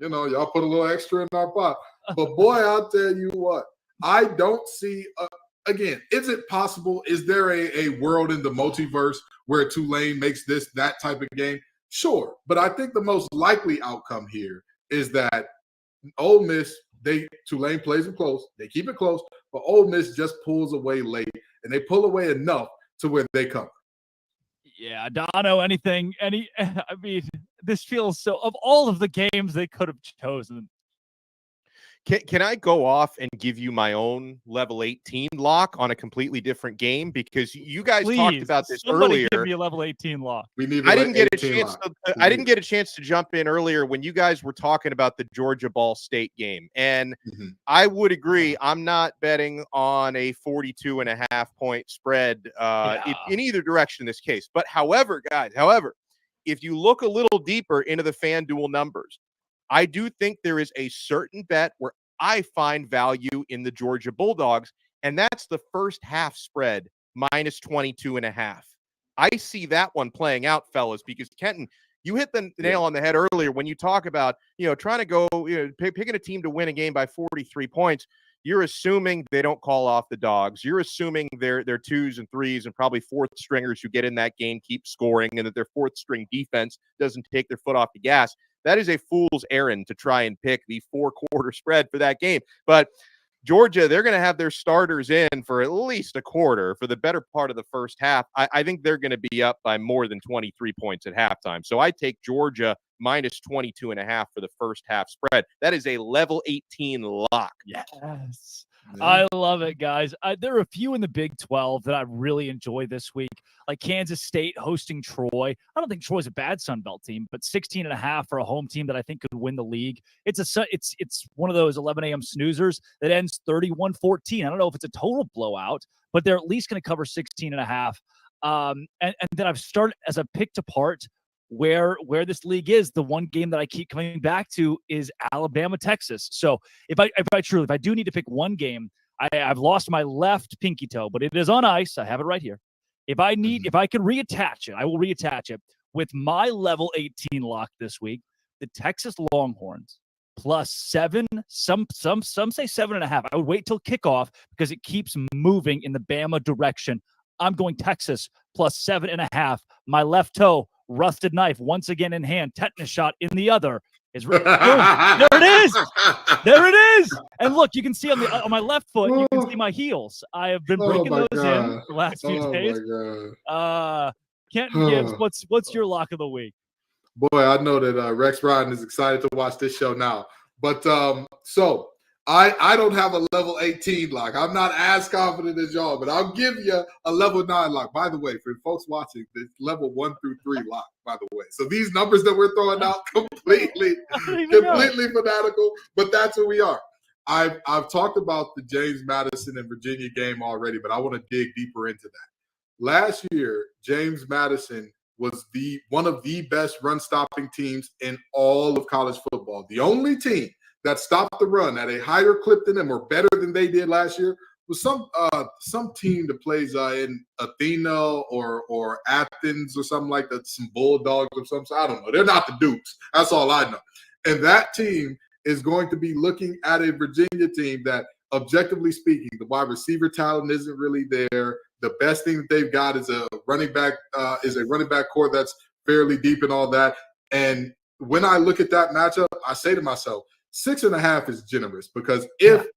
Y'all put a little extra in our pot. But boy, I'll tell you what, I don't see, again, is it possible? Is there a world in the multiverse where Tulane makes that type of game? Sure. But I think the most likely outcome here is that Ole Miss, Tulane plays it close. They keep it close, but Ole Miss just pulls away late, and they pull away enough to where they cover.
Yeah, Dono, this feels so, of all of the games they could have chosen.
Can I go off and give you my own level 18 lock on a completely different game? Because you guys talked about this earlier.
Give me a level 18 lock.
I
didn't get a chance to jump in earlier when you guys were talking about the Georgia Ball State game. And I would agree, I'm not betting on a 42.5 point spread in either direction in this case. But however, if you look a little deeper into the FanDuel numbers, I do think there is a certain bet where I find value in the Georgia Bulldogs, and that's the first half spread minus 22.5. I see that one playing out, fellas, because Kenton, you hit the nail on the head earlier when you talk about, trying to go, picking a team to win a game by 43 points. You're assuming they don't call off the dogs. You're assuming their 2s and 3s and probably 4th stringers who get in that game keep scoring, and that their 4th string defense doesn't take their foot off the gas. That is a fool's errand to try and pick the 4-quarter spread for that game. But Georgia, they're going to have their starters in for at least a quarter for the better part of the first half. I think they're going to be up by more than 23 points at halftime. So I take Georgia minus 22.5 for the first half spread. That is a level 18 lock.
Yes. I love it, guys. There are a few in the Big 12 that I really enjoy this week, like Kansas State hosting Troy. I don't think Troy's a bad Sunbelt team, but 16.5 for a home team that I think could win the league. It's one of those 11 a.m. snoozers that ends 31-14. I don't know if it's a total blowout, but they're at least going to cover 16.5. And then I've started as a picked apart where this league is. The one game that I keep coming back to is Alabama, Texas. So if I do need to pick one game, I've lost my left pinky toe, but it is on ice. I have it right here. If I can reattach it, I will reattach it with my level 18 lock this week. The Texas Longhorns +7. Some say 7.5. I would wait till kickoff because it keeps moving in the Bama direction. I'm going Texas +7.5. My left toe, rusted knife once again in hand, tetanus shot in the other. There it is. There it is. And look, you can see on my left foot, you can see my heels. I have been breaking those in the last few days. Kenton Gibbs, what's your lock of the week?
Boy, I know that Rex Ryan is excited to watch this show now. But so I don't have a level 18 lock. I'm not as confident as y'all, but I'll give you a level 9 lock. By the way, for folks watching, it's level 1 through 3 lock, by the way. So these numbers that we're throwing out completely fanatical, but that's who we are. I've talked about the James Madison and Virginia game already, but I want to dig deeper into that. Last year, James Madison was one of the best run-stopping teams in all of college football. The only team that stopped the run at a higher clip than them or better than they did last year was some team that plays in Athena or Athens or something like that, some Bulldogs or something. I don't know. They're not the Dukes. That's all I know. And that team is going to be looking at a Virginia team that, objectively speaking, the wide receiver talent isn't really there. The best thing that they've got is a running back core that's fairly deep and all that. And when I look at that matchup, I say to myself, 6.5 is generous because if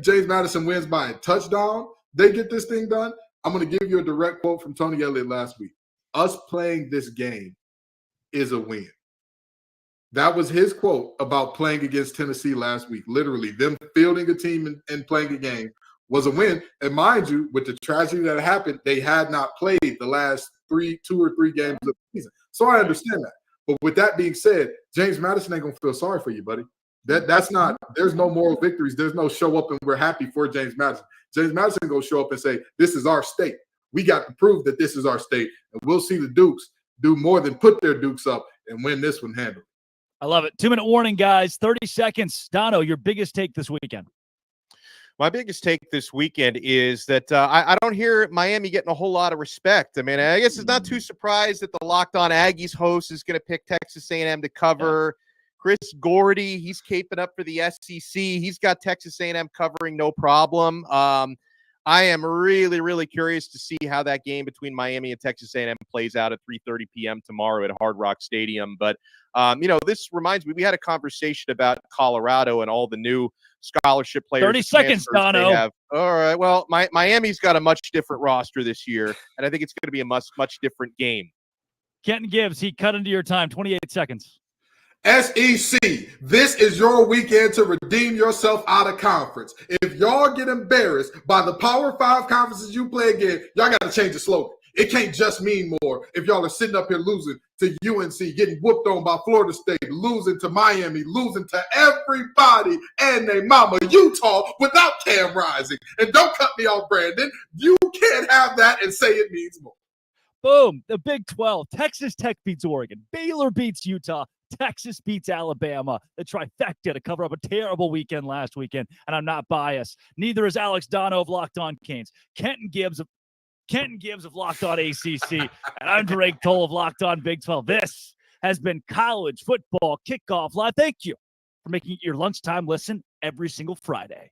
James Madison wins by a touchdown, they get this thing done. I'm going to give you a direct quote from Tony Elliott last week. Us playing this game is a win. That was his quote about playing against Tennessee last week. Literally, them fielding a team and playing a game was a win. And mind you, with the tragedy that happened, they had not played the last 2 or 3 games of the season. So I understand that. But with that being said, James Madison ain't going to feel sorry for you, buddy. That's not – there's no moral victories. There's no show up and we're happy for James Madison. James Madison going to show up and say, this is our state. We got to prove that this is our state. And we'll see the Dukes do more than put their Dukes up and win this one handily.
I love it. 2-minute warning, guys. 30 seconds. Dono, your biggest take this weekend.
My biggest take this weekend is that I don't hear Miami getting a whole lot of respect. I mean, I guess it's not too surprised that the Locked On Aggies host is going to pick Texas A&M to cover. Chris Gordy, he's caping up for the SEC. He's got Texas A&M covering no problem. I am really, really curious to see how that game between Miami and Texas A&M plays out at 3:30 p.m. tomorrow at Hard Rock Stadium. But, this reminds me, we had a conversation about Colorado and all the new scholarship players.
30 seconds, Dono.
All right. Well, Miami's got a much different roster this year, and I think it's going to be a much different game.
Kenton Gibbs, he cut into your time. 28 seconds.
SEC, this is your weekend to redeem yourself out of conference. If y'all get embarrassed by the Power 5 conferences you play again, y'all got to change the slogan. It can't just mean more if y'all are sitting up here losing to UNC, getting whooped on by Florida State, losing to Miami, losing to everybody and their mama, Utah, without Cam Rising. And don't cut me off, Brandon. You can't have that and say it means more.
Boom. The Big 12. Texas Tech beats Oregon. Baylor beats Utah. Texas beats Alabama. The trifecta to cover up a terrible weekend last weekend. And I'm not biased. Neither is Alex Dono of Locked On Canes. Kenton Gibbs of Locked On ACC. And I'm Drake Toll of Locked On Big 12. This has been College Football Kickoff Live. Thank you for making it your lunchtime listen every single Friday.